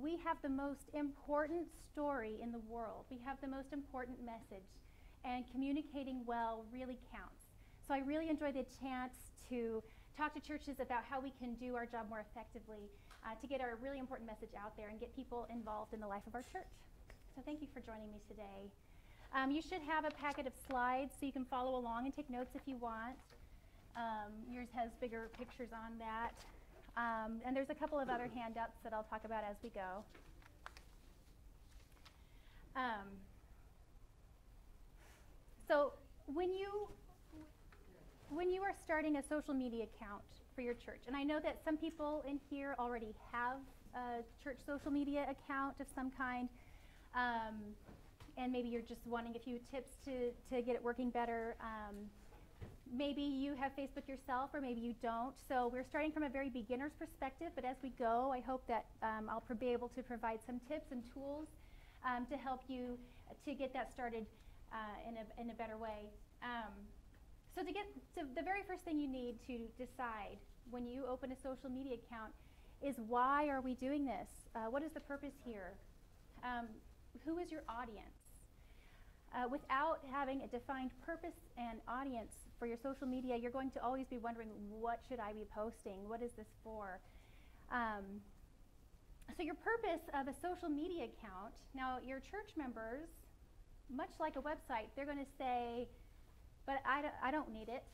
We have the most important story in the world. We have the most important message, and communicating well really counts. So I really enjoy the chance to talk to churches about how we can do our job more effectively to get our really important message out there and get people involved in the life of our church. So thank you for joining me today. You should have a packet of slides so you can follow along and take notes if you want. Yours has bigger pictures on that. And there's a couple of other handouts that I'll talk about as we go. So when you are starting a social media account for your church, and I know that some people in here already have a church social media account of some kind, and maybe you're just wanting a few tips to get it working better. Maybe you have Facebook yourself, or maybe you don't. So we're starting from a very beginner's perspective, but as we go, I hope that I'll be able to provide some tips and tools to help you to get that started in a better way. So the very first thing you need to decide when you open a social media account is, why are we doing this? What is the purpose here? Who is your audience? Without having a defined purpose and audience for your social media, you're going to always be wondering, what should I be posting? What is this for? So your purpose of a social media account, now your church members, much like a website, they're going to say, but I don't need it.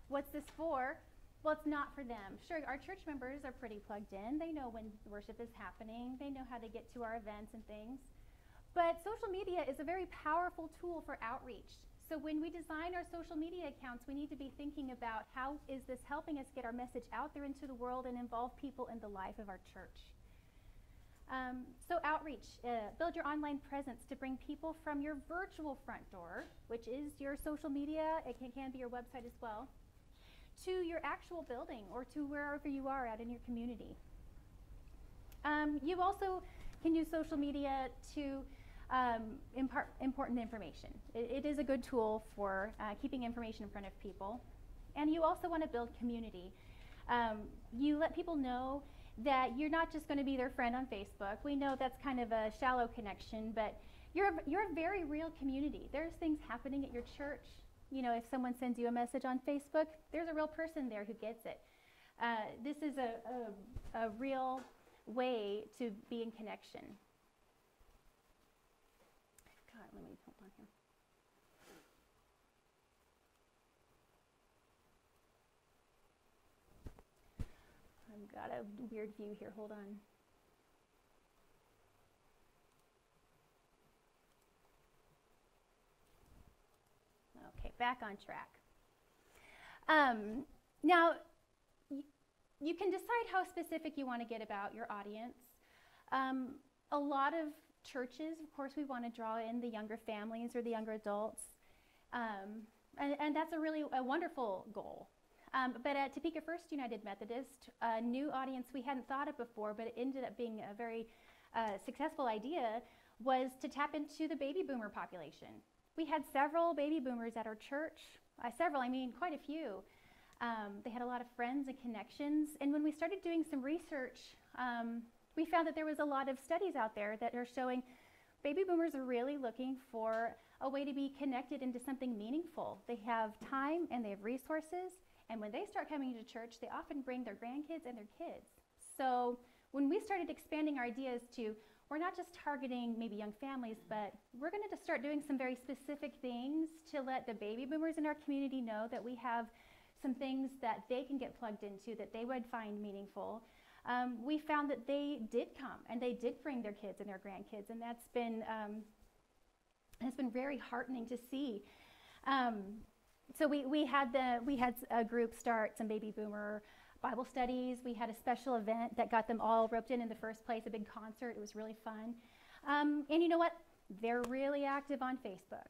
What's this for? Well, it's not for them. Sure, our church members are pretty plugged in. They know when worship is happening. They know how to get to our events and things. But social media is a very powerful tool for outreach. So when we design our social media accounts, we need to be thinking about, how is this helping us get our message out there into the world and involve people in the life of our church? So outreach, build your online presence to bring people from your virtual front door, which is your social media, it can be your website as well, to your actual building or to wherever you are out in your community. You also can use social media to impart important information. It is a good tool for keeping information in front of people. And you also want to build community. You let people know that you're not just going to be their friend on Facebook. We know that's kind of a shallow connection, but you're a very real community. There's things happening at your church. You know, if someone sends you a message on Facebook, there's a real person there who gets it. This is a real way to be in connection. God, let me hold on here. I've got a weird view here. Hold on. Okay, back on track. Now, you can decide how specific you want to get about your audience. A lot of churches, of course, we want to draw in the younger families or the younger adults. And that's a wonderful goal. But at Topeka First United Methodist, a new audience we hadn't thought of before, but it ended up being a very successful idea, was to tap into the baby boomer population. We had several baby boomers at our church. I mean quite a few. They had a lot of friends and connections. And when we started doing some research, we found that there was a lot of studies out there that are showing baby boomers are really looking for a way to be connected into something meaningful. They have time and they have resources. And when they start coming to church, they often bring their grandkids and their kids. So when we started expanding our ideas to, we're not just targeting maybe young families, but we're going to start doing some very specific things to let the baby boomers in our community know that we have some things that they can get plugged into that they would find meaningful. We found that they did come and they did bring their kids and their grandkids, and that's been very heartening to see. So we had a group start some baby boomer Bible studies. We had a special event that got them all roped in the first place, a big concert. It was really fun. And you know what? They're really active on Facebook.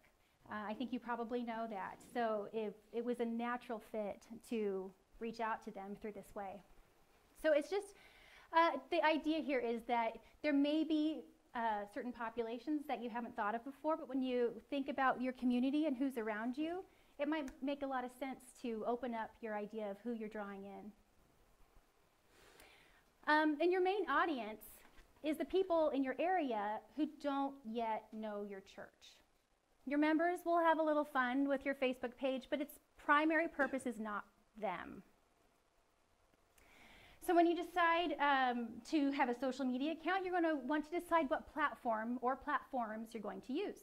I think you probably know that. So it was a natural fit to reach out to them through this way. So it's just, the idea here is that there may be certain populations that you haven't thought of before, but when you think about your community and who's around you, it might make a lot of sense to open up your idea of who you're drawing in. And your main audience, is the people in your area who don't yet know your church. Your members will have a little fun with your Facebook page, but its primary purpose is not them. So when you decide to have a social media account, you're going to want to decide what platform or platforms you're going to use.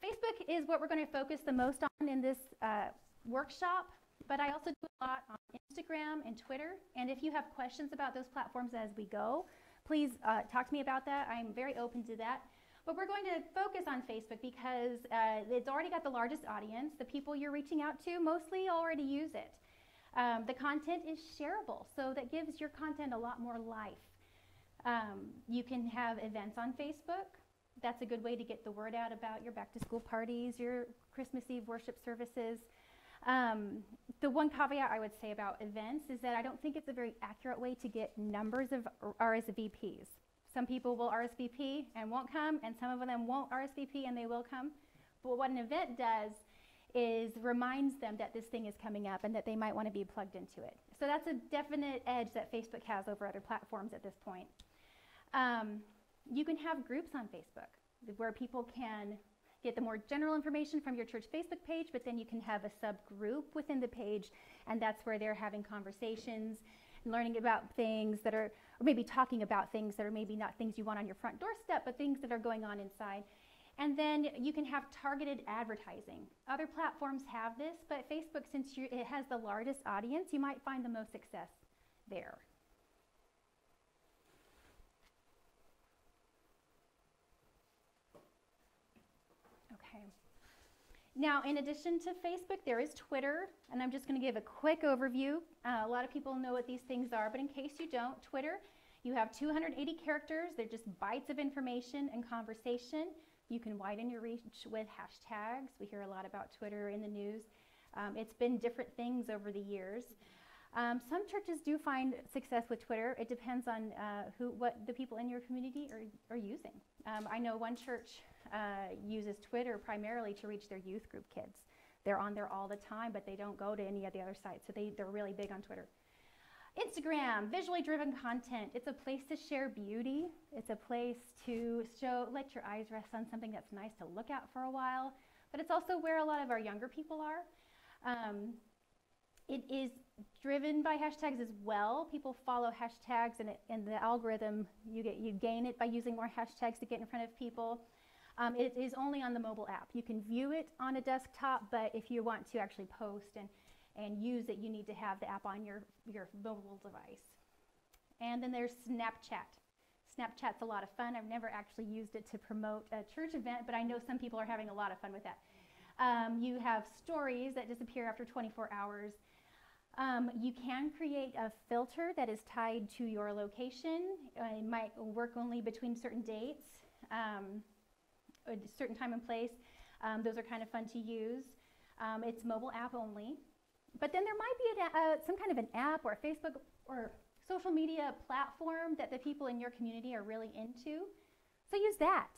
Facebook is what we're going to focus the most on in this workshop, but I also do a lot on Instagram and Twitter. And if you have questions about those platforms as we go, please talk to me about that. I'm very open to that. But we're going to focus on Facebook because it's already got the largest audience. The people you're reaching out to mostly already use it. The content is shareable, so that gives your content a lot more life. You can have events on Facebook. That's a good way to get the word out about your back-to-school parties, your Christmas Eve worship services. The one caveat I would say about events is that I don't think it's a very accurate way to get numbers of RSVPs. Some people will RSVP and won't come, and some of them won't RSVP and they will come. But what an event does is reminds them that this thing is coming up and that they might want to be plugged into it. So that's a definite edge that Facebook has over other platforms at this point. You can have groups on Facebook where people can get the more general information from your church Facebook page, but then you can have a subgroup within the page, and that's where they're having conversations and learning about things that are, or maybe talking about things that are maybe not things you want on your front doorstep, but things that are going on inside. And then you can have targeted advertising. Other platforms have this, but Facebook, since it has the largest audience, you might find the most success there. Okay. Now, in addition to Facebook, there is Twitter, and I'm just going to give a quick overview. A lot of people know what these things are, but in case you don't, Twitter, you have 280 characters. They're just bytes of information and conversation. You can widen your reach with hashtags. We hear a lot about Twitter in the news. It's been different things over the years. Some churches do find success with Twitter. It depends on what the people in your community are using. I know one church uses Twitter primarily to reach their youth group kids. They're on there all the time, but they don't go to any of the other sites, so they're really big on Twitter. Instagram, visually driven content. It's a place to share beauty. It's a place to let your eyes rest on something that's nice to look at for a while. But it's also where a lot of our younger people are. It is driven by hashtags as well. People follow hashtags, and the algorithm, you gain it by using more hashtags to get in front of people. It is only on the mobile app. You can view it on a desktop, but if you want to actually post and use it, you need to have the app on your mobile device. And then there's Snapchat. Snapchat's a lot of fun. I've never actually used it to promote a church event, but I know some people are having a lot of fun with that. You have stories that disappear after 24 hours. You can create a filter that is tied to your location. It might work only between certain dates, a certain time and place. Those are kind of fun to use. It's mobile app only. But then there might be some kind of an app or a Facebook or social media platform that the people in your community are really into. So use that.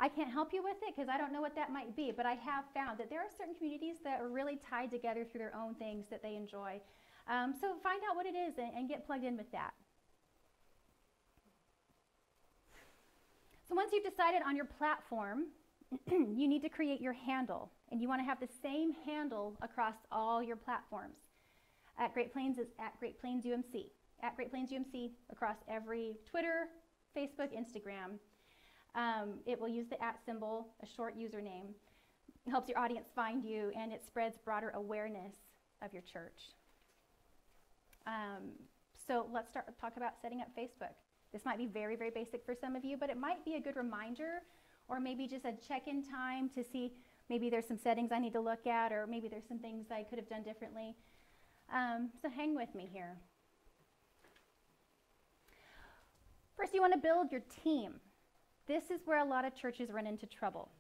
I can't help you with it because I don't know what that might be, but I have found that there are certain communities that are really tied together through their own things that they enjoy. So find out what it is and get plugged in with that. So once you've decided on your platform, you need to create your handle, and you want to have the same handle across all your platforms. At Great Plains is at Great Plains UMC. At Great Plains UMC across every Twitter, Facebook, Instagram. It will use the @ symbol, a short username. It helps your audience find you, and it spreads broader awareness of your church. So let's talk about setting up Facebook. This might be very, very basic for some of you, but it might be a good reminder, or maybe just a check-in time to see maybe there's some settings I need to look at, or maybe there's some things I could have done differently. So hang with me here. First, you want to build your team. This is where a lot of churches run into trouble.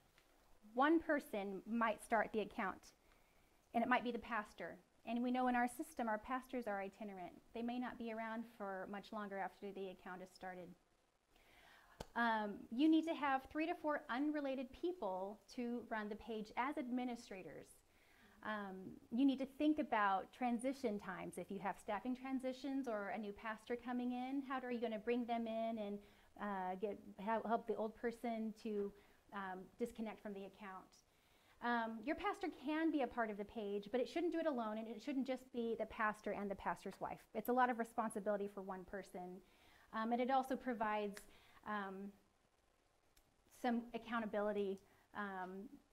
One person might start the account, and it might be the pastor. And we know in our system, our pastors are itinerant. They may not be around for much longer after the account is started. You need to have 3 to 4 unrelated people to run the page as administrators. You need to think about transition times. If you have staffing transitions or a new pastor coming in, how are you going to bring them in and help the old person to disconnect from the account. Your pastor can be a part of the page, but it shouldn't do it alone, and it shouldn't just be the pastor and the pastor's wife. It's a lot of responsibility for one person. And it also provides some accountability.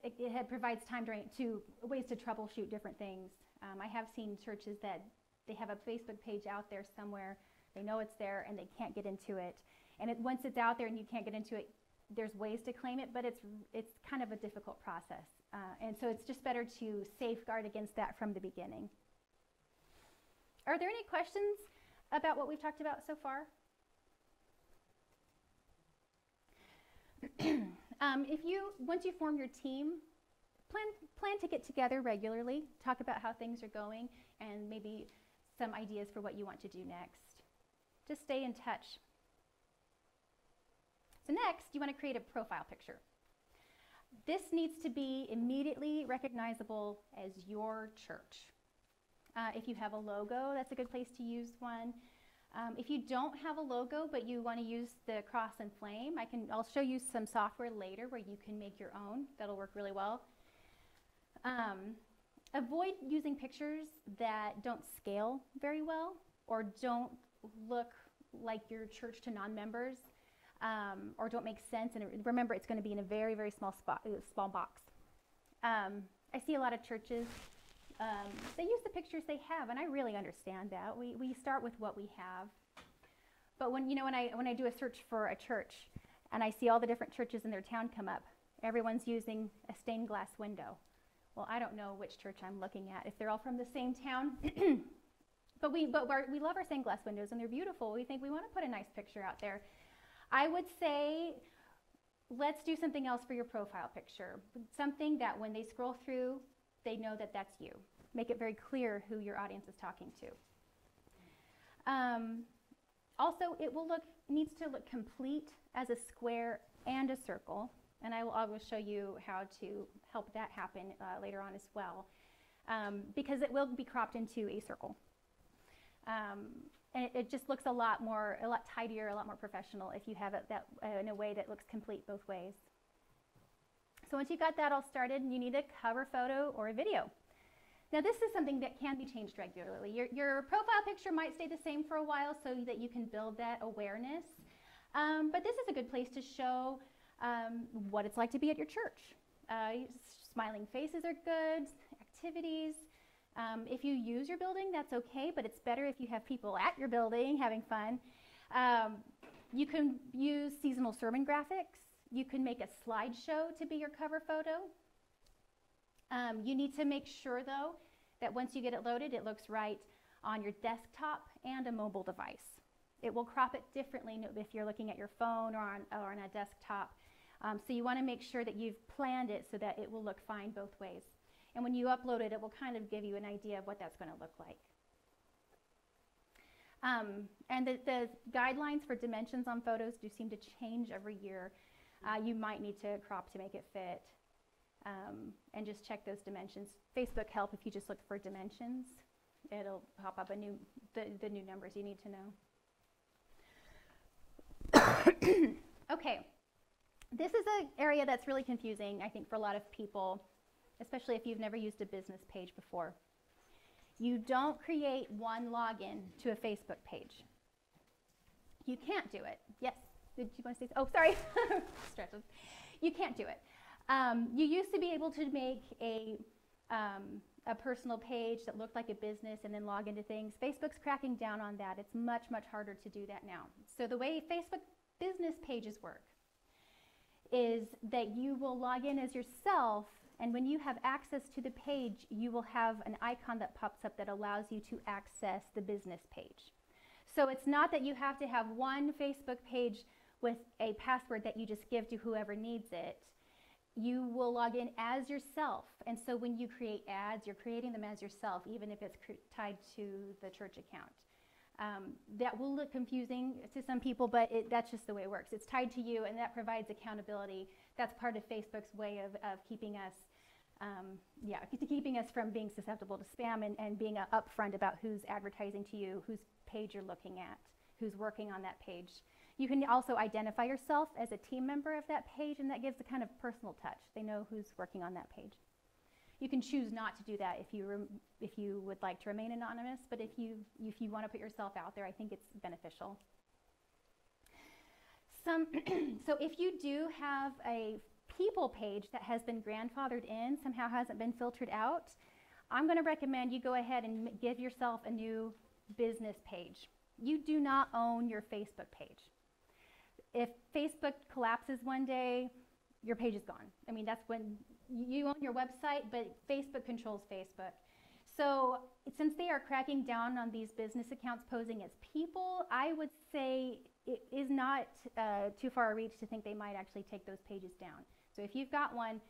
It provides time to ways to troubleshoot different things. I have seen churches that they have a Facebook page out there somewhere. They know it's there and they can't get into it. And once it's out there and you can't get into it, there's ways to claim it, but it's kind of a difficult process. And so it's just better to safeguard against that from the beginning. Are there any questions about what we've talked about so far? Once you form your team, plan to get together regularly, talk about how things are going, and maybe some ideas for what you want to do next. Just stay in touch. So next, you want to create a profile picture. This needs to be immediately recognizable as your church. If you have a logo, that's a good place to use one. If you don't have a logo, but you want to use the cross and flame, I'll show you some software later where you can make your own. That'll work really well. Avoid using pictures that don't scale very well or don't look like your church to non-members, or don't make sense. And remember, it's going to be in a very, very small box. I see a lot of churches, they use the pictures they have, and I really understand that. We start with what we have. But when I do a search for a church and I see all the different churches in their town come up, everyone's using a stained glass window. Well, I don't know which church I'm looking at, if they're all from the same town. But we love our stained glass windows, and they're beautiful. We think we want to put a nice picture out there. I would say, let's do something else for your profile picture. Something that when they scroll through, they know that that's you. Make it very clear who your audience is talking to. Also, it needs to look complete as a square and a circle. And I will show you how to help that happen later on as well, because it will be cropped into a circle. And it just looks a lot tidier, a lot more professional if you have it in a way that looks complete both ways. So once you've got that all started, you need a cover photo or a video. Now this is something that can be changed regularly. Your profile picture might stay the same for a while so that you can build that awareness. But this is a good place to show what it's like to be at your church. Smiling faces are good, activities. If you use your building, that's okay, but it's better if you have people at your building having fun. You can use seasonal sermon graphics. You can make a slideshow to be your cover photo. You need to make sure, though, that once you get it loaded, it looks right on your desktop and a mobile device. It will crop it differently if you're looking at your phone or on a desktop. So you want to make sure that you've planned it so that it will look fine both ways. And when you upload it, it will kind of give you an idea of what that's going to look like. And the guidelines for dimensions on photos do seem to change every year. You might need to crop to make it fit. And just check those dimensions. Facebook Help, if you just look for dimensions, it'll pop up the new numbers you need to know. Okay, this is an area that's really confusing, I think, for a lot of people, especially if you've never used a business page before. You don't create one login to a Facebook page. You can't do it. Yes? Did you want to say? Oh, sorry. Stretches. You can't do it. You used to be able to make a personal page that looked like a business and then log into things. Facebook's cracking down on that. It's much, much harder to do that now. So the way Facebook business pages work is that you will log in as yourself, and when you have access to the page, you will have an icon that pops up that allows you to access the business page. So it's not that you have to have one Facebook page with a password that you just give to whoever needs it. You will log in as yourself, and so when you create ads, you're creating them as yourself, even if it's tied to the church account. That will look confusing to some people, but that's just the way it works. It's tied to you, and that provides accountability. That's part of Facebook's way of keeping us, keeping us from being susceptible to spam and being upfront about who's advertising to you, whose page you're looking at, who's working on that page. You can also identify yourself as a team member of that page, and that gives a kind of personal touch. They know who's working on that page. You can choose not to do that if you would like to remain anonymous, but if you want to put yourself out there, I think it's beneficial. So if you do have a people page that has been grandfathered in, somehow hasn't been filtered out, I'm going to recommend you go ahead and give yourself a new business page. You do not own your Facebook page. If Facebook collapses one day, your page is gone. I mean, that's when you own your website, but Facebook controls Facebook. So since they are cracking down on these business accounts posing as people, I would say it is not too far a reach to think they might actually take those pages down. So if you've got one,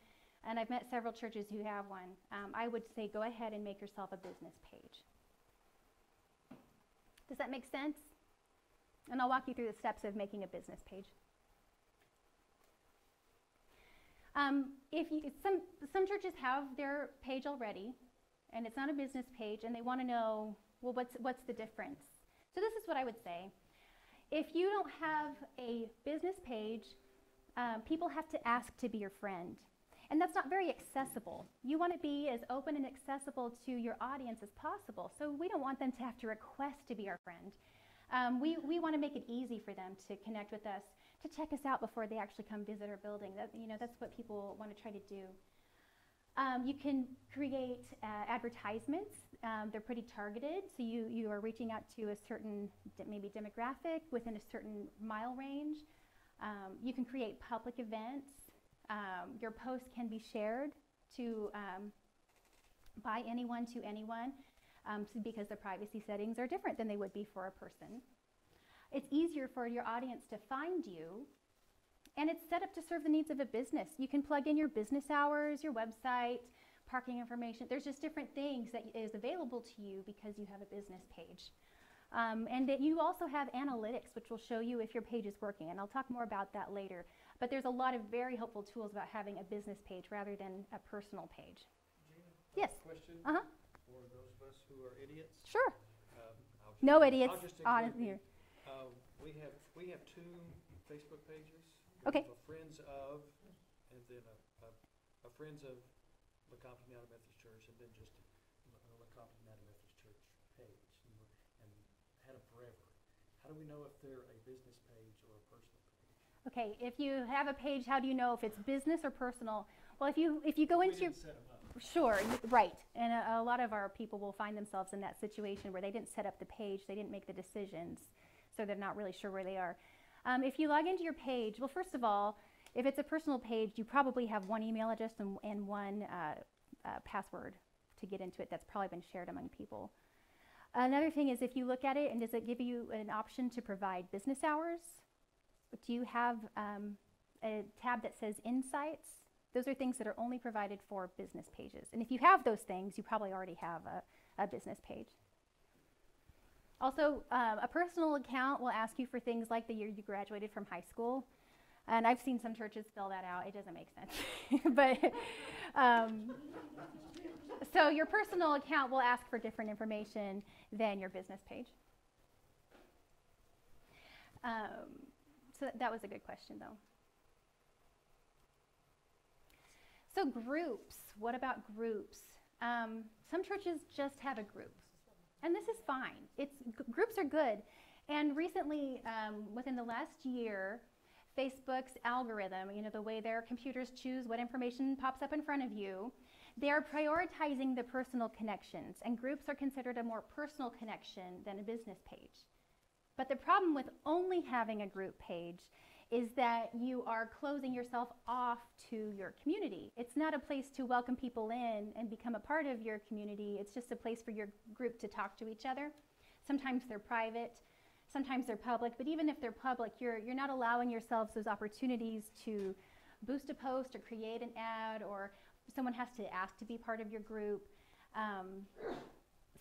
and I've met several churches who have one, I would say go ahead and make yourself a business page. Does that make sense? And I'll walk you through the steps of making a business page. Some churches have their page already, and it's not a business page, and they want to know, well, what's the difference? So this is what I would say. If you don't have a business page, people have to ask to be your friend. And that's not very accessible. You want to be as open and accessible to your audience as possible. So we don't want them to have to request to be our friend. We want to make it easy for them to connect with us, to check us out before they actually come visit our building. That's what people want to try to do. You can create advertisements. They're pretty targeted, so you are reaching out to a certain maybe demographic within a certain mile range. You can create public events. Your posts can be shared to by anyone to anyone because the privacy settings are different than they would be for a person. It's easier for your audience to find you, and it's set up to serve the needs of a business. You can plug in your business hours, your website, parking information. There's just different things that is available to you because you have a business page. And that you also have analytics, which will show you if your page is working, and I'll talk more about that later. But there's a lot of very helpful tools about having a business page rather than a personal page. Jayna, yes. Question for those of us who are idiots. Sure. No idiots on here. We have two Facebook pages. Okay. A Friends of, and then a Friends of Lecompton United Methodist Church, and then just a Lecompton United Methodist Church page, and had them forever. How do we know if they're a business page or a personal page? Okay, if you have a page, how do you know if it's business or personal? Well, if you go into your... set them up. Sure, right. And a lot of our people will find themselves in that situation where they didn't set up the page, they didn't make the decisions, so they're not really sure where they are. If you log into your page, well, first of all, if it's a personal page, you probably have one email address and one password to get into it that's probably been shared among people. Another thing is if you look at it, and does it give you an option to provide business hours? Do you have a tab that says Insights? Those are things that are only provided for business pages. And if you have those things, you probably already have a business page. Also, a personal account will ask you for things like the year you graduated from high school. And I've seen some churches fill that out. It doesn't make sense. But so your personal account will ask for different information than your business page. So that was a good question, though. So groups, what about groups? Some churches just have a group, and this is fine. Groups are good. And recently, within the last year, Facebook's algorithm, the way their computers choose what information pops up in front of you, they're prioritizing the personal connections, and groups are considered a more personal connection than a business page. But the problem with only having a group page is that you are closing yourself off to your community. It's not a place to welcome people in and become a part of your community. It's just a place for your group to talk to each other. Sometimes they're private, sometimes they're public, but even if they're public, you're not allowing yourselves those opportunities to boost a post or create an ad, or someone has to ask to be part of your group.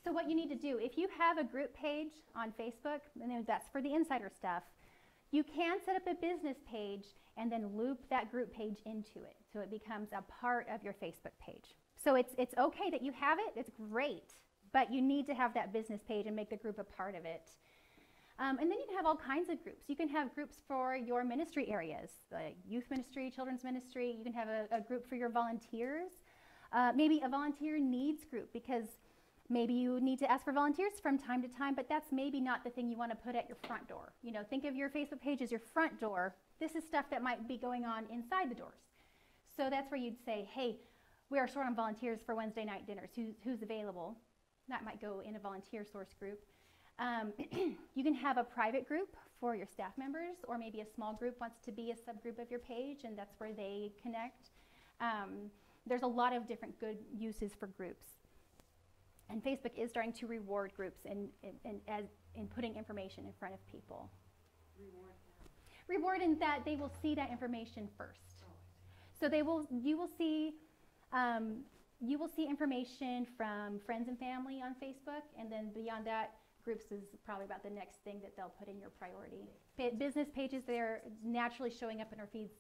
So what you need to do, if you have a group page on Facebook, and that's for the insider stuff, you can set up a business page and then loop that group page into it, so it becomes a part of your Facebook page. So it's okay that you have it, it's great, but you need to have that business page and make the group a part of it. And then you can have all kinds of groups. You can have groups for your ministry areas, like youth ministry, children's ministry. You can have a group for your volunteers. Maybe a volunteer needs group, because maybe you need to ask for volunteers from time to time, but that's maybe not the thing you want to put at your front door. You know, think of your Facebook page as your front door. This is stuff that might be going on inside the doors. So that's where you'd say, hey, we are short on volunteers for Wednesday night dinners. Who's available? That might go in a volunteer source group. You can have a private group for your staff members, or maybe a small group wants to be a subgroup of your page, and that's where they connect. There's a lot of different good uses for groups. And Facebook is starting to reward groups in putting information in front of people. Reward in that they will see that information first. So you will see information from friends and family on Facebook, and then beyond that, groups is probably about the next thing that they'll put in your priority. Business pages, they're naturally showing up in our feeds.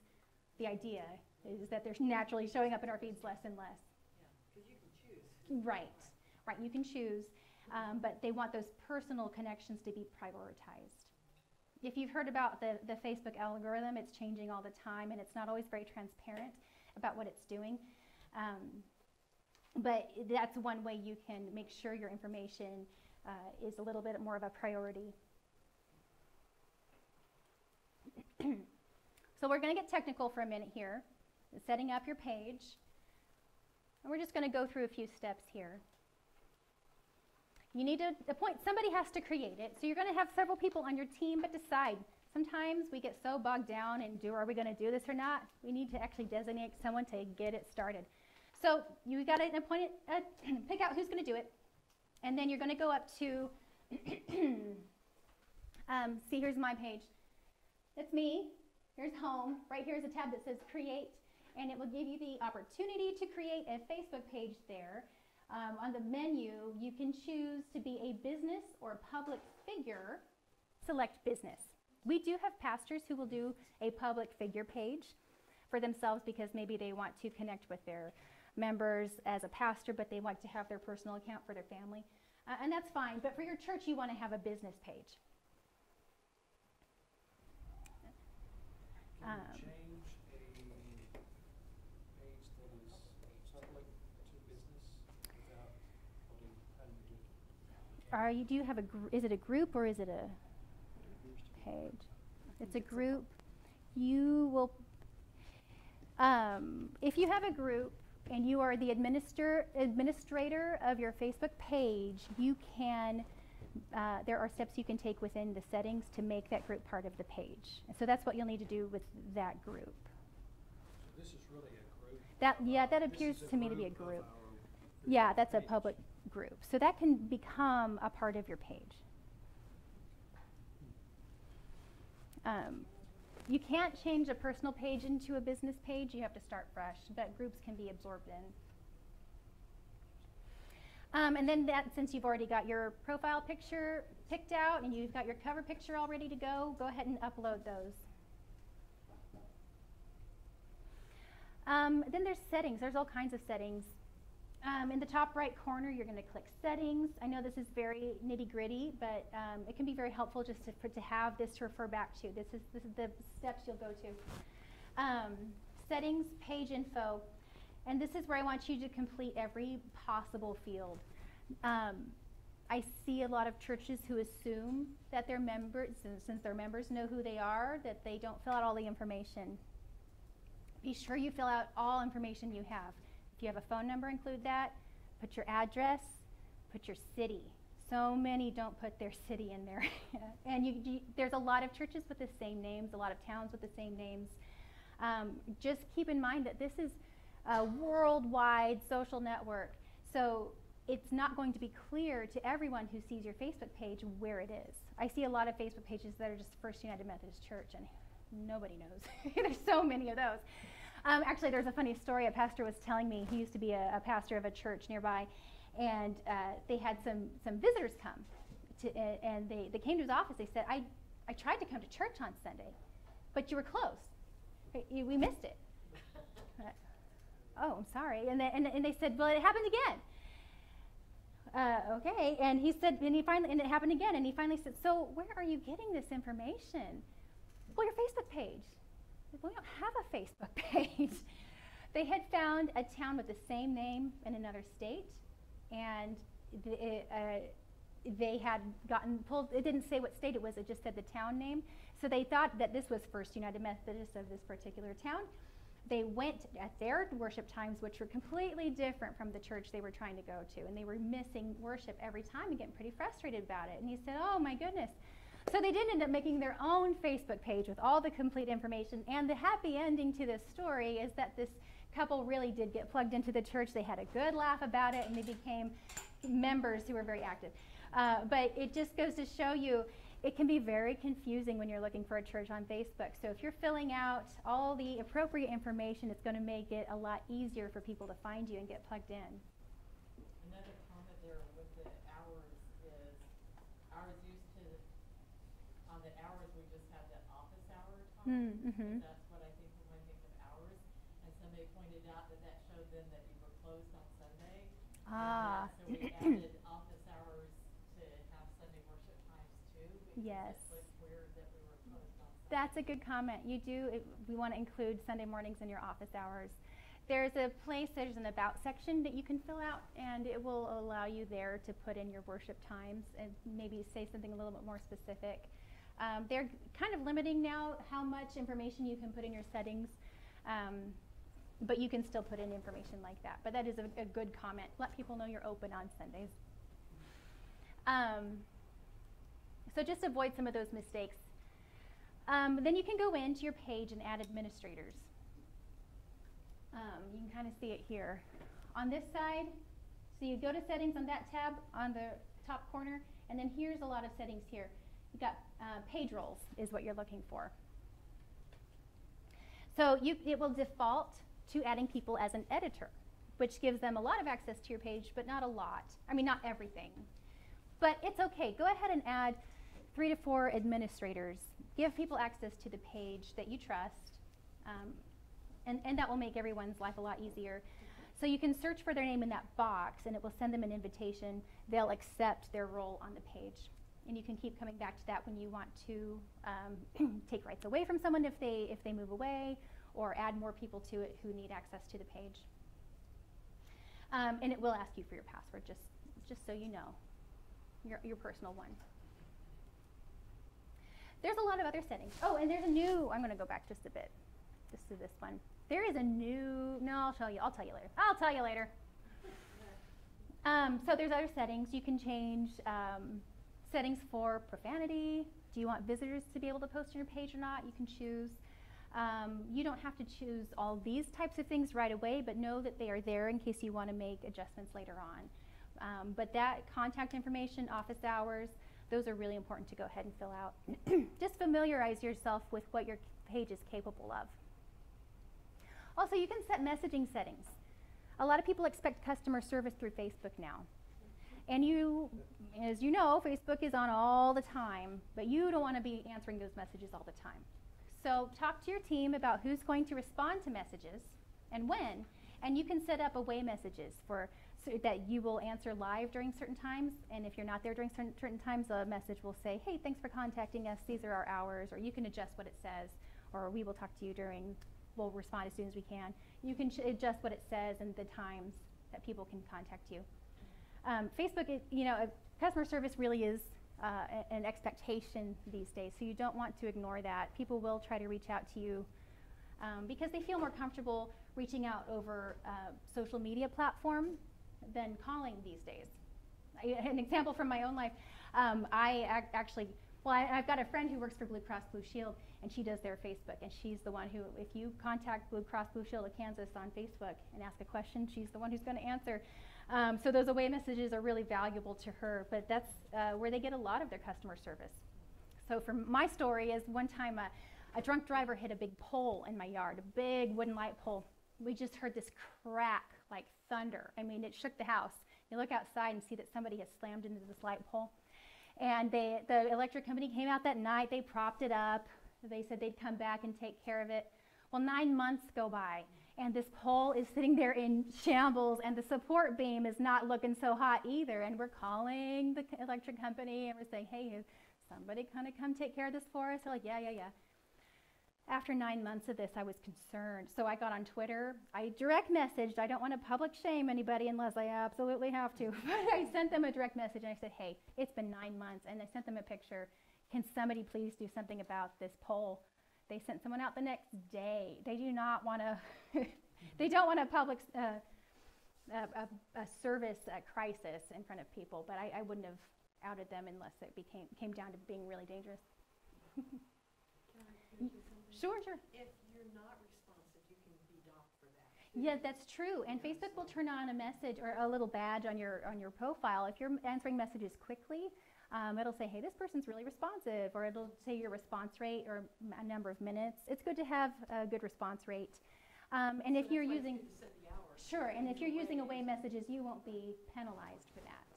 The idea is that they're naturally showing up in our feeds less and less. Yeah, because you can choose. Right, you can choose, but they want those personal connections to be prioritized. If you've heard about the Facebook algorithm, it's changing all the time, and it's not always very transparent about what it's doing. But that's one way you can make sure your information is a little bit more of a priority. So we're going to get technical for a minute here, setting up your page. And we're just going to go through a few steps here. You need to appoint, somebody has to create it. So you're going to have several people on your team, but decide. Sometimes we get so bogged down and are we going to do this or not? We need to actually designate someone to get it started. So you got to appoint it, pick out who's going to do it. And then you're going to go up to, see, here's my page. That's me. Here's home. Right here is a tab that says create, and it will give you the opportunity to create a Facebook page there. On the menu, you can choose to be a business or a public figure. Select business. We do have pastors who will do a public figure page for themselves because maybe they want to connect with their members as a pastor, but they want to have their personal account for their family. And that's fine, but for your church, you want to have a business page. Can you change a page that is public to business without, how do you do it? Do you have is it a group or is it a page? It's a group. You will, if you have a group and you are the administrator of your Facebook page, you can, there are steps you can take within the settings to make that group part of the page. And so that's what you'll need to do with that group. So this is really a group? That appears to me to be a group. Yeah, that's a public group. So that can become a part of your page. You can't change a personal page into a business page. You have to start fresh, but groups can be absorbed in. And then since you've already got your profile picture picked out and you've got your cover picture all ready to go ahead and upload those. Then there's settings. There's all kinds of settings. In the top right corner, you're going to click Settings. I know this is very nitty-gritty, but it can be very helpful just to have this to refer back to. This is the steps you'll go to. Settings, Page Info, and this is where I want you to complete every possible field. I see a lot of churches who assume that their members, since their members know who they are, that they don't fill out all the information. Be sure you fill out all information you have. If you have a phone number, include that. Put your address, put your city. So many don't put their city in there. And there's a lot of churches with the same names, a lot of towns with the same names. Just keep in mind that this is a worldwide social network. So it's not going to be clear to everyone who sees your Facebook page where it is. I see a lot of Facebook pages that are just First United Methodist Church, and nobody knows. There's so many of those. Actually, there's a funny story a pastor was telling me. He used to be a pastor of a church nearby, and they had some visitors come, and they came to his office. They said, I tried to come to church on Sunday, but you were closed. We missed it. Oh, I'm sorry. And they said, well, it happened again. Okay. And he said, and it happened again, and he finally said, so where are you getting this information? Well, your Facebook page. We don't have a Facebook page. They had found a town with the same name in another state, and they had gotten pulled. It didn't say what state it was, it just said the town name. So they thought that this was First United Methodist of this particular town. They went at their worship times, which were completely different from the church they were trying to go to, and they were missing worship every time and getting pretty frustrated about it. And he said, oh my goodness. So they did end up making their own Facebook page with all the complete information, and the happy ending to this story is that this couple really did get plugged into the church. They had a good laugh about it, and they became members who were very active. But it just goes to show you, it can be very confusing when you're looking for a church on Facebook. So if you're filling out all the appropriate information, it's going to make it a lot easier for people to find you and get plugged in. Another comment there with the hours is, ours used to, on the hours we just had the office hour time. Mm-hmm. That's what I think when I think of hours. And somebody pointed out that that showed them that you were closed on Sunday. Ah. So we added office hours to have Sunday worship times too. Yes. It looked weird that we were closed on Sunday. That's a good comment. You do, we want to include Sunday mornings in your office hours. There's an About section that you can fill out, and it will allow you there to put in your worship times and maybe say something a little bit more specific. They're kind of limiting now how much information you can put in your settings, but you can still put in information like that. But that is a good comment. Let people know you're open on Sundays. So just avoid some of those mistakes. Then you can go into your page and add administrators. You can kind of see it here. On this side, so you go to settings on that tab on the top corner, and then here's a lot of settings here. You've got page roles is what you're looking for. So it will default to adding people as an editor, which gives them a lot of access to your page, but not a lot. I mean, not everything. But it's okay. Go ahead and add 3 to 4 administrators. Give people access to the page that you trust, and that will make everyone's life a lot easier. So you can search for their name in that box, and it will send them an invitation. They'll accept their role on the page. And you can keep coming back to that when you want to take rights away from someone if they move away, or add more people to it who need access to the page. And it will ask you for your password, just so you know, your personal one. There's a lot of other settings. Oh, and there's a new, I'm going to go back just a bit, just to this one. There is a new, no, I'll tell you later. So there's other settings. You can change settings for profanity. Do you want visitors to be able to post on your page or not? You can choose. You don't have to choose all these types of things right away, but know that they are there in case you want to make adjustments later on. But that contact information, office hours, those are really important to go ahead and fill out. Just familiarize yourself with what your page is capable of. Also, you can set messaging settings. A lot of people expect customer service through Facebook now. And as you know, Facebook is on all the time, but you don't want to be answering those messages all the time. So talk to your team about who's going to respond to messages and when, and you can set up away messages so that you will answer live during certain times, and if you're not there during certain times, a message will say, hey, thanks for contacting us, these are our hours, or you can adjust what it says, or we will talk to you we'll respond as soon as we can. You can adjust what it says and the times that people can contact you. Facebook, customer service really is an expectation these days, so you don't want to ignore that. People will try to reach out to you because they feel more comfortable reaching out over social media platform than calling these days. An example from my own life, I've got a friend who works for Blue Cross Blue Shield, and she does their Facebook, and she's the one who, if you contact Blue Cross Blue Shield of Kansas on Facebook and ask a question, she's the one who's going to answer. So those away messages are really valuable to her, but that's where they get a lot of their customer service. So from my story is one time a drunk driver hit a big pole in my yard, a big wooden light pole. We just heard this crack like thunder. I mean, it shook the house. You look outside and see that somebody has slammed into this light pole. And the electric company came out that night. They propped it up. They said they'd come back and take care of it. Well, 9 months go by, and this pole is sitting there in shambles, and the support beam is not looking so hot either, and we're calling the electric company, and we're saying, hey, is somebody kind of come take care of this for us? They're like, yeah. After 9 months of this, I was concerned. So I got on Twitter. I direct messaged. I don't want to public shame anybody unless I absolutely have to. But I sent them a direct message, and I said, hey, it's been 9 months. And I sent them a picture. Can somebody please do something about this pole? They sent someone out the next day. They do not want to, they don't want a public, a service crisis in front of people. But I wouldn't have outed them unless it came down to being really dangerous. Sure. If you're not responsive, you can be docked for that. Yeah, that's true. And Facebook will turn on a message or a little badge on your profile. If you're answering messages quickly, it'll say, hey, this person's really responsive, or it'll say your response rate or a number of minutes. It's good to have a good response rate. And if you're using, sure, and if you're using away messages, you won't be penalized for that.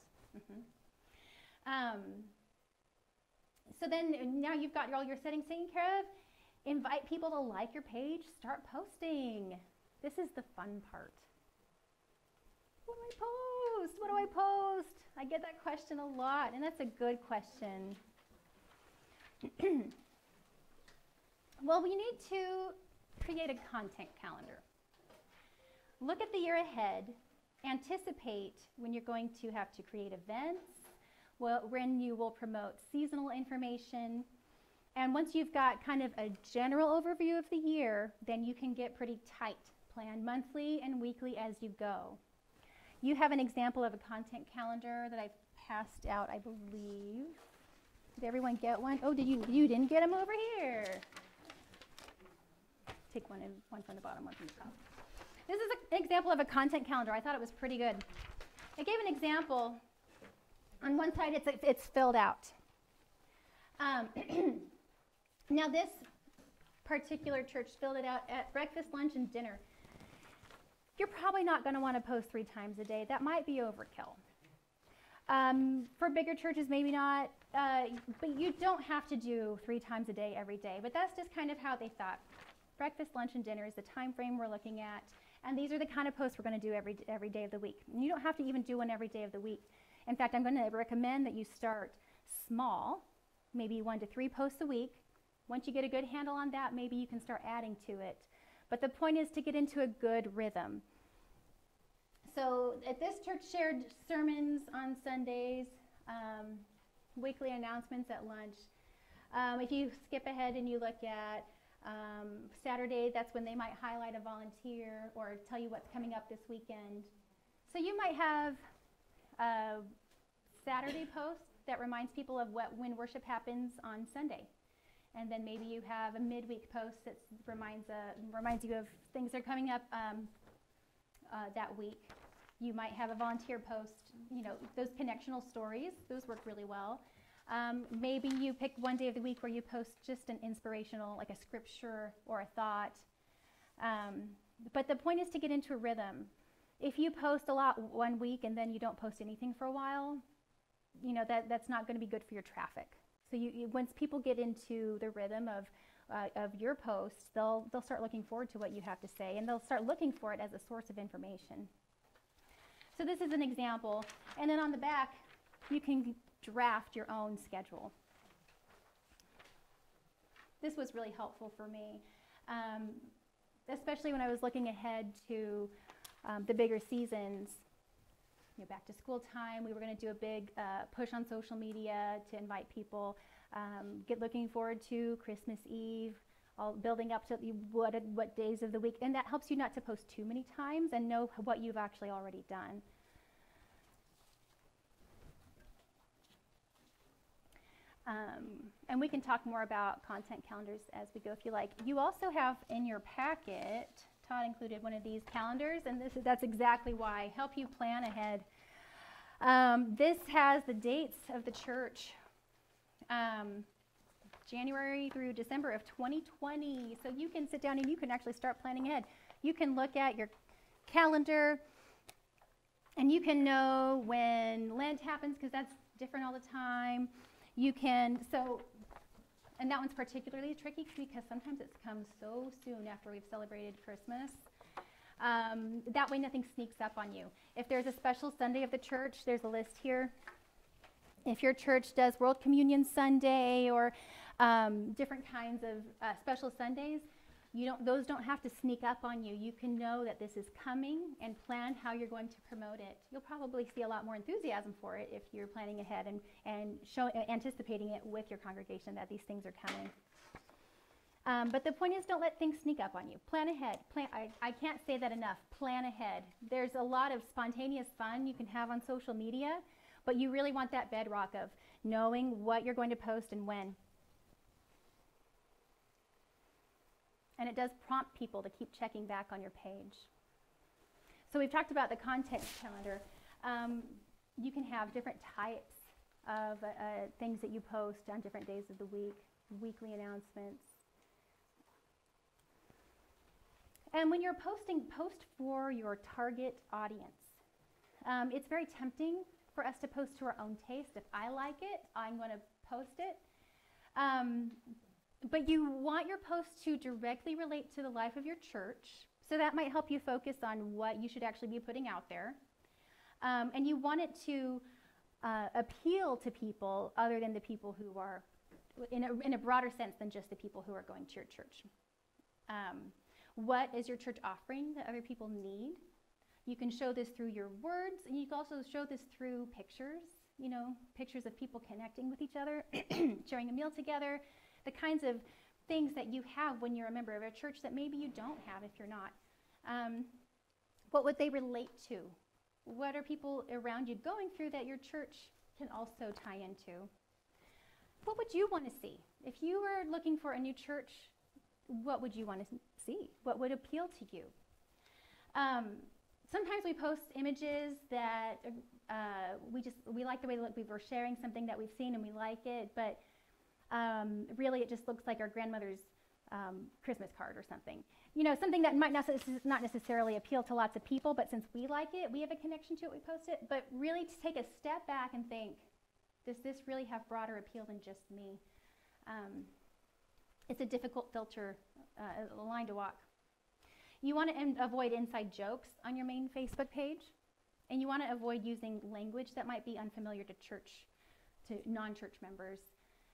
So then now you've got all your settings taken care of. Invite people to like your page. Start posting. This is the fun part. What do I post? What do I post? I get that question a lot, and that's a good question. Well, we need to create a content calendar. Look at the year ahead. Anticipate when you're going to have to create events, when you will promote seasonal information. And once you've got kind of a general overview of the year, then you can get pretty tight. Plan monthly and weekly as you go. You have an example of a content calendar that I've passed out, I believe. Did everyone get one? Oh, you didn't get them over here. Take one from the bottom, one from the top. This is an example of a content calendar. I thought it was pretty good. I gave an example. On one side, it's filled out. Now, this particular church filled it out at breakfast, lunch, and dinner. You're probably not going to want to post 3 times a day. That might be overkill. For bigger churches, maybe not. But you don't have to do 3 times a day every day. But that's just kind of how they thought. Breakfast, lunch, and dinner is the time frame we're looking at. And these are the kind of posts we're going to do every day of the week. And you don't have to even do one every day of the week. In fact, I'm going to recommend that you start small, maybe 1 to 3 posts a week. Once you get a good handle on that, maybe you can start adding to it. But the point is to get into a good rhythm. So at this church, shared sermons on Sundays, weekly announcements at lunch. If you skip ahead and you look at Saturday, that's when they might highlight a volunteer or tell you what's coming up this weekend. So you might have a Saturday post that reminds people of when worship happens on Sunday. And then maybe you have a midweek post that reminds you of things that are coming up that week. You might have a volunteer post, those connectional stories, those work really well. Maybe you pick one day of the week where you post just an inspirational, like a scripture or a thought. But the point is to get into a rhythm. If you post a lot one week and then you don't post anything for a while, that's not going to be good for your traffic. So once people get into the rhythm of your posts, they'll start looking forward to what you have to say, and they'll start looking for it as a source of information. So this is an example. And then on the back, you can draft your own schedule. This was really helpful for me, especially when I was looking ahead to the bigger seasons. Back to school time, we were going to do a big push on social media to invite people. Looking forward to Christmas Eve, all building up to what days of the week. And that helps you not to post too many times and know what you've actually already done. And we can talk more about content calendars as we go if you like. You also have in your packet, Todd included one of these calendars, and that's exactly why. Help you plan ahead. This has the dates of the church, January through December of 2020. So you can sit down and you can actually start planning ahead. You can look at your calendar and you can know when Lent happens because that's different all the time. And that one's particularly tricky because sometimes it comes so soon after we've celebrated Christmas. That way nothing sneaks up on you. If there's a special Sunday of the church, there's a list here. If your church does World Communion Sunday or different kinds of special Sundays, those don't have to sneak up on you. You can know that this is coming and plan how you're going to promote it. You'll probably see a lot more enthusiasm for it if you're planning ahead and anticipating it with your congregation that these things are coming. But the point is, don't let things sneak up on you. Plan ahead. I can't say that enough. Plan ahead. There's a lot of spontaneous fun you can have on social media, but you really want that bedrock of knowing what you're going to post and when. And it does prompt people to keep checking back on your page. So we've talked about the content calendar. You can have different types of things that you post on different days of the week, weekly announcements. And when you're posting, post for your target audience. It's very tempting for us to post to our own taste. If I like it, I'm going to post it. But you want your post to directly relate to the life of your church, so that might help you focus on what you should actually be putting out there. And you want it to appeal to people other than the people who are, in a broader sense than just the people who are going to your church. What is your church offering that other people need? You can show this through your words, and you can also show this through pictures, pictures of people connecting with each other, sharing a meal together, the kinds of things that you have when you're a member of a church that maybe you don't have if you're not. What would they relate to? What are people around you going through that your church can also tie into? What would you want to see? If you were looking for a new church, what would you want to see? What would appeal to you? Sometimes we post images that we like the way they look. We're sharing something that we've seen and we like it, but really it just looks like our grandmother's Christmas card or something. Something that might not necessarily appeal to lots of people, but since we like it, we have a connection to it, we post it. But really to take a step back and think, does this really have broader appeal than just me? It's a difficult filter, line to walk. You want to avoid inside jokes on your main Facebook page, and you want to avoid using language that might be unfamiliar to non-church members.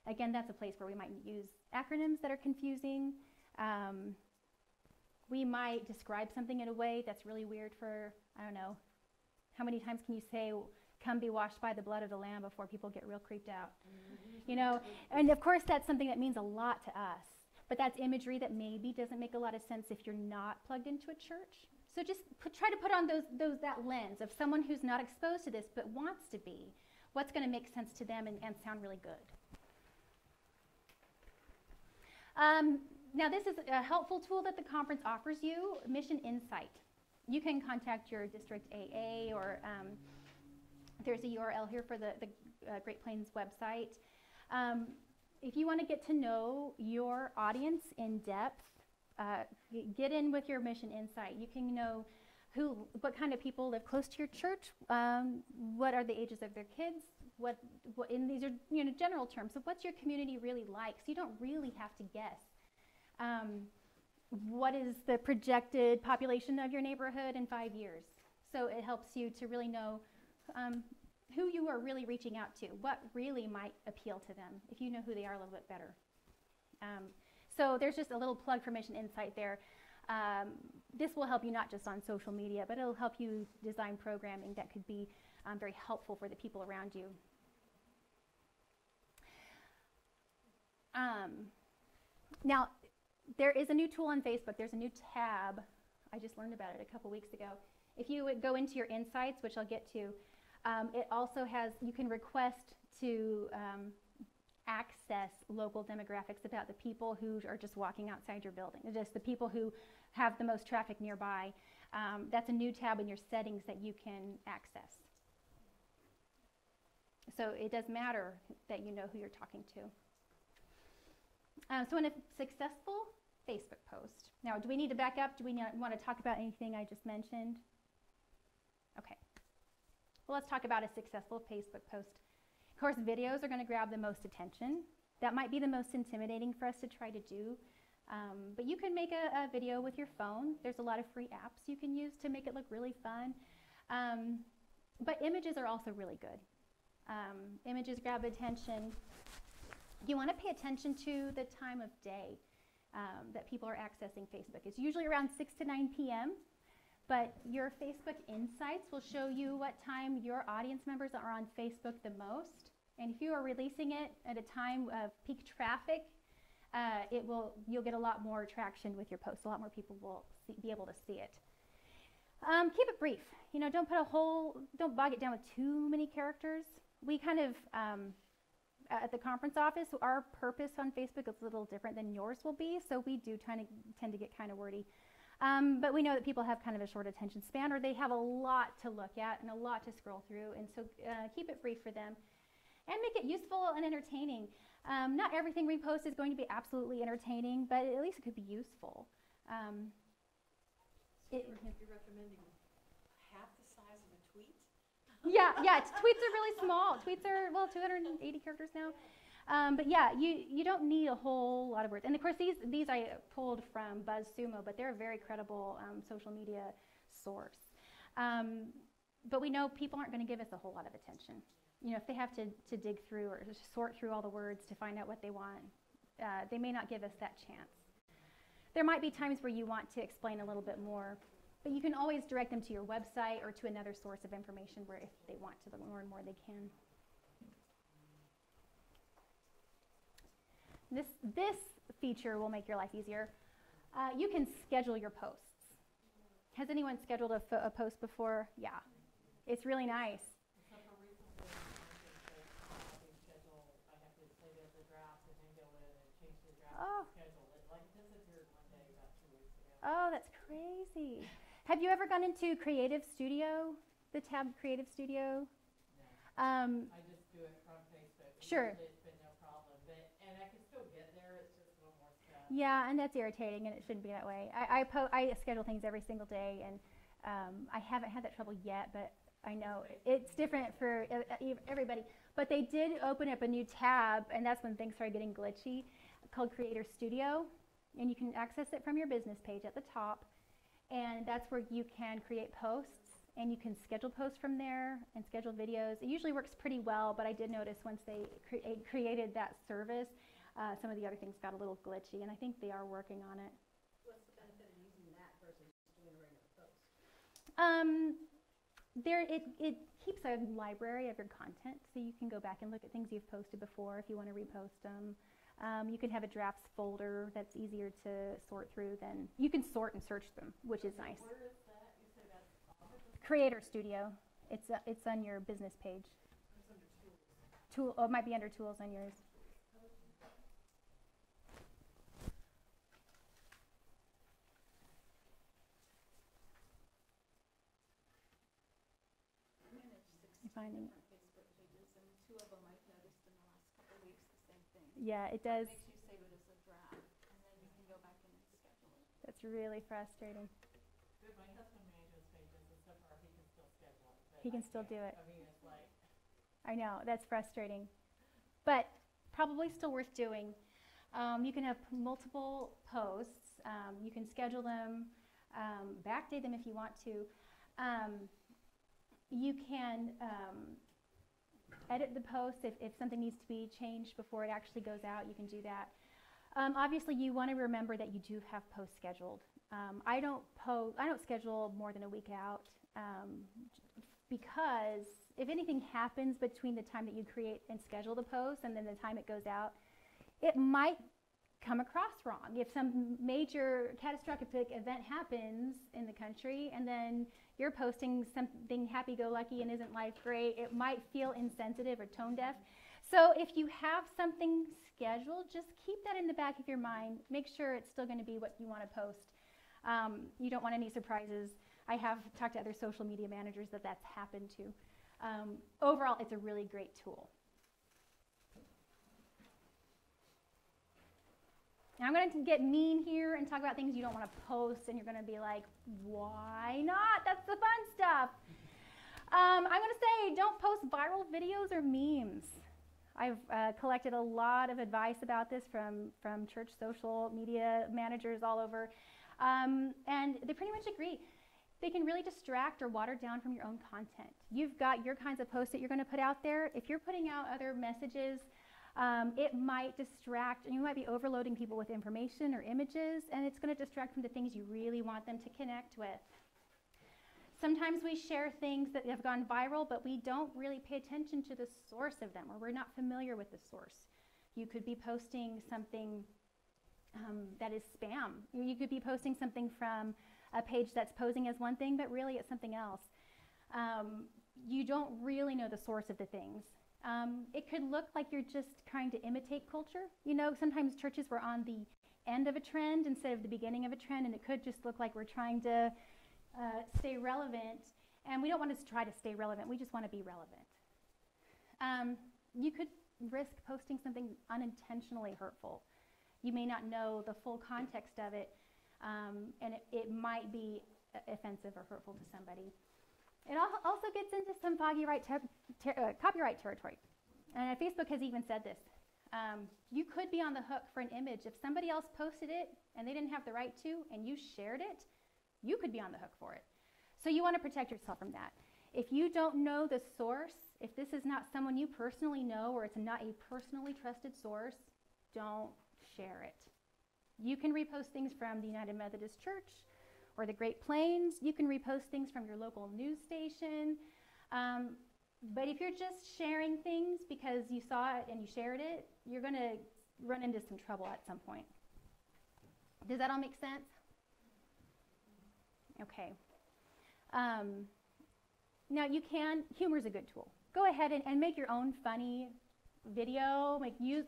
Again, that's a place where we might use acronyms that are confusing. We might describe something in a way that's really weird for, I don't know, how many times can you say, come be washed by the blood of the Lamb before people get real creeped out? And of course that's something that means a lot to us, but that's imagery that maybe doesn't make a lot of sense if you're not plugged into a church. So just try to put on that lens of someone who's not exposed to this but wants to be. What's going to make sense to them and sound really good? Now this is a helpful tool that the conference offers you, Mission Insight. You can contact your district AA or there's a URL here for the Great Plains website. If you want to get to know your audience in depth, get in with your Mission Insight. You can know what kind of people live close to your church, what are the ages of their kids, what and these are general terms. So what's your community really like? So you don't really have to guess. What is the projected population of your neighborhood in 5 years? So it helps you to really know who you are really reaching out to, what really might appeal to them, if you know who they are a little bit better. So there's just a little plug for Mission Insight there. This will help you not just on social media, but it'll help you design programming that could be very helpful for the people around you. Now, there is a new tool on Facebook. There's a new tab. I just learned about it a couple weeks ago. If you would go into your insights, which I'll get to, it also has, you can request to access local demographics about the people who are just walking outside your building, just the people who have the most traffic nearby. That's a new tab in your settings that you can access. So it does matter that you know who you're talking to. So in a successful Facebook post, now do we need to back up? Do we want to talk about anything I just mentioned? Okay. Well, let's talk about a successful Facebook post. Of course, videos are going to grab the most attention. That might be the most intimidating for us to try to do. But you can make a video with your phone. There's a lot of free apps you can use to make it look really fun. But images are also really good. Images grab attention. You want to pay attention to the time of day that people are accessing Facebook. It's usually around 6 to 9 p.m., but your Facebook Insights will show you what time your audience members are on Facebook the most. And if you are releasing it at a time of peak traffic, you'll get a lot more traction with your posts. A lot more people will be able to see it. Keep it brief. You know, don't bog it down with too many characters. We kind of, at the conference office, our purpose on Facebook is a little different than yours will be, so we do tend to get kind of wordy. But we know that people have kind of a short attention span, or they have a lot to look at and a lot to scroll through, and so keep it brief for them. And make it useful and entertaining. Not everything we post is going to be absolutely entertaining, but at least it could be useful. You're recommending half the size of a tweet? Yeah, tweets are really small. Tweets are, well, 280 characters now. But yeah, you don't need a whole lot of words. And of course, these I pulled from BuzzSumo, but they're a very credible social media source. But we know people aren't going to give us a whole lot of attention. You know, if they have to dig through or sort through all the words to find out what they want, they may not give us that chance. There might be times where you want to explain a little bit more, but you can always direct them to your website or to another source of information where if they want to learn more, they can. This feature will make your life easier. You can schedule your posts. Has anyone scheduled a post before? Yeah, it's really nice. Oh, that's crazy. Have you ever gone into Creative Studio, the tab Creative Studio? No. I just do it from Facebook. Sure. It's been no problem, and I can still get there. It's just a little more stuff. Yeah, and that's irritating, and it shouldn't be that way. I schedule things every single day, and I haven't had that trouble yet, but I know it's different for everybody. But they did open up a new tab, and that's when things started getting glitchy, called Creator Studio. And you can access it from your business page at the top. And that's where you can create posts, and you can schedule posts from there and schedule videos. It usually works pretty well, but I did notice once they created that service, some of the other things got a little glitchy, and I think they are working on it. What's the benefit of using that versus just doing a regular post? It keeps a library of your content, so you can go back and look at things you've posted before if you want to repost them. You can have a drafts folder that's easier to sort through than, you can sort and search them, which is nice. Where is that? You said that's Creator Studio. It's on your business page. It's under tools. It might be under tools on yours. I manage 6 You're finding different Facebook pages, and 2 of them I've noticed in the last couple of weeks the same thing. Yeah, it does. It makes you save it as a draft, and then you can go back in and schedule it. That's really frustrating. good. My husband manages pages, and so far he can still schedule it. But He can I still do can't. it. I mean, it's like, I know, that's frustrating. But probably still worth doing. You can have multiple posts. You can schedule them, backdate them if you want to. You can edit the post if something needs to be changed before it actually goes out. You can do that. Obviously, you want to remember that you do have posts scheduled. I don't schedule more than a week out because if anything happens between the time that you create and schedule the post and then the time it goes out, it might come across wrong. If some major catastrophic event happens in the country and then you're posting something happy-go-lucky and isn't life great, it might feel insensitive or tone deaf. So if you have something scheduled, just keep that in the back of your mind. Make sure it's still going to be what you want to post. You don't want any surprises. I have talked to other social media managers that's happened to. Overall, it's a really great tool. Now I'm going to get mean here and talk about things you don't want to post, and you're going to be like, why not? That's the fun stuff. I'm going to say don't post viral videos or memes. I've collected a lot of advice about this from church social media managers all over, and they pretty much agree. They can really distract or water down from your own content. You've got your kinds of posts that you're going to put out there. If you're putting out other messages, it might distract, and you might be overloading people with information or images, and it's going to distract from the things you really want them to connect with. Sometimes we share things that have gone viral, but we don't really pay attention to the source of them, or we're not familiar with the source. You could be posting something that is spam. You could be posting something from a page that's posing as one thing, but really it's something else. You don't really know the source of the things. It could look like you're just trying to imitate culture. You know, sometimes churches were on the end of a trend instead of the beginning of a trend, and it could just look like we're trying to stay relevant, and we don't want to try to stay relevant. We just want to be relevant. You could risk posting something unintentionally hurtful. You may not know the full context of it, and it might be offensive or hurtful to somebody. It also gets into some copyright territory. And Facebook has even said this. You could be on the hook for an image. If somebody else posted it and they didn't have the right to, and you shared it, you could be on the hook for it. So you want to protect yourself from that. If you don't know the source, if this is not someone you personally know, or it's not a personally trusted source, don't share it. You can repost things from the United Methodist Church or the Great Plains. You can repost things from your local news station. But if you're just sharing things because you saw it and you shared it, you're going to run into some trouble at some point. Does that all make sense? Okay. Now humor is a good tool. Go ahead and make your own funny video. Use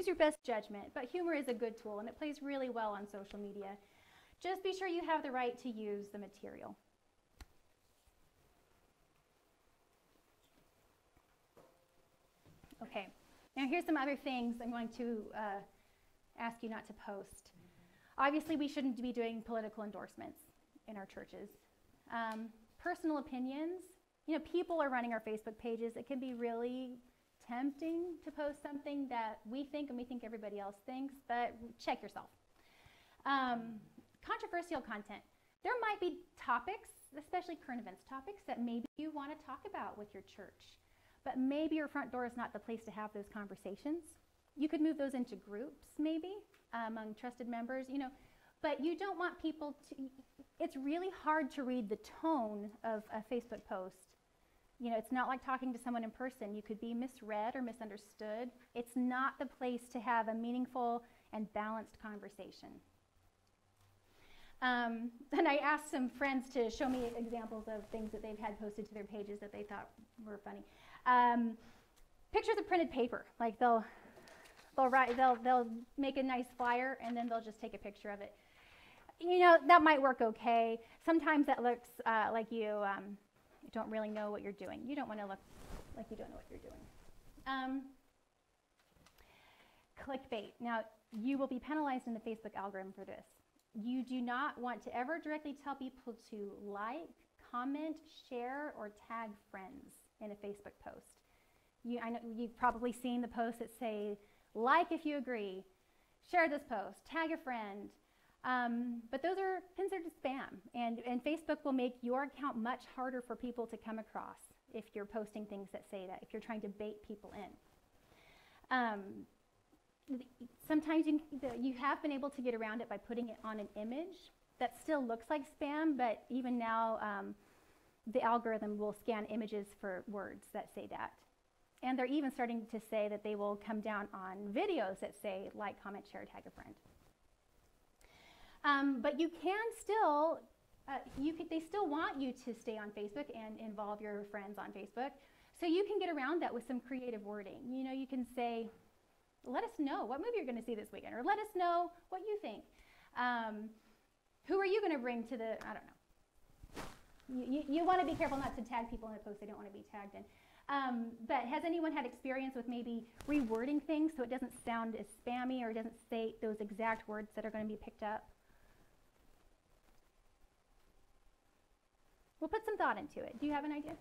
your best judgment, but humor is a good tool, and it plays really well on social media. Just be sure you have the right to use the material. Okay, now here's some other things I'm going to ask you not to post. Obviously, we shouldn't be doing political endorsements in our churches. Personal opinions. You know, people are running our Facebook pages. It can be really tempting to post something that we think and we think everybody else thinks, but check yourself. Controversial content. There might be topics, especially current events topics, that maybe you want to talk about with your church, but maybe your front door is not the place to have those conversations. You could move those into groups, maybe, among trusted members, you know, but you don't want people to, it's really hard to read the tone of a Facebook post. You know, it's not like talking to someone in person. You could be misread or misunderstood. It's not the place to have a meaningful and balanced conversation. And I asked some friends to show me examples of things that they've had posted to their pages that they thought were funny. Pictures of printed paper, like they'll make a nice flyer and then they'll just take a picture of it. You know, that might work okay. Sometimes that looks like you don't really know what you're doing. You don't want to look like you don't know what you're doing. Clickbait. Now, you will be penalized in the Facebook algorithm for this. You do not want to ever directly tell people to like, comment, share, or tag friends in a Facebook post. I know you've probably seen the posts that say, like if you agree, share this post, tag a friend. But those are considered spam, and Facebook will make your account much harder for people to come across if you're posting things that say that, if you're trying to bait people in. Sometimes you have been able to get around it by putting it on an image that still looks like spam, but even now the algorithm will scan images for words that say that. And they're even starting to say that they will come down on videos that say like, comment, share, tag a friend. But you can still, they still want you to stay on Facebook and involve your friends on Facebook. So you can get around that with some creative wording. You know, you can say, let us know what movie you're going to see this weekend, or let us know what you think. Who are you going to bring to the, I don't know. You want to be careful not to tag people in a post they don't want to be tagged in. But has anyone had experience with maybe rewording things so it doesn't sound as spammy or it doesn't say those exact words that are going to be picked up? We'll put some thought into it. Do you have an idea?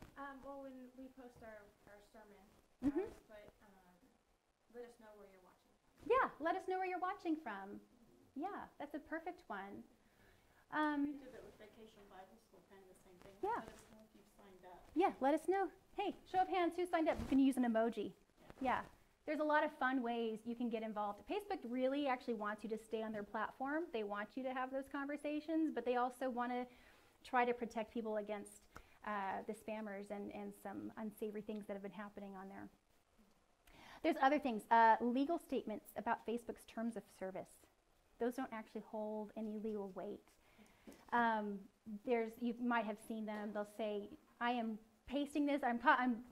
Well, when we post our sermon, Mm-hmm. I put Let us know where you're watching from. Yeah, let us know where you're watching from. Yeah, that's a perfect one. We did it with Vacation Bible School, kind of the same thing. Yeah. Let us know if you've signed up. Yeah, let us know. Hey, show of hands, who signed up? You can use an emoji. Yeah, there's a lot of fun ways you can get involved. Facebook really actually wants you to stay on their platform. They want you to have those conversations, but they also want to try to protect people against the spammers and some unsavory things that have been happening on there. There's other things, legal statements about Facebook's terms of service. Those don't actually hold any legal weight. You might have seen them. They'll say, I am pasting this, I'm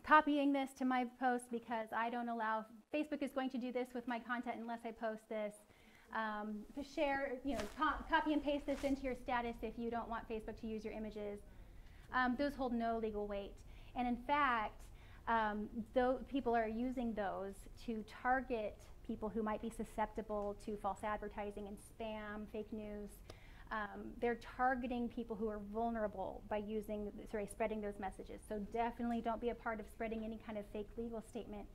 copying this to my post because I don't allow, Facebook is going to do this with my content unless I post this. To share, copy and paste this into your status if you don't want Facebook to use your images. Those hold no legal weight. And in fact, though people are using those to target people who might be susceptible to false advertising and spam, fake news. They're targeting people who are vulnerable by spreading those messages. So definitely don't be a part of spreading any kind of fake legal statement.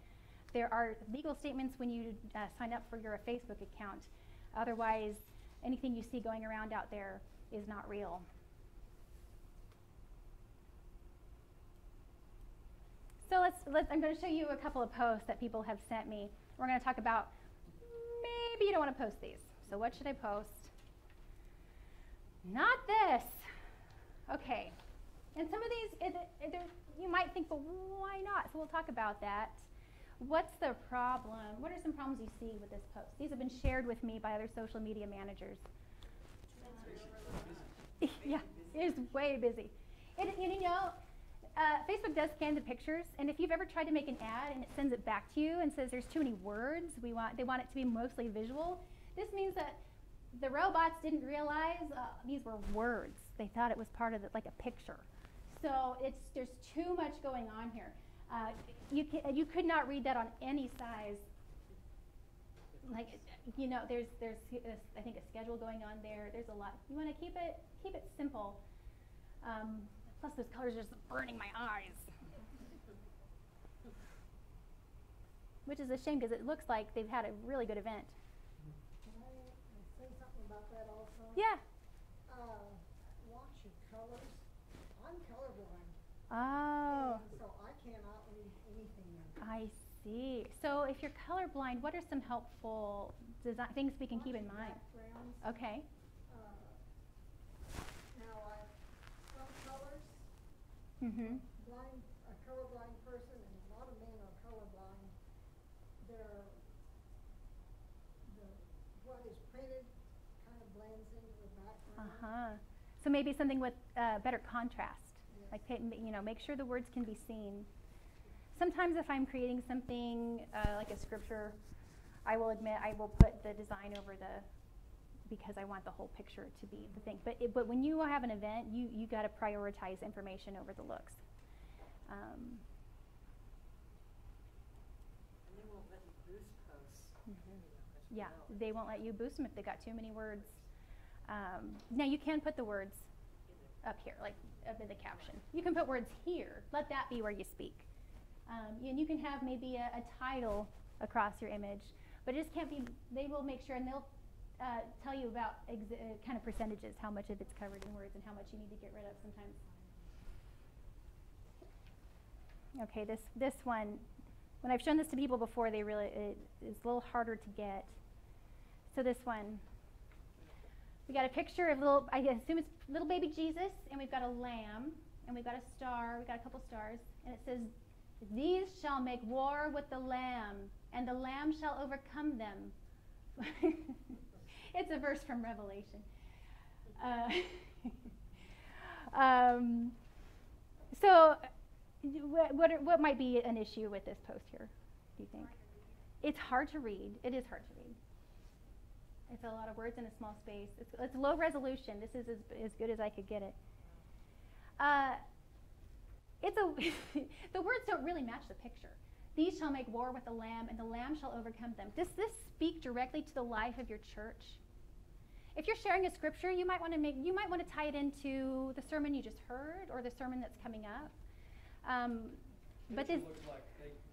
There are legal statements when you sign up for your Facebook account. Otherwise, anything you see going around out there is not real. So I'm going to show you a couple of posts that people have sent me. We're going to talk about, maybe you don't want to post these. So what should I post? Not this. Okay. And some of these, you might think, but why not? So we'll talk about that. What's the problem? What are some problems you see with this post? These have been shared with me by other social media managers. Yeah, it is way busy. Facebook does scan the pictures, and if you've ever tried to make an ad and it sends it back to you and says there's too many words, they want it to be mostly visual, this means that the robots didn't realize these were words. They thought it was part of like a picture. So there's too much going on here. You could not read that on any size. Like, there's I think a schedule going on there. There's a lot. You want to keep it simple. Plus those colors are just burning my eyes. Which is a shame because it looks like they've had a really good event. Can I say something about that also? Yeah. Watch your colors. I'm colorblind. Oh. And so I cannot read anything in I see. So if you're colorblind, what are some helpful things we can keep in mind? backgrounds. Okay. Now, some colors, Mm-hmm. a colorblind person, and a lot of men are colorblind. What is printed kind of blends into the background. Uh-huh. So maybe something with better contrast. Yes. Like, make sure the words can be seen. Sometimes if I'm creating something like a scripture, I will admit I will put the design over because I want the whole picture to be the thing. But when you have an event, you got to prioritize information over the looks. And they won't let you boost posts. Mm-hmm. Yeah, they won't let you boost them if they got too many words. Now you can put the words up here, like up in the caption. You can put words here. Let that be where you speak. And you can have maybe a title across your image, but it just can't be. They will make sure, and they'll tell you about kind of percentages, how much of it's covered in words and how much you need to get rid of sometimes. Okay, this one, when I've shown this to people before, it's a little harder to get. So this one, we got a picture of I assume it's little baby Jesus, and we've got a lamb, and we've got a star, we've got a couple stars, and it says, "These shall make war with the lamb, and the lamb shall overcome them." It's a verse from Revelation. So what might be an issue with this post here, do you think? It's hard to read. It is hard to read. It's a lot of words in a small space. It's low resolution. This is as good as I could get it. The words don't really match the picture. These shall make war with the lamb, and the lamb shall overcome them. Does this speak directly to the life of your church? If you're sharing a scripture, you might want to tie it into the sermon you just heard or the sermon that's coming up. But this looks like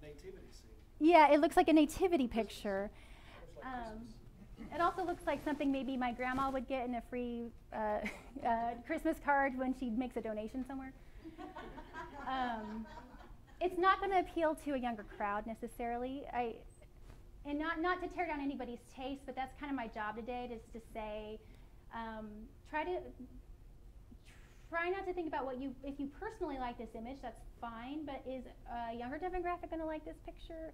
nativity scene. Yeah, it looks like a nativity picture. Looks like Christmas. It also looks like something maybe my grandma would get in a free Christmas card when she makes a donation somewhere. It's not going to appeal to a younger crowd necessarily. And not to tear down anybody's taste, but that's kind of my job today, is to say, try not to think about if you personally like this image, that's fine, but is a younger demographic going to like this picture?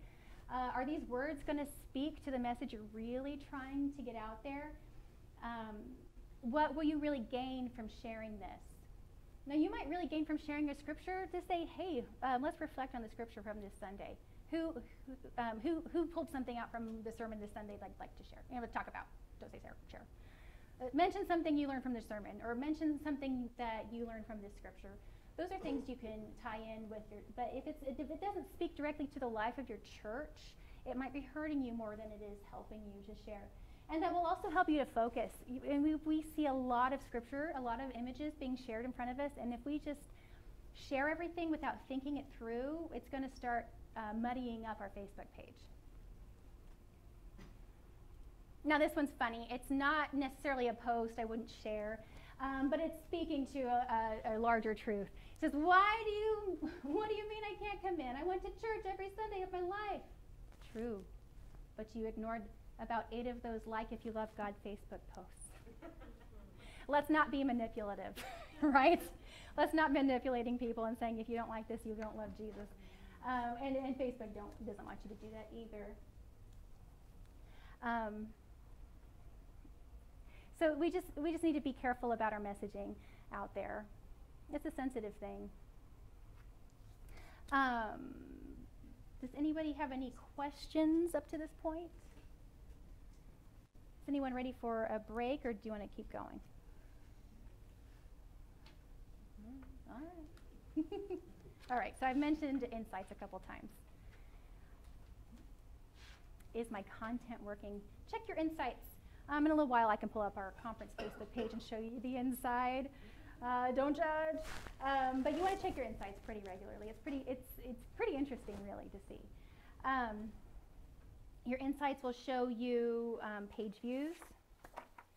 Are these words going to speak to the message you're really trying to get out there? What will you really gain from sharing this? Now, you might really gain from sharing a scripture to say, hey, let's reflect on the scripture from this Sunday. Who pulled something out from the sermon this Sunday they'd like to share? Let's talk about. Don't say share. Mention something you learned from the sermon, or mention something that you learned from this scripture. Those are things you can tie in with your. But if it doesn't speak directly to the life of your church, it might be hurting you more than it is helping you to share. And that will also help you to focus. And we see a lot of scripture, a lot of images being shared in front of us, and if we just share everything without thinking it through, it's going to start muddying up our Facebook page. Now this one's funny. It's not necessarily a post I wouldn't share, but it's speaking to a larger truth. It says, what do you mean I can't come in? I went to church every Sunday of my life. True, but you ignored about 8 of those if you love God Facebook posts. Let's not be manipulative, right? Let's not manipulating people and saying if you don't like this, you don't love Jesus. And Facebook doesn't want you to do that either. So we just need to be careful about our messaging out there. It's a sensitive thing. Does anybody have any questions up to this point? Is anyone ready for a break, or do you want to keep going? All right. All right, so I've mentioned insights a couple times. Is my content working? Check your insights. In a little while I can pull up our conference Facebook page and show you the inside. Don't judge. But you want to check your insights pretty regularly. It's pretty interesting really to see. Your insights will show you page views,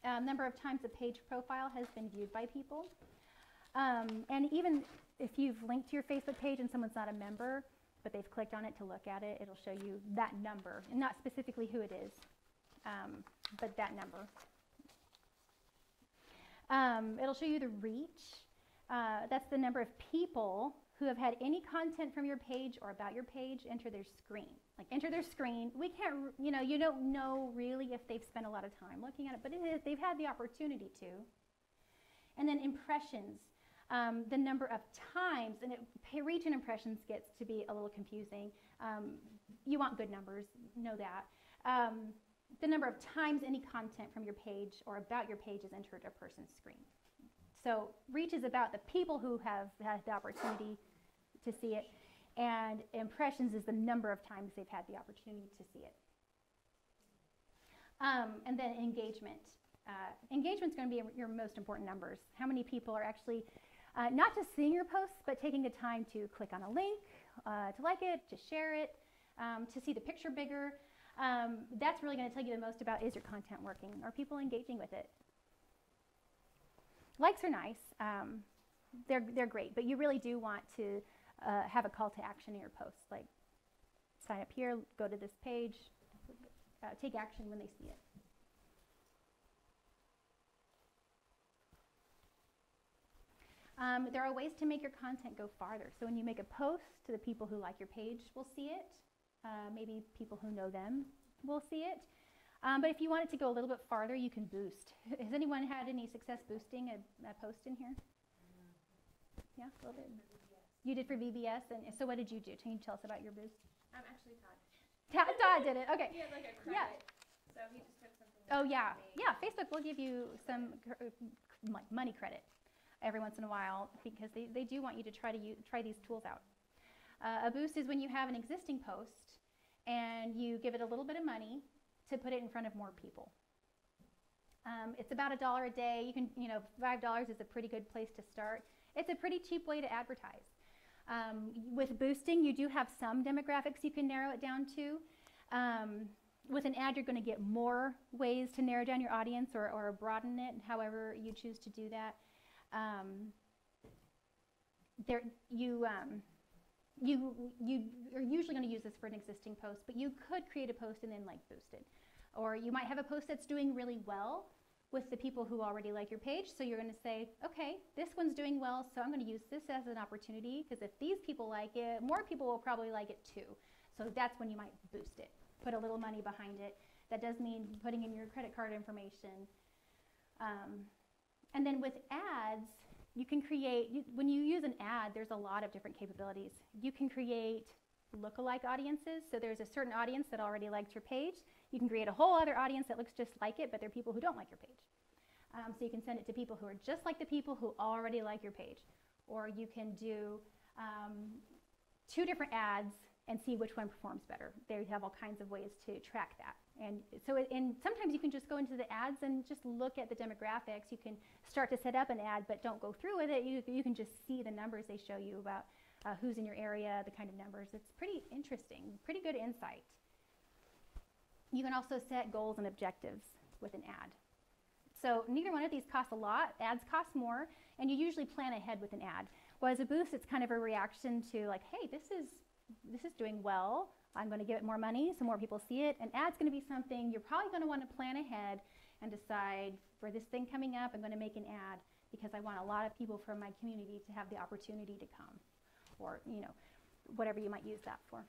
number of times a page profile has been viewed by people. And even if you've linked to your Facebook page and someone's not a member, but they've clicked on it to look at it, it'll show you that number, and not specifically who it is, but that number. It'll show you the reach. That's the number of people who have had any content from your page or about your page enter their screen. Enter their screen. We can't, you don't know really if they've spent a lot of time looking at it, but they've had the opportunity to. And then impressions. The number of times, and reach and impressions gets to be a little confusing. You want good numbers, know that. The number of times any content from your page or about your page is entered a person's screen. So reach is about the people who have had the opportunity to see it, and impressions is the number of times they've had the opportunity to see it. And then engagement. Engagement's going to be your most important numbers. How many people are actually not just seeing your posts, but taking the time to click on a link, to like it, to share it, to see the picture bigger. That's really going to tell you the most about, is your content working? Are people engaging with it? Likes are nice. They're great, but you really do want to have a call to action in your posts, like sign up here, go to this page, take action when they see it. There are ways to make your content go farther. So when you make a post, to the people who like your page will see it. Maybe people who know them will see it. But if you want it to go a little bit farther, you can boost. Has anyone had any success boosting a post in here? Yeah, a little bit. You did for VBS, and so what did you do? Can you tell us about your boost? Actually Todd. Todd did it. Okay. He had like a credit, Yeah. so he just took something. Oh off yeah, the page. yeah. Facebook will give you some money credit every once in a while, because they do want you to try these tools out. A boost is when you have an existing post and you give it a little bit of money to put it in front of more people. It's about $1 a day. You can, $5 is a pretty good place to start. It's a pretty cheap way to advertise. With boosting, you do have some demographics you can narrow it down to. With an ad, you're going to get more ways to narrow down your audience or broaden it, however you choose to do that. You are usually going to use this for an existing post, but you could create a post and then like boost it. Or you might have a post that's doing really well with the people who already like your page. So you're going to say, okay, this one's doing well, so I'm going to use this as an opportunity, because if these people like it, more people will probably like it too. So that's when you might boost it. Put a little money behind it. That does mean putting in your credit card information. And then with ads, you can create, when you use an ad, there's a lot of different capabilities. You can create lookalike audiences. So there's a certain audience that already liked your page. You can create a whole other audience that looks just like it, but they're people who don't like your page. So you can send it to people who are just like the people who already like your page. Or you can do 2 different ads and see which one performs better. They have all kinds of ways to track that. And so and sometimes you can just go into the ads and just look at the demographics. You can start to set up an ad, but don't go through with it. You can just see the numbers they show you about who's in your area, the kind of numbers. It's pretty interesting, pretty good insight. You can also set goals and objectives with an ad. So neither one of these costs a lot. Ads cost more, and you usually plan ahead with an ad. Whereas a boost, it's kind of a reaction to like, hey, this is doing well. I'm going to give it more money so more people see it. An ad's going to be something you're probably going to want to plan ahead and decide, for this thing coming up, I'm going to make an ad because I want a lot of people from my community to have the opportunity to come, or whatever you might use that for.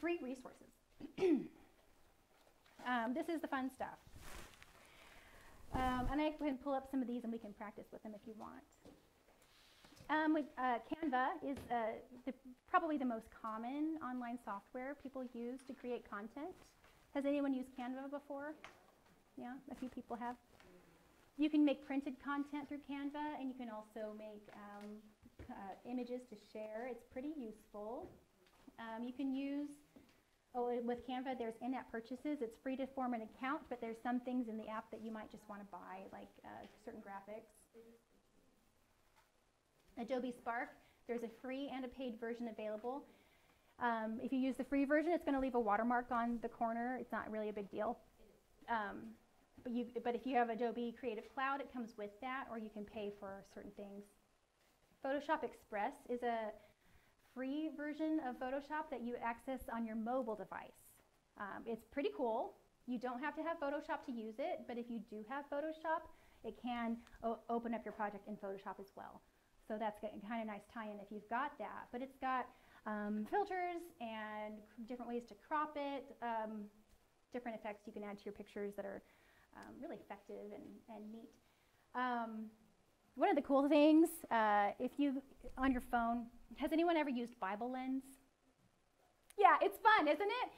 Free resources. This is the fun stuff. And I can pull up some of these and we can practice with them if you want. Canva is probably the most common online software people use to create content. Has anyone used Canva before? Yeah, a few people have. You can make printed content through Canva, and you can also make images to share. It's pretty useful. You can use, with Canva, there's in-app purchases. It's free to form an account, but there's some things in the app that you might just want to buy, like certain graphics. Adobe Spark, there's a free and a paid version available. If you use the free version, it's going to leave a watermark on the corner. It's not really a big deal. But if you have Adobe Creative Cloud, it comes with that, or you can pay for certain things. Photoshop Express is a free version of Photoshop that you access on your mobile device. It's pretty cool. You don't have to have Photoshop to use it, but if you do have Photoshop, it can open up your project in Photoshop as well. So that's kind of nice tie-in if you've got that. But it's got filters and different ways to crop it, different effects you can add to your pictures that are really effective and neat. One of the cool things, if you, on your phone, has anyone ever used Bible Lens? Yeah, it's fun, isn't it?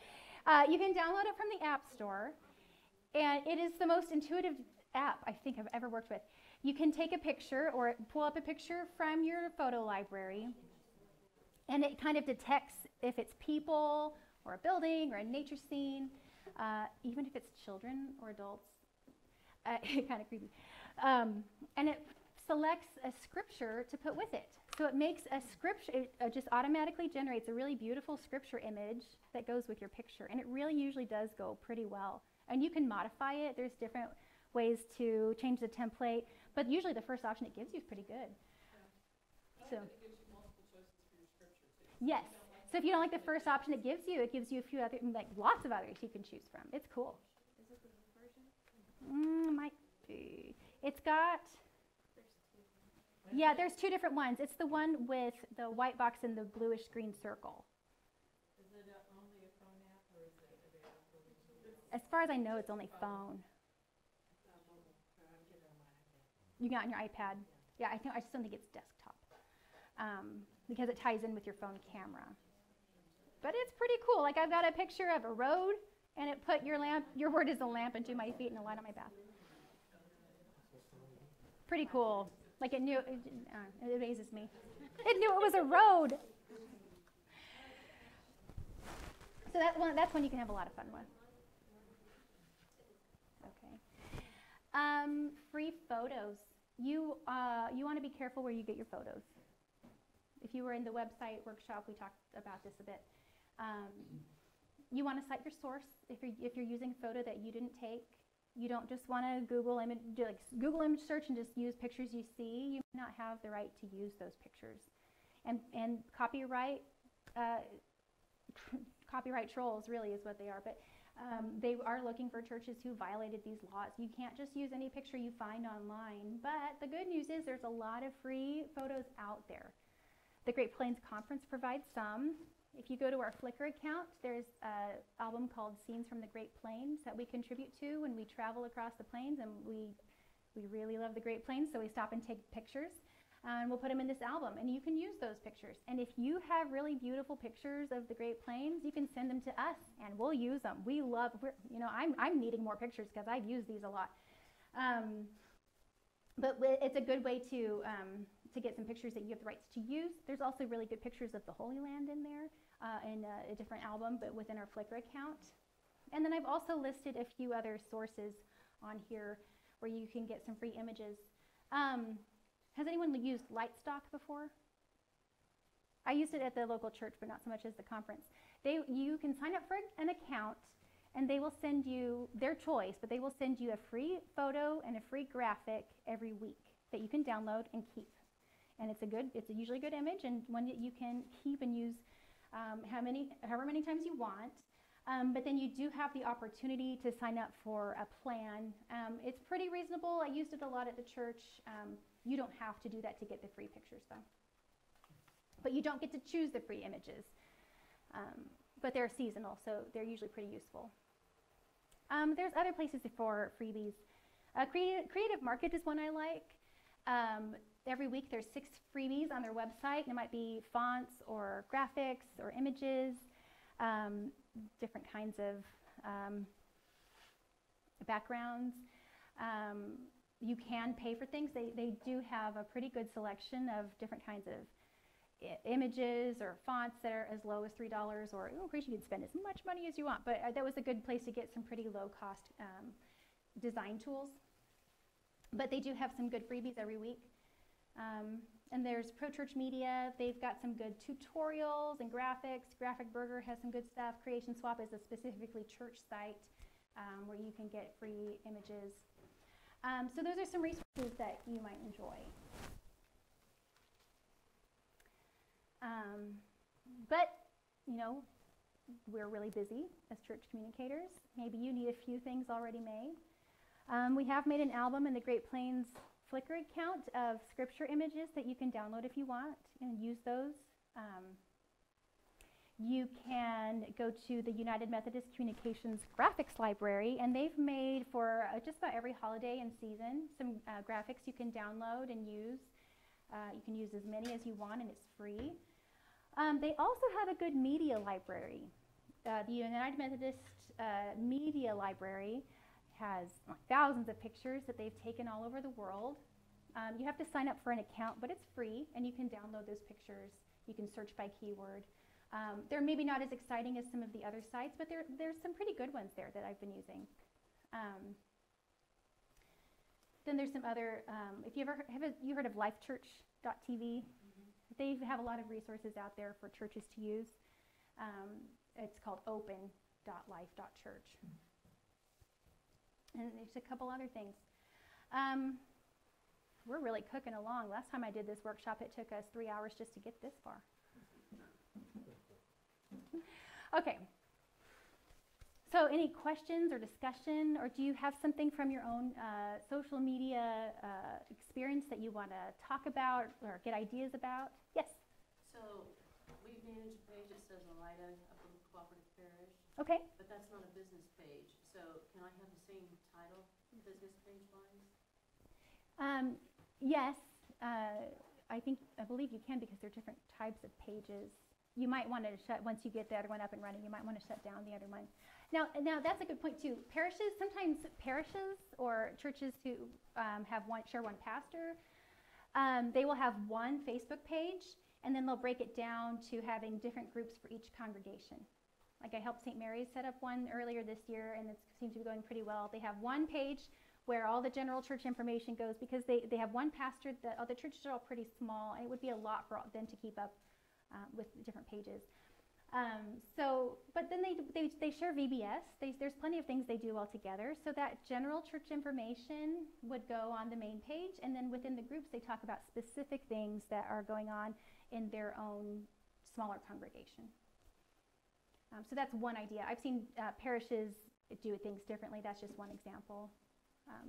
You can download it from the App Store, and it is the most intuitive app I think I've ever worked with. You can take a picture or pull up a picture from your photo library, and it kind of detects if it's people or a building or a nature scene, even if it's children or adults. Kind of creepy. And it selects a scripture to put with it. So it makes a scripture, it just automatically generates a really beautiful scripture image that goes with your picture. And it really usually does go pretty well. And you can modify it. There's different ways to change the template. But usually the first option it gives you is pretty good. So It gives you multiple choices for your scripture too. yes. So if you don't like the first option it gives you a few other, like lots of others you can choose from. It's cool. Is it the version? Might be. It's got, yeah, there's 2 different ones. It's the one with the white box and the bluish green circle. Is it only a phone app, or is it available? As far as I know, it's only phone. You got it on your iPad? Yeah, I just don't think it's desktop because it ties in with your phone camera. But it's pretty cool. Like I've got a picture of a road, and it put your word is a lamp into my feet and a light on my path. Pretty cool. Like it knew, it amazes me. It knew it was a road. So that's one you can have a lot of fun with. Okay. Free photos. you want to be careful where you get your photos. If you were in the website workshop, we talked about this a bit. You want to cite your source if you're using a photo that you didn't take. You don't just want to Google image search and just use pictures you see. You may not have the right to use those pictures. And copyright trolls really is what they are. But they are looking for churches who violated these laws. You can't just use any picture you find online. But the good news is there's a lot of free photos out there. The Great Plains Conference provides some. If you go to our Flickr account, there's an album called Scenes from the Great Plains that we contribute to when we travel across the plains, and we really love the Great Plains, so we stop and take pictures, and we'll put them in this album, and you can use those pictures. And if you have really beautiful pictures of the Great Plains, you can send them to us, and we'll use them. I'm needing more pictures because I've used these a lot. But it's a good way to get some pictures that you have the rights to use. There's also really good pictures of the Holy Land in there in a different album, but within our Flickr account. And then I've also listed a few other sources on here where you can get some free images. Has anyone used Lightstock before? I used it at the local church, but not so much as the conference. You can sign up for an account, and they will send you their choice, but they will send you a free photo and a free graphic every week that you can download and keep. And it's usually a good image, and one that you can keep and use however many times you want. But then you do have the opportunity to sign up for a plan. It's pretty reasonable. I used it a lot at the church. You don't have to do that to get the free pictures, though. But you don't get to choose the free images. But they're seasonal, so they're usually pretty useful. There's other places for freebies. Creative Market is one I like. Every week there's 6 freebies on their website, and it might be fonts or graphics or images, different kinds of backgrounds. You can pay for things. They do have a pretty good selection of different kinds of images or fonts that are as low as $3, or of course you can spend as much money as you want, but that was a good place to get some pretty low cost design tools. But they do have some good freebies every week. And there's Pro Church Media. They've got some good tutorials and graphics. Graphic Burger has some good stuff. Creation Swap is a specifically church site where you can get free images. So those are some resources that you might enjoy. But, we're really busy as church communicators. Maybe you need a few things already made. We have made an album in the Great Plains Flickr account of scripture images that you can download if you want and use those. You can go to the United Methodist Communications Graphics Library, and they've made for just about every holiday and season some graphics you can download and use. You can use as many as you want, and it's free. They also have a good media library. The United Methodist Media Library has thousands of pictures that they've taken all over the world. You have to sign up for an account, but it's free, and you can download those pictures. You can search by keyword. They're maybe not as exciting as some of the other sites, but there's some pretty good ones there that I've been using. Then there's some other, if you you heard of lifechurch.tv? They have a lot of resources out there for churches to use. It's called open.life.church. And there's a couple other things. We're really cooking along. Last time I did this workshop, it took us 3 hours just to get this far. Okay. So any questions or discussion, or do you have something from your own social media experience that you want to talk about or get ideas about? Yes? So we manage a page that says Elida, Upper Cooperative Parish. Okay. But that's not a business page. So can I have the same title, business page-wise? Yes. I believe you can, because there are different types of pages. You might want to once you get the other one up and running, you might want to shut down the other one. Now that's a good point too. Sometimes parishes or churches who share one pastor, they will have one Facebook page, and then they'll break it down to having different groups for each congregation. Like I helped St. Mary's set up one earlier this year, and it seems to be going pretty well. They have one page where all the general church information goes, because they have one pastor. The churches are all pretty small, and it would be a lot for them to keep up with different pages. But then they share VBS. There's plenty of things they do all together. So that general church information would go on the main page, and then within the groups they talk about specific things that are going on in their own smaller congregation. So that's one idea. I've seen parishes do things differently. That's just one example.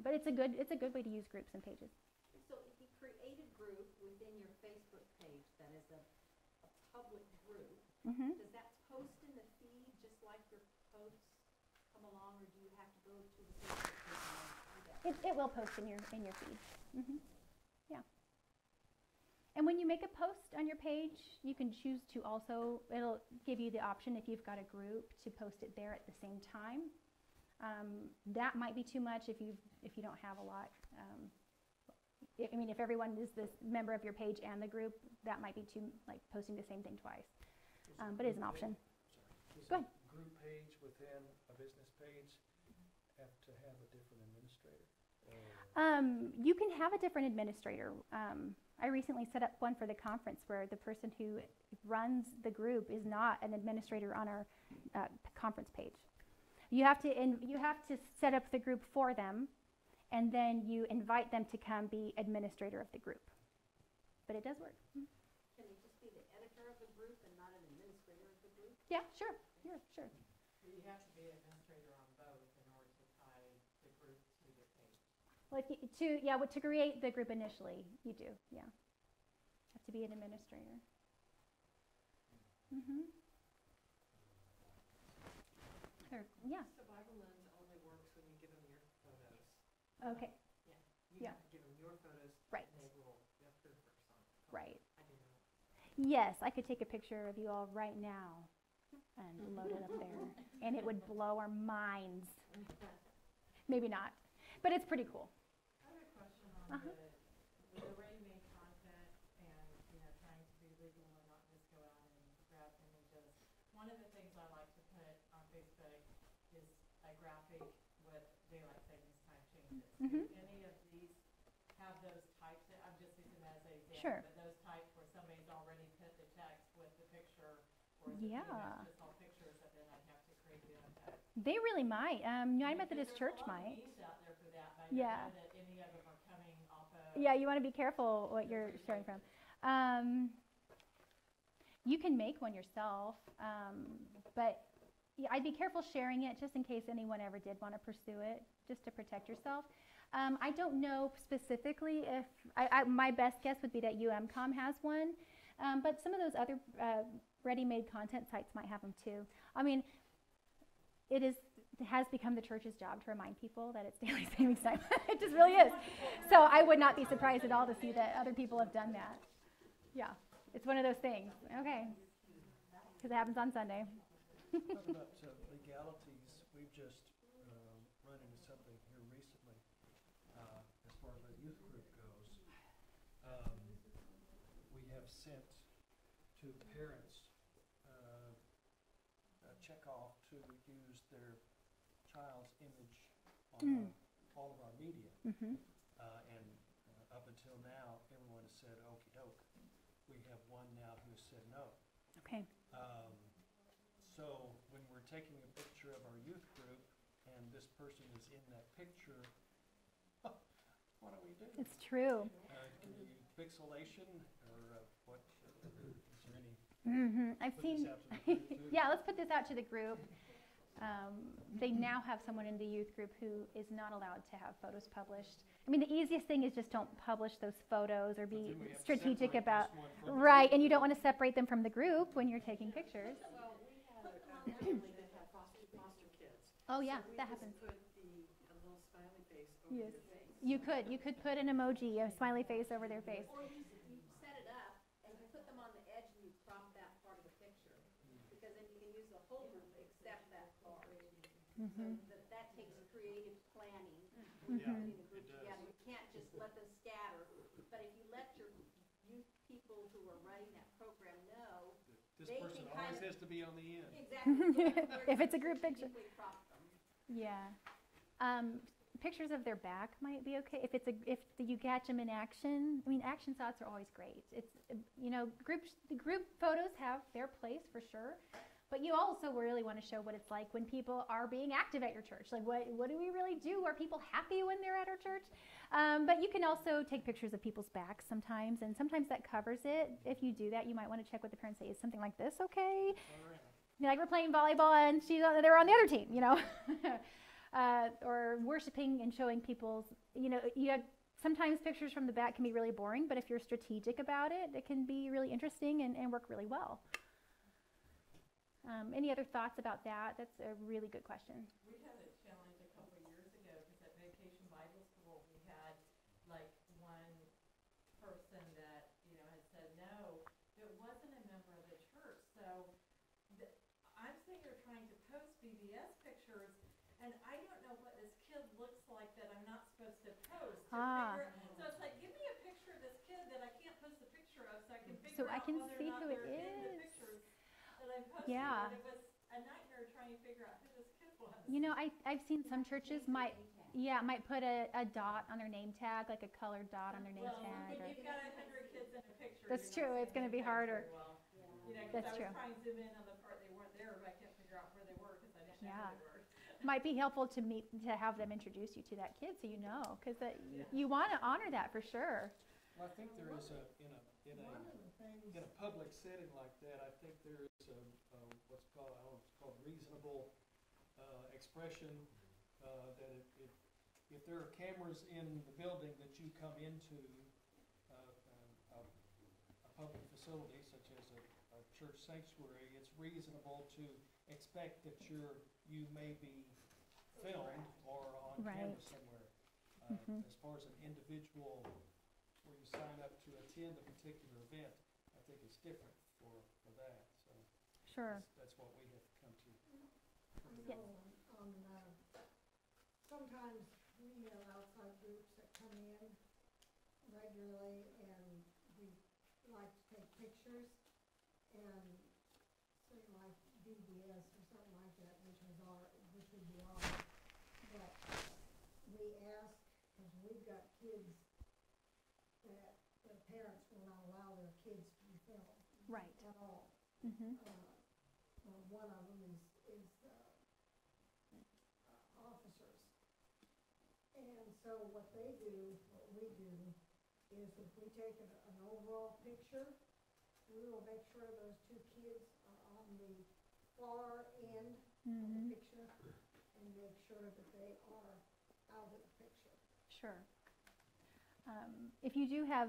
But it's a good way to use groups and pages. So if you create a group within your Facebook page that is a public group, does that post in the feed just like your posts come along, or do you have to go to the Facebook page and do that? It will post in your feed. Yeah. And when you make a post on your page, you can choose to also, it'll give you the option if you've got a group to post it there at the same time. That might be too much if you don't have a lot. If everyone is this member of your page and the group, that might be too, like posting the same thing twice. But it is an option. Go ahead. Does a group page within a business page have to have a different administrator? You can have a different administrator. I recently set up one for the conference where the person who runs the group is not an administrator on our conference page. You have to set up the group for them, and then you invite them to come be administrator of the group. But it does work. Can you just be the editor of the group and not an administrator of the group? Yeah, sure. Sure. You have to be an administrator on both in order to tie the group to the page. Well, to create the group initially, you do. Yeah, have to be an administrator. Yeah. So Bible Lens only works when you give them your photos. Okay. You have to give them your photos. Right. And they will approve or something. Right. I didn't know. Yes, I could take a picture of you all right now and load it up there, and it would blow our minds. Maybe not, but it's pretty cool. I have a question on the ready-made content and, trying to be legal and not just go out and grab images. One of the things I like to put on Facebook is a graphic with daylight savings time changes. Do any of these have those types? I'm just using that as an example. Sure. But those types where somebody's already put the text with the picture, or is it just all pictures that then I'd have to create the other text? They really might. United Methodist Church might. There's a lot of memes out there for that, but I Yeah. don't know that any of them are coming off of. Yeah, you want to be careful what you're sharing from. You can make one yourself, but I'd be careful sharing it just in case anyone ever did want to pursue it, just to protect yourself. I don't know specifically if, my best guess would be that UMCOM has one, but some of those other ready-made content sites might have them too. I mean, it has become the church's job to remind people that it's daily savings time. It just really is. So I would not be surprised at all to see that other people have done that. Yeah, it's one of those things. Okay, because it happens on Sunday. Talking about legalities, we've just run into something here recently as far as the youth group goes. We have sent to parents a checkoff to use their child's image on all of our media. And up until now, everyone has said, okie doke. We have one now who has said no. Okay. So when we're taking a picture of our youth group and this person is in that picture, what do we do? It's true. Can you pixelation or what? Is there any? I've Put seen. this out to the group too? Yeah, let's put this out to the group. They now have someone in the youth group who is not allowed to have photos published. I mean, the easiest thing is just don't publish those photos or be Then we have to strategic separate about. this one from the Right, group. and you don't want to separate them from the group when you're taking pictures. Well, we had a family that had foster kids. Oh yeah, So we that just happens. put a little smiley face over Yes. your face. You could put an emoji, a smiley face over their face. Or you set it up and you put them on the edge and you crop that part of the picture, because then you can use the whole group except that part. So that takes creative planning, when you're putting the group together. You can't just let them scatter, but if you let your youth people who are running that program know, This they person can always kind of- has to be on the end. exactly. If it's a group picture. strategically crop them. Yeah. pictures of their back might be okay. If you catch them in action, I mean, action shots are always great. It's, the group photos have their place for sure, but you also really want to show what it's like when people are being active at your church. Like, what do we really do? Are people happy when they're at our church? But you can also take pictures of people's backs sometimes, and sometimes that covers it. If you do that, you might want to check with the parents. Say, is something like this okay? Like we're playing volleyball and they're on the other team, or worshiping and showing people's, sometimes pictures from the back can be really boring, but if you're strategic about it, it can be really interesting and work really well. Any other thoughts about that? That's a really good question. We had a challenge a couple of years ago because at Vacation Bible School we had like one person that had said no, it wasn't a member of the church. So I'm sitting here trying to post VBS pictures, and I don't know what this kid looks like that I'm not supposed to post. So it's like, give me a picture of this kid that I can't post a picture of, so I can figure out whether or not they're in the pictures that I'm posting. Yeah. And it was a nightmare trying to figure out who this kid was. I've seen some churches might put a dot on their name tag, like a colored dot on their name tag. If you've got 100 kids in a picture, That's true. It's going to be harder. Well. That's true. I was trying to zoom in on the part they weren't there, but I can't figure out where they were because I didn't know where they were. Might be helpful to have them introduce you to that kid so because you want to honor that for sure. Well, I think there is in a public setting like that, I think there is what's called reasonable expression, that if there are cameras in the building that you come into, a public facility such as a church sanctuary, it's reasonable to expect that you may be filmed or on camera somewhere. As far as an individual where you sign up to attend a particular event, I think it's different for that. So sure. That's what we have to come to. Sometimes we have outside groups that come in regularly, and we like to take pictures, and say like VBS or something like that, which would be ours. But we ask, because we've got kids that the parents will not allow their kids to be filmed at all. Mm-hmm. One of them is officers. And so what we do is if we take an overall picture, we will make sure those two kids are on the far end of the picture and make sure that they are out of the picture. Sure. If you do have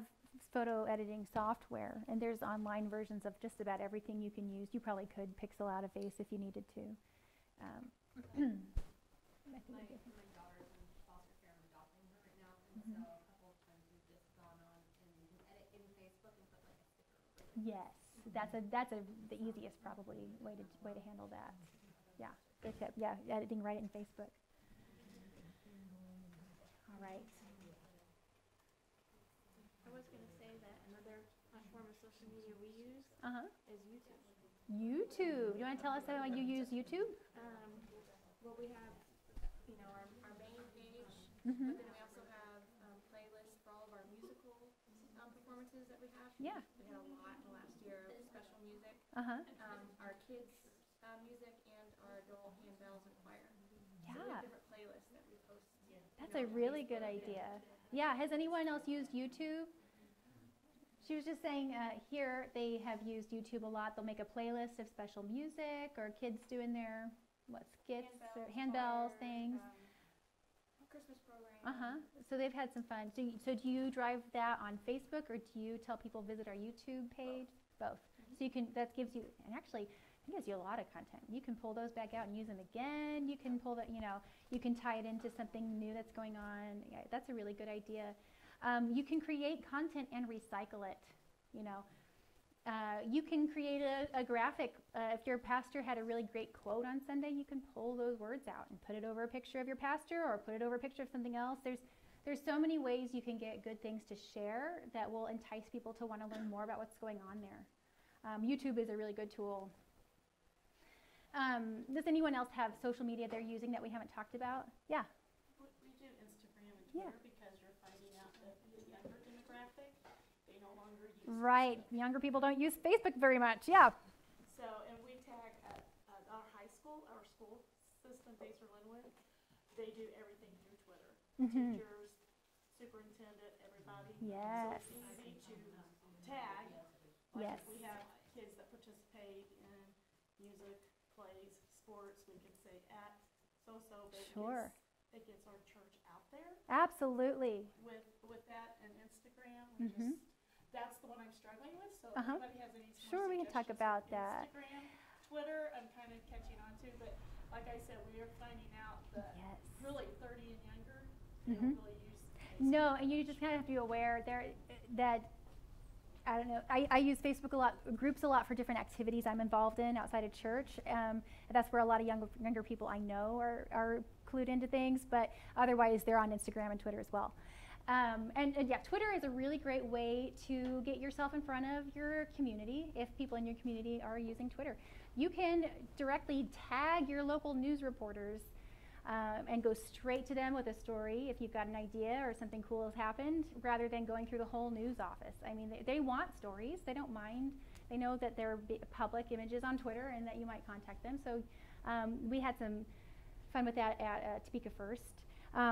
photo editing software, and there's online versions of just about everything you can use, you probably could pixel out a face if you needed to. My daughter's in foster care. I'm adopting her right now, and so a couple of times we've just gone on and you can edit in Facebook and put like a sticker over it. Yes, that's the easiest probably way to handle that. Yeah, good tip. Yeah, editing right in Facebook. All right. I was going to say that another form of social media we use is YouTube. YouTube. You want to tell us how you use YouTube? Well, we have, our main page, but then we also have playlists for all of our musical performances that we have. Yeah. We had a lot in the last year of special music. Our kids' music and our adult handbells and choir. So we have different playlists that we post. That's a really good idea. Yeah. Has anyone else used YouTube? She was just saying here they have used YouTube a lot. They'll make a playlist of special music or kids doing their skits or handbells things. Christmas program. So they've had some fun. So do you drive that on Facebook, or do you tell people visit our YouTube page? Both. So that gives you, and actually it gives you a lot of content. You can pull those back out and use them again. You can pull that, you can tie it into something new that's going on. Yeah, that's a really good idea. You can create content and recycle it. You can create a graphic. If your pastor had a really great quote on Sunday, you can pull those words out and put it over a picture of your pastor or put it over a picture of something else. There's so many ways you can get good things to share that will entice people to want to learn more about what's going on there. YouTube is a really good tool. Does anyone else have social media they're using that we haven't talked about? Yeah. We do, in Yeah. Twitter because you're finding out that the younger demographic, they no longer use Right. Facebook. Younger people don't use Facebook very much. Yeah. So, and we tag at our high school, our school system, Baser Linwood, they do everything through Twitter. Mhm. Teachers, superintendent, everybody. Yes. So it's easy to tag. Like Yes. if we have kids that participate in music, plays, sports, we can say at so-so, but Sure. it gets our church out there. Absolutely. With that and Instagram, we Mhm. just, that's the one I'm struggling with, so if Uh-huh. anybody has any Sure, we can talk suggestions about for that. Instagram, Twitter, I'm kind of catching on to, but like I said, we are finding out that Yes. really 30 and younger, they Mhm. don't really use Facebook. No, and you just kind of have to be aware there that I don't know. I use Facebook a lot, groups a lot for different activities I'm involved in outside of church. That's where a lot of younger people I know are clued into things, but otherwise they're on Instagram and Twitter as well. And yeah, Twitter is a really great way to get yourself in front of your community if people in your community are using Twitter. You can directly tag your local news reporters and go straight to them with a story if you've got an idea or something cool has happened, rather than going through the whole news office. I mean, they want stories. They don't mind. They know that there are public images on Twitter and that you might contact them. So we had some fun with that at Topeka First.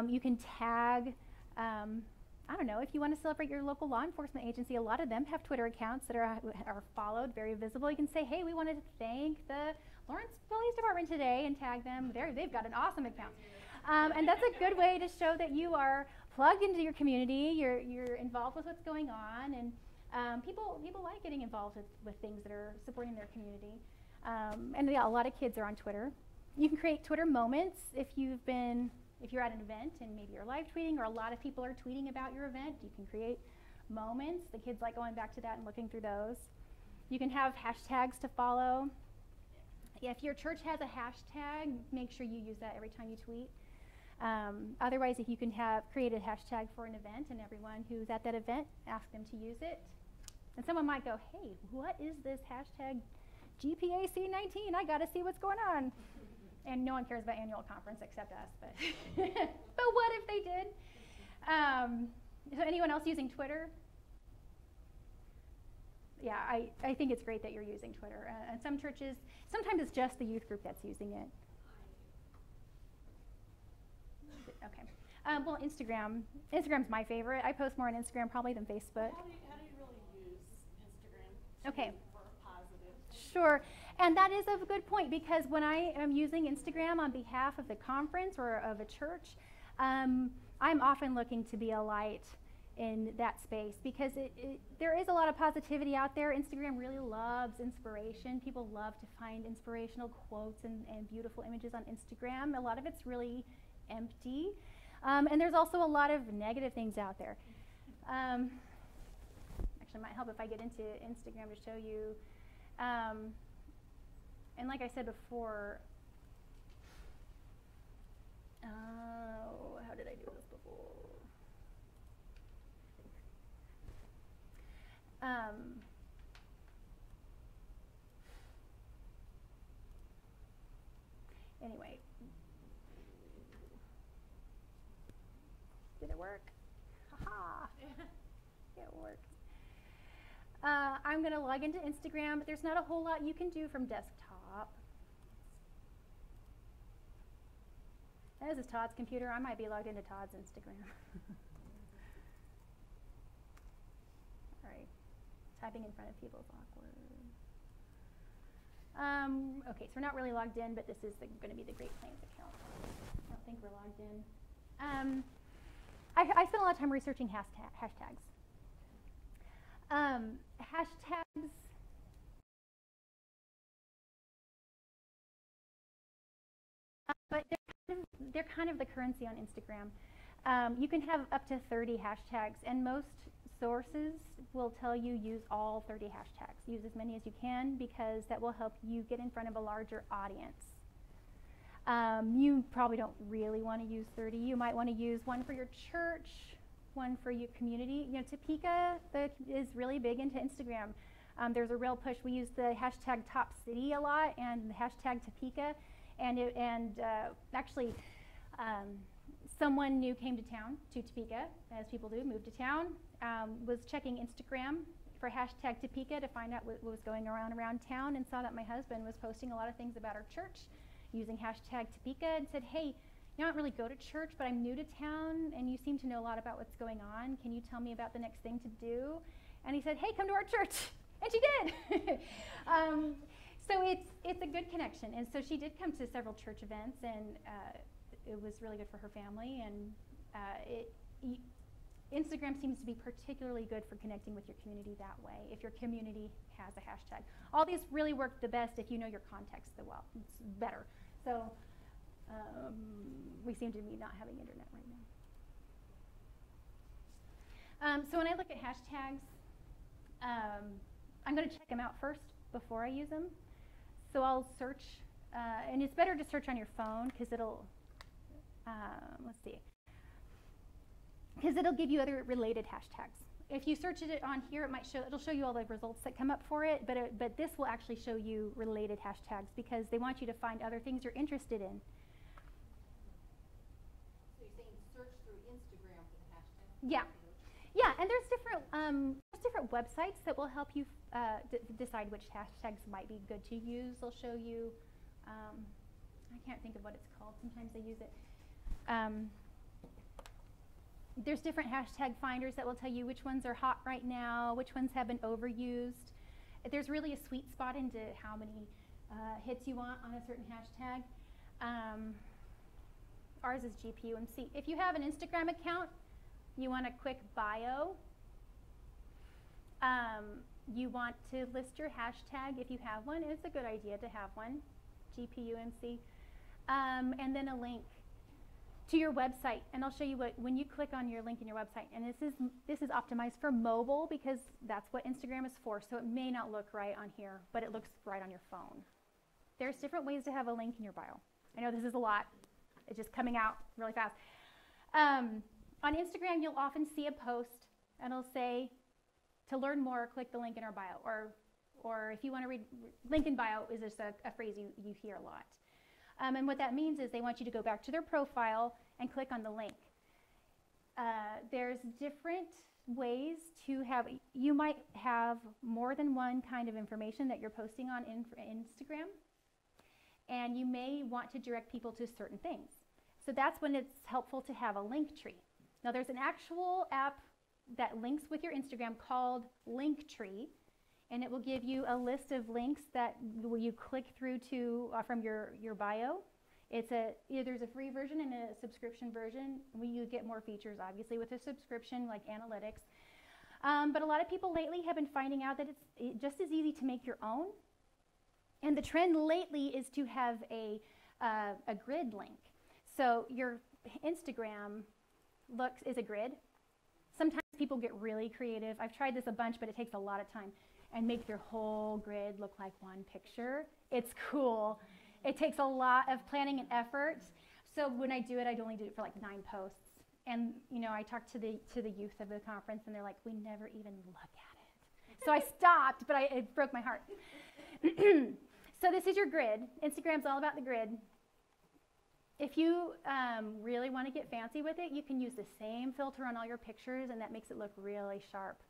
You can tag, I don't know, if you want to celebrate your local law enforcement agency, a lot of them have Twitter accounts that are followed, very visible. You can say, hey, we wanted to thank the Lawrence Police Department today, and tag them. They've got an awesome account. And that's a good way to show that you are plugged into your community, you're involved with what's going on, and people like getting involved with things that are supporting their community. And yeah, a lot of kids are on Twitter. You can create Twitter moments if you're at an event and maybe you're live tweeting, or a lot of people are tweeting about your event. You can create moments. The kids like going back to that and looking through those. You can have hashtags to follow. If your church has a hashtag, make sure you use that every time you tweet. Otherwise, if you can create a hashtag for an event, and everyone who's at that event, ask them to use it. And someone might go, hey, what is this hashtag GPAC19? I got to see what's going on. And no one cares about annual conference except us, but but what if they did? So anyone else using Twitter? Yeah, I think it's great that you're using Twitter. And some churches, sometimes it's just the youth group that's using it. Okay. Well, Instagram's my favorite. I post more on Instagram probably than Facebook. How do you really use Instagram Okay. for positive? Sure. And that is a good point, because when I am using Instagram on behalf of the conference or of a church, I'm often looking to be a light in that space, because there is a lot of positivity out there. Instagram really loves inspiration. People love to find inspirational quotes and beautiful images on Instagram. A lot of it's really empty. And there's also a lot of negative things out there. Actually, it might help if I get into Instagram to show you. And like I said before, how did I do this before? Anyway, did it work? Haha, it worked. I'm going to log into Instagram, but there's not a whole lot you can do from desktop. This is Todd's computer. I might be logged into Todd's Instagram. All right. Typing in front of people is awkward. Okay, so we're not really logged in, but this is going to be the Great Plains account. I don't think we're logged in. I spent a lot of time researching hashtags. Hashtags but they're kind of the currency on Instagram. You can have up to 30 hashtags, and most sources will tell you use all 30 hashtags. Use as many as you can, because that will help you get in front of a larger audience. You probably don't really want to use 30. You might want to use one for your church, one for your community. You know, Topeka is really big into Instagram. There's a real push. We use the hashtag Top City a lot, and the hashtag Topeka, and actually someone new came to town, to Topeka, as people do, moved to town, was checking Instagram for hashtag Topeka to find out what was going around town, and saw that my husband was posting a lot of things about our church using hashtag Topeka, and said, hey, I don't really go to church, but I'm new to town, and you seem to know a lot about what's going on. Can you tell me about the next thing to do? And he said, hey, come to our church. And she did. So it's a good connection. And so she did come to several church events, and it was really good for her family. And Instagram seems to be particularly good for connecting with your community that way, if your community has a hashtag. All these really work the best if you know your context well. It's better. So we seem to be not having internet right now. So when I look at hashtags, I'm going to check them out first before I use them. So I'll search, and it's better to search on your phone because it'll, let's see, because it'll give you other related hashtags. If you search it on here, it'll show you all the results that come up for it, but this will actually show you related hashtags because they want you to find other things you're interested in. So you're saying search through Instagram for the hashtag? Yeah. Yeah, and there's different websites that will help you decide which hashtags might be good to use. They'll show you, I can't think of what it's called. Sometimes they use it. There's different hashtag finders that will tell you which ones are hot right now, which ones have been overused. There's really a sweet spot into how many hits you want on a certain hashtag. Ours is GPUMC. If you have an Instagram account, you want a quick bio. You want to list your hashtag if you have one. It's a good idea to have one, GPUMC. And then a link to your website. And I'll show you when you click on your link in your website. And this is optimized for mobile because that's what Instagram is for. So it may not look right on here, but it looks right on your phone. There's different ways to have a link in your bio. I know this is a lot. It's just coming out really fast. On Instagram, you'll often see a post, and it'll say, to learn more, click the link in our bio. Or if you want to read, link in bio is just a phrase you hear a lot. And what that means is they want you to go back to their profile and click on the link. There's different ways to have, you might have more than one kind of information that you're posting on Instagram, and you may want to direct people to certain things. So that's when it's helpful to have a link tree. Now there's an actual app that links with your Instagram called Linktree, and it will give you a list of links that you click through to from your bio. There's a free version and a subscription version. You get more features, obviously, with a subscription, like analytics. But a lot of people lately have been finding out that it's just as easy to make your own. And the trend lately is to have a grid link. So your Instagram is a grid. Sometimes people get really creative. I've tried this a bunch, but it takes a lot of time. And make your whole grid look like one picture. It's cool. It takes a lot of planning and effort. So when I do it, I'd only do it for like 9 posts. And I talked to the youth of the conference, and they're like, we never even look at it. So I stopped, but it broke my heart. So this is your grid. Instagram's all about the grid. If you really want to get fancy with it, you can use the same filter on all your pictures, and that makes it look really sharp.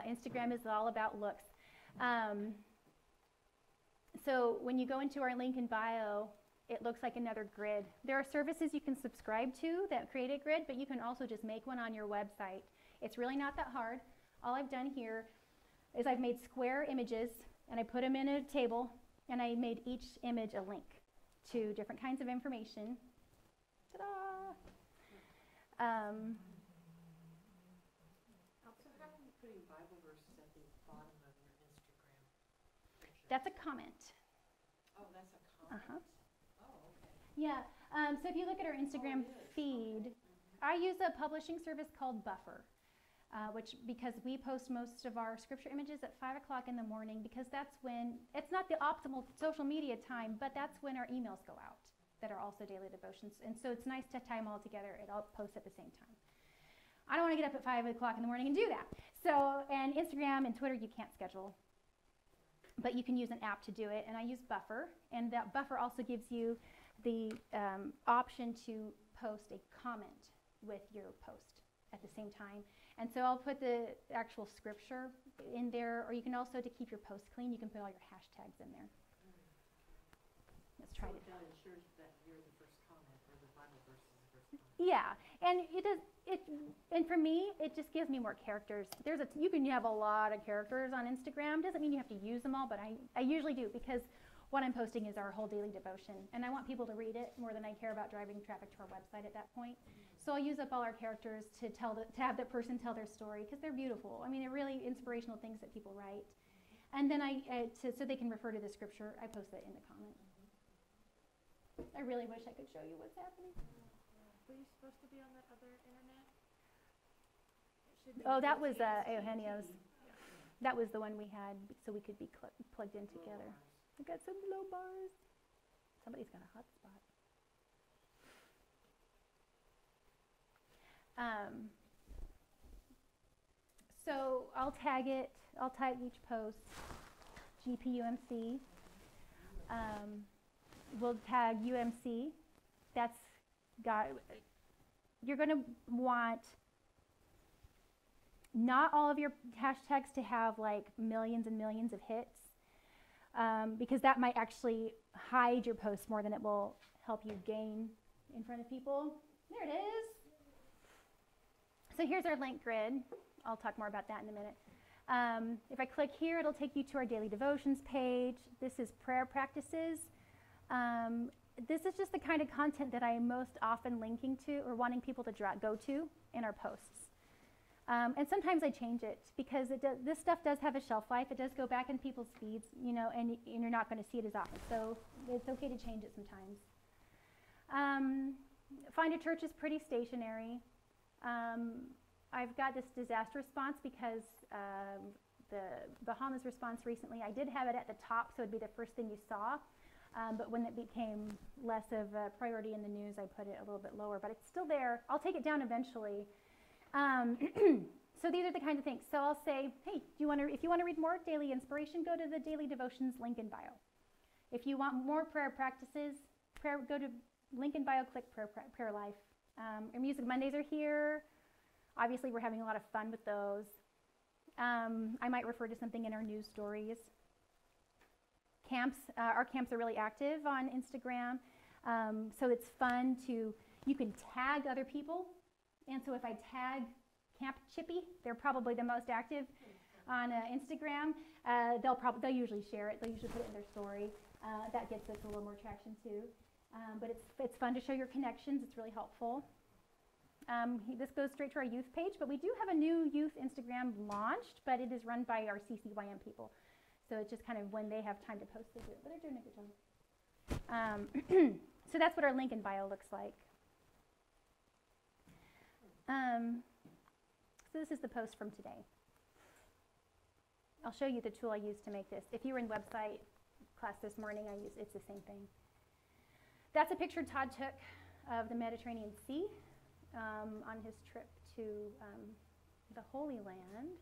Instagram is all about looks. So when you go into our link in bio, it looks like another grid. There are services you can subscribe to that create a grid, but you can also just make one on your website. It's really not that hard. All I've done here is I've made square images, and I put them in a table, and I made each image a link to different kinds of information. Ta-da! So how are you putting Bible verses at the bottom of your Instagram picture? That's a comment. Oh, that's a comment? Oh, okay. Yeah, so if you look at our Instagram feed, I use a publishing service called Buffer, because we post most of our scripture images at 5 o'clock in the morning, because that's when, it's not the optimal social media time, but that's when our emails go out that are also daily devotions. And so it's nice to tie them all together. It all posts at the same time. I don't want to get up at 5 o'clock in the morning and do that. So, and Instagram and Twitter you can't schedule, but you can use an app to do it, and I use Buffer, and that Buffer also gives you the option to post a comment with your post at the same time. And so I'll put the actual scripture in there, or you can also, to keep your post clean, you can put all your hashtags in there. Let's try So it. that ensures that you're the first comment, or the Bible verse is the first comment. Yeah, and and for me, it just gives me more characters. You can have a lot of characters on Instagram. Doesn't mean you have to use them all, but I usually do, because what I'm posting is our whole daily devotion, and I want people to read it more than I care about driving traffic to our website at that point. So I'll use up all our characters to have the person tell their story, because they're beautiful. I mean, they're really inspirational things that people write. And then so they can refer to the scripture, I post that in the comment. I really wish I could show you what's happening. Were you supposed to be on that other internet? It should be Oh, that was HTTP. Eugenio's. That was the one we had, so we could be plugged in together. I got some low bars. Somebody's got a hotspot. So I'll tag it. I'll tag each post GPUMC. We'll tag UMC. You're going to want not all of your hashtags to have like millions and millions of hits, because that might actually hide your post more than it will help you gain in front of people. There it is. So here's our link grid. I'll talk more about that in a minute. If I click here, it'll take you to our daily devotions page. This is prayer practices. This is just the kind of content that I am most often linking to or wanting people to go to in our posts. And sometimes I change it, because this stuff does have a shelf life. It does go back in people's feeds, and you're not going to see it as often. So it's okay to change it sometimes. Find a church is pretty stationary. I've got this disaster response because the Bahamas response recently, I did have it at the top, so it'd be the first thing you saw. But when it became less of a priority in the news, I put it a little bit lower. But it's still there. I'll take it down eventually. So these are the kinds of things. So I'll say, hey, if you want to read more daily inspiration, go to the daily devotions link in bio. If you want more prayer practices, go to link in bio, click prayer life. Our Music Mondays are here. Obviously, we're having a lot of fun with those. I might refer to something in our news stories. Camps, our camps are really active on Instagram. So it's fun you can tag other people. And so if I tag Camp Chippy, they're probably the most active on Instagram. They'll usually share it. They'll usually put it in their story. That gets us a little more traction too. But it's fun to show your connections. It's really helpful. This goes straight to our youth page, but we do have a new youth Instagram launched, but it is run by our CCYM people. So it's just kind of when they have time to post, they do it. But they're doing a good job. So that's what our link in bio looks like. So this is the post from today. I'll show you the tool I used to make this. If you were in website class this morning, it's the same thing. That's a picture Todd took of the Mediterranean Sea on his trip to the Holy Land.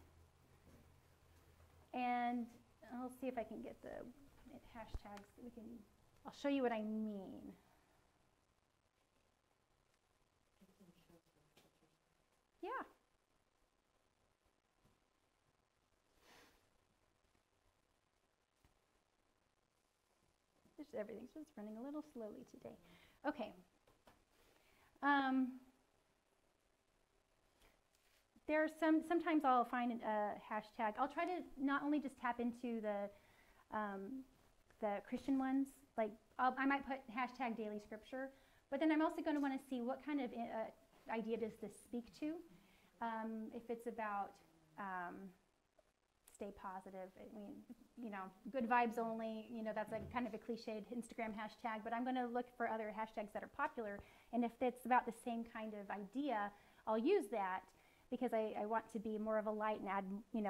And I'll see if I can get the hashtags. I'll show you what I mean. Yeah. Everything's just running a little slowly today. Okay. There's sometimes I'll find a hashtag. I'll try to not only just tap into the Christian ones, like I might put hashtag daily scripture, but then I'm also going to want to see what kind of idea does this speak to. If it's about stay positive, I mean, good vibes only, that's a kind of a cliched Instagram hashtag, but I'm going to look for other hashtags that are popular, and if it's about the same kind of idea, I'll use that, because I want to be more of a light and add,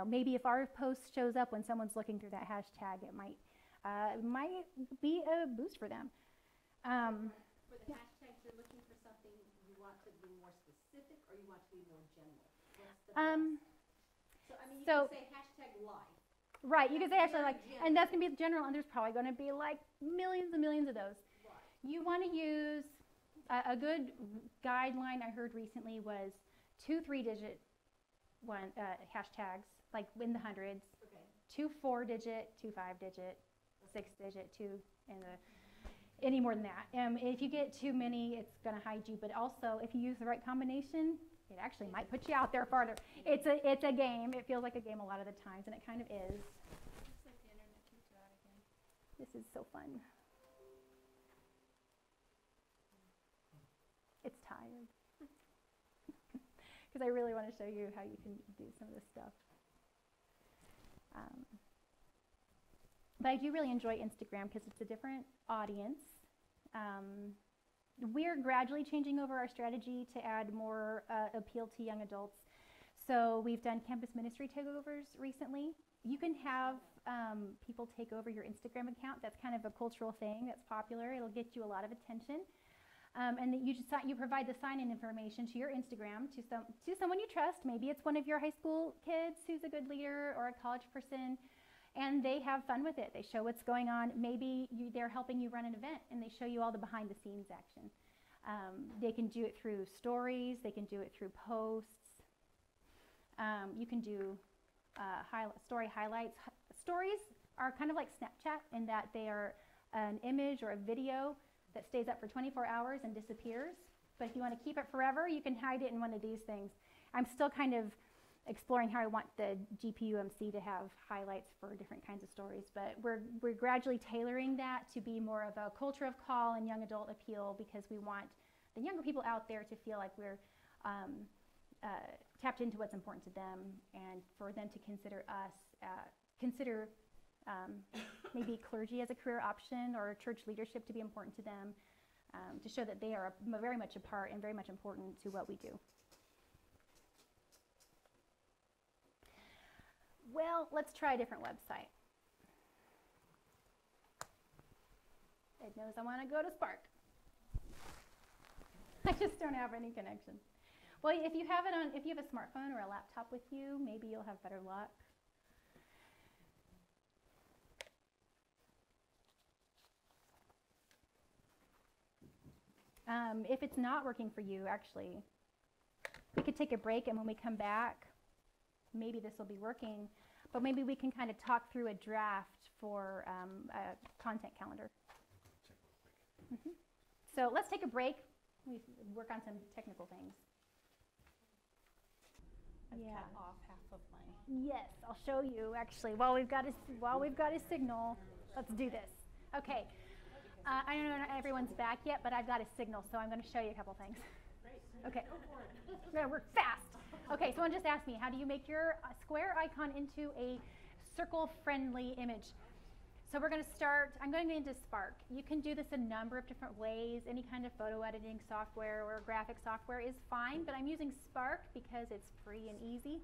maybe if our post shows up when someone's looking through that hashtag, it might be a boost for them. For the hashtags, you're looking for something you want to be more specific, or you want to be more general? What's the best? So, I mean, you can say hashtag life. Right, you can say hashtag life, and that's going to be general, and there's probably going to be like millions and millions of those. Right. You want to use A good guideline I heard recently was 2 3-digit hashtags, like in the hundreds, Okay. 2 4-digit, 2 5-digit, 6-digit, 2 and any more than that. If you get too many, it's going to hide you. But also, if you use the right combination, it actually might put you out there farther. It's a game. It feels like a game a lot of the times, and it kind of is. Looks like the internet kicked you out again. This is so fun. It's tired. Because I really want to show you how you can do some of this stuff. But I do really enjoy Instagram because it's a different audience. We're gradually changing over our strategy to add more appeal to young adults. So we've done campus ministry takeovers recently. You can have people take over your Instagram account. That's kind of a cultural thing that's popular. It'll get you a lot of attention. And that you provide the sign-in information to your Instagram to someone you trust. Maybe it's one of your high school kids who's a good leader or a college person, and they have fun with it. They show what's going on. Maybe they're helping you run an event, and they show you all the behind-the-scenes action. They can do it through stories. They can do it through posts. You can do story highlights. Stories are kind of like Snapchat in that they are an image or a video that stays up for 24 hours and disappears. But if you want to keep it forever, you can hide it in one of these things. I'm still kind of exploring how I want the GPUMC to have highlights for different kinds of stories, but we're gradually tailoring that to be more of a culture of call and young adult appeal, because we want the younger people out there to feel like we're tapped into what's important to them, and for them to consider maybe clergy as a career option, or church leadership to be important to them, to show that they are very much a part and very much important to what we do. Well, let's try a different website. It knows I want to go to Spark. I just don't have any connection. Well, if you have a smartphone or a laptop with you, maybe you'll have better luck. If it's not working for you, actually, we could take a break, and when we come back, maybe this will be working, but maybe we can kind of talk through a draft for a content calendar. So let's take a break. We work on some technical things. I've Yeah. cut off half of my. Yes, I'll show you actually. While we've got a signal, let's do this. Okay. I don't know if everyone's back yet, but I've got a signal, so I'm going to show you a couple things. Okay. We're going to work fast. Okay, someone just asked me, how do you make your square icon into a circle-friendly image? So we're going to start, I'm going into Spark. You can do this a number of different ways. Any kind of photo editing software or graphic software is fine, but I'm using Spark because it's free and easy.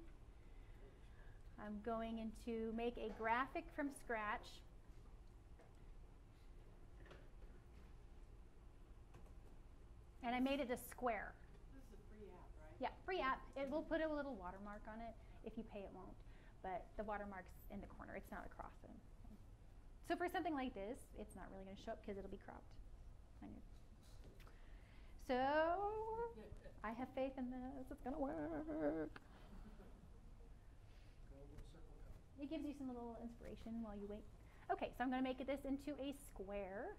I'm going into make a graphic from scratch. And I made it a square. This is a free app, right? Yeah, free app. It will put a little watermark on it. If you pay, it won't. But the watermark's in the corner. It's not across it. So for something like this, it's not really going to show up because it'll be cropped. So I have faith in this. It's going to work. It gives you some little inspiration while you wait. Okay, so I'm going to make this into a square.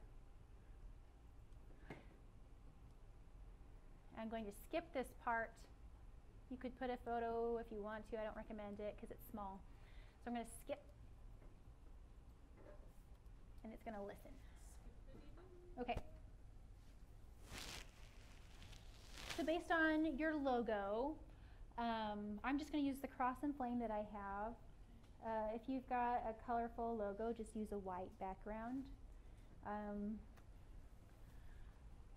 I'm going to skip this part. You could put a photo if you want to. I don't recommend it because it's small. So I'm going to skip. And it's going to listen. Okay. So based on your logo, I'm just going to use the cross and flame that I have. If you've got a colorful logo, just use a white background.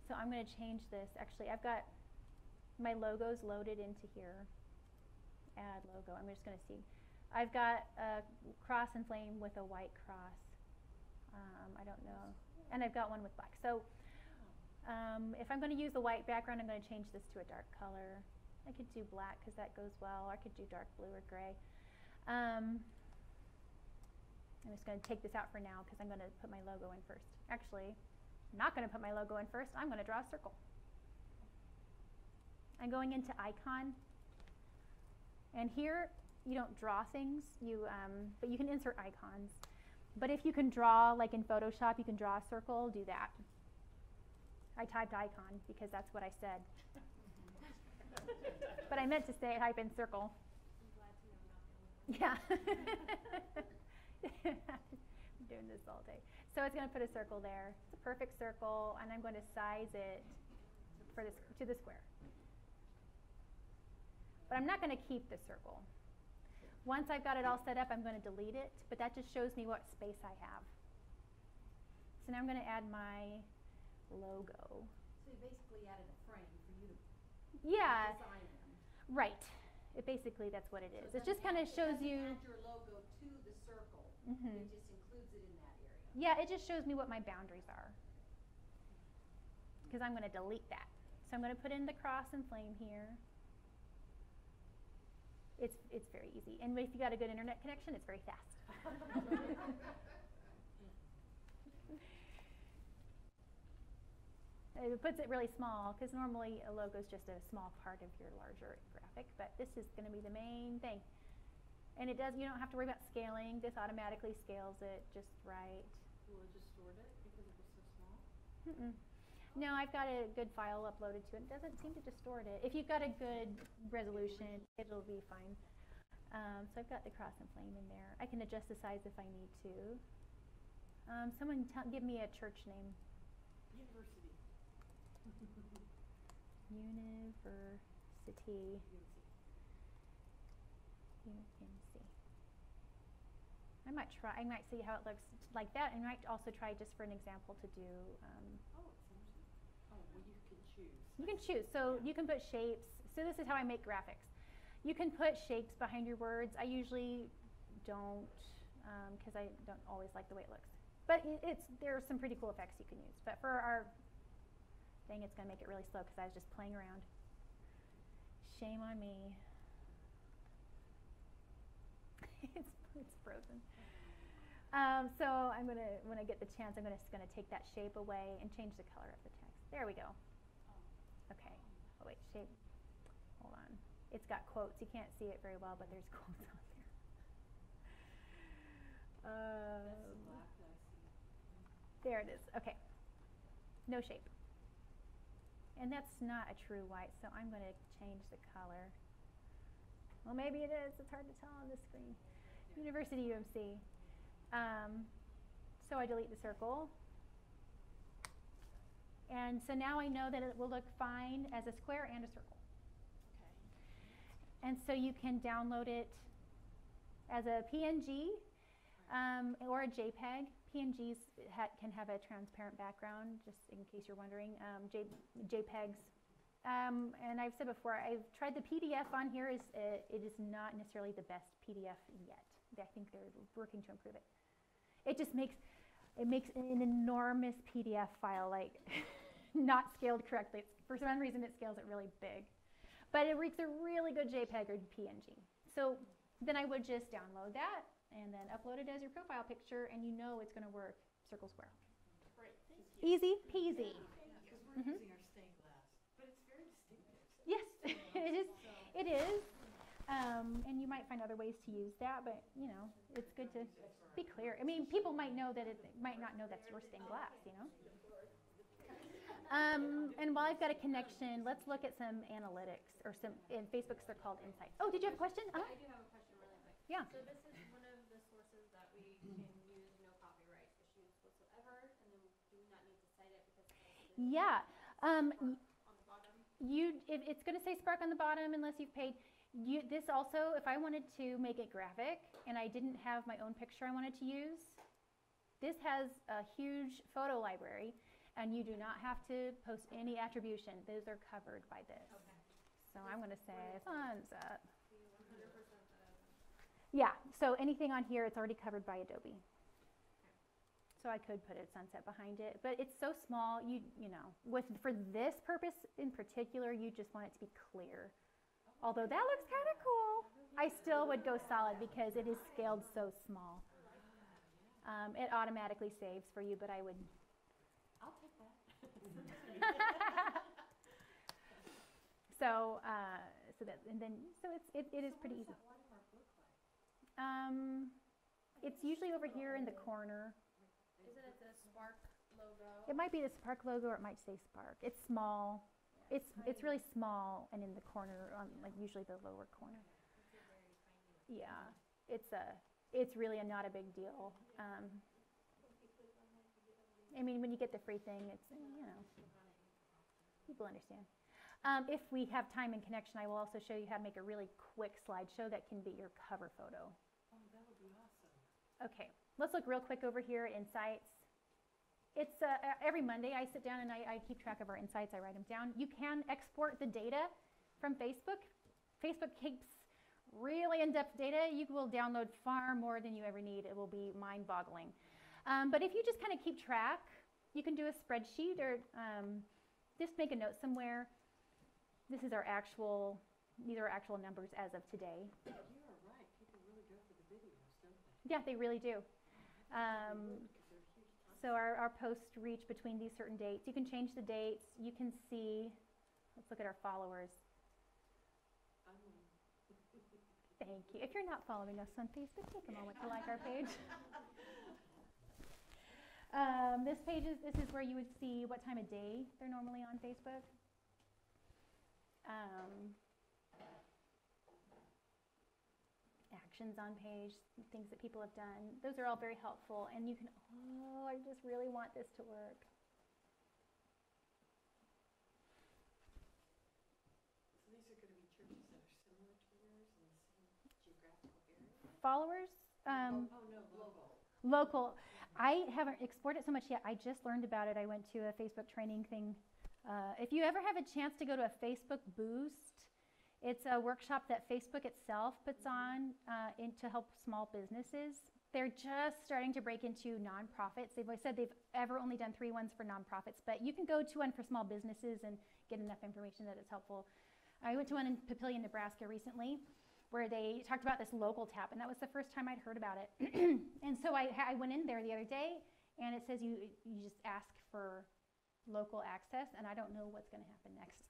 So I'm going to change this. Actually, I've got my logos loaded into here. Add logo. I'm just going to see. I've got a cross and flame with a white cross. I don't know. And I've got one with black. So if I'm going to use the white background, I'm going to change this to a dark color. I could do black because that goes well. Or I could do dark blue or gray. I'm just going to take this out for now because I'm going to put my logo in first. Actually, I'm not going to put my logo in first. I'm going to draw a circle. I'm going into icon. And here, you don't draw things, but you can insert icons. But if you can draw, like in Photoshop, you can draw a circle, do that. I typed icon because that's what I said. But I meant to say type in circle. I'm glad to know I'm not the only one. Yeah. I'm doing this all day. So it's going to put a circle there. It's a perfect circle, and I'm going to size it to the square. But I'm not going to keep the circle. Once I've got it all set up, I'm going to delete it, but that just shows me what space I have. So now I'm going to add my logo. So you basically added a frame for you to Yeah, design them. right. Basically, that's what it is. So It just kind of shows It you. doesn't add your logo to the circle. Mhm. It just includes it in that area. Yeah, it just shows me what my boundaries are. Because I'm going to delete that. So I'm going to put in the cross and flame here. It's very easy. And if you got a good internet connection, it's very fast. It puts it really small, because normally a logo is just a small part of your larger graphic, but this is going to be the main thing. And you don't have to worry about scaling. This automatically scales it just right. Will it distort it because it was so small? Mm-mm. No, I've got a good file uploaded to it. It doesn't seem to distort it. If you've got a good resolution, it'll be fine. So I've got the cross and flame in there. I can adjust the size if I need to. Someone give me a church name. University. University. UNC. I might see how it looks like that. I might also try just for an example to do. Oh, it's interesting. Oh, well, you can choose. You can choose. So you can put shapes. So this is how I make graphics. You can put shapes behind your words. I usually don't, because I don't always like the way it looks. But there are some pretty cool effects you can use. But for our thing, it's going to make it really slow because I was just playing around. Shame on me. it's frozen. So I'm going to, when I get the chance, I'm just going to take that shape away and change the color of the text. There we go. Okay. Oh, wait, shape. Hold on. It's got quotes. You can't see it very well, but there's quotes on there. That's the black that I see. There it is. Okay. No shape. And that's not a true white, so I'm going to change the color. Well, maybe it is. It's hard to tell on this screen. Yeah. University UMC. So I delete the circle. And so now I know that it will look fine as a square and a circle. And so you can download it as a PNG or a JPEG. PNGs can have a transparent background, just in case you're wondering. JPEGs. And I've said before, I've tried the PDF on here. It is not necessarily the best PDF yet. I think they're working to improve it. It just makes an enormous PDF file, like not scaled correctly. For some reason, it scales it really big. But it makes a really good JPEG or PNG. So then I would just download that and then upload it as your profile picture, and you know it's going to work circle square. Great, thank you. Easy peasy. Because we're using our stained glass, but it's very distinctive. Yes, it is. It is. And you might find other ways to use that, but it's good to be clear. I mean, people might know that might not know that's your stained glass, And while I've got a connection, let's look at some analytics, or in Facebook's they're called insights. Oh, did you have a question? I do have a question really quick. Yeah. So this is one of the sources that we can use no copyright issues whatsoever, and then do we not need to cite it because Yeah. on the bottom? It's going to say Spark on the bottom unless you've paid. This also, if I wanted to make it graphic and I didn't have my own picture I wanted to use, this has a huge photo library. And you do not have to post any attribution. Those are covered by this. Okay. So I'm going to say thumbs up. 100% Yeah, so anything on here, it's already covered by Adobe. So I could put a sunset behind it, but it's so small, for this purpose in particular, you just want it to be clear. Although that looks kind of cool, I still would go solid because it is scaled so small. It automatically saves for you, but I would... I'll take that. So it is pretty easy. What does that watermark look like? It's usually over here in the corner. Isn't it the Spark logo? It might be the Spark logo, or it might say Spark. It's small. Yeah, It's really small and in the corner, on like usually the lower corner. It's a very tiny. Yeah, it's really not a big deal. I mean, when you get the free thing, it's people understand. If we have time and connection, I will also show you how to make a really quick slideshow that can be your cover photo. Oh, that would be awesome. Okay, let's look real quick over here at Insights. It's every Monday I sit down and I keep track of our insights. I write them down. You can export the data from Facebook. Facebook keeps really in-depth data. You will download far more than you ever need. It will be mind-boggling. But if you just kind of keep track, you can do a spreadsheet or just make a note somewhere. These are actual numbers as of today. You are right. People really go for the videos, don't they? Yeah, they really do. Because they're huge time. So our posts reach between these certain dates. You can change the dates. You can see, let's look at our followers. Thank you. If you're not following us on Facebook, take a moment to like our page. This is where you would see what time of day they're normally on Facebook. Actions on page, things that people have done. Those are all very helpful. And you can, I just really want this to work. So these are going to be churches that are similar to yours in the same geographical area? Followers? Oh, no, local. Local. I haven't exported so much yet. I just learned about it. I went to a Facebook training thing. If you ever have a chance to go to a Facebook Boost, it's a workshop that Facebook itself puts on to help small businesses. They're just starting to break into nonprofits. They've always said they've ever only done 3 ones for nonprofits, but you can go to one for small businesses and get enough information that it's helpful. I went to one in Papillion, Nebraska recently, where they talked about this local tap, and that was the first time I'd heard about it. And so I went in there the other day, and it says you just ask for local access, and I don't know what's going to happen next.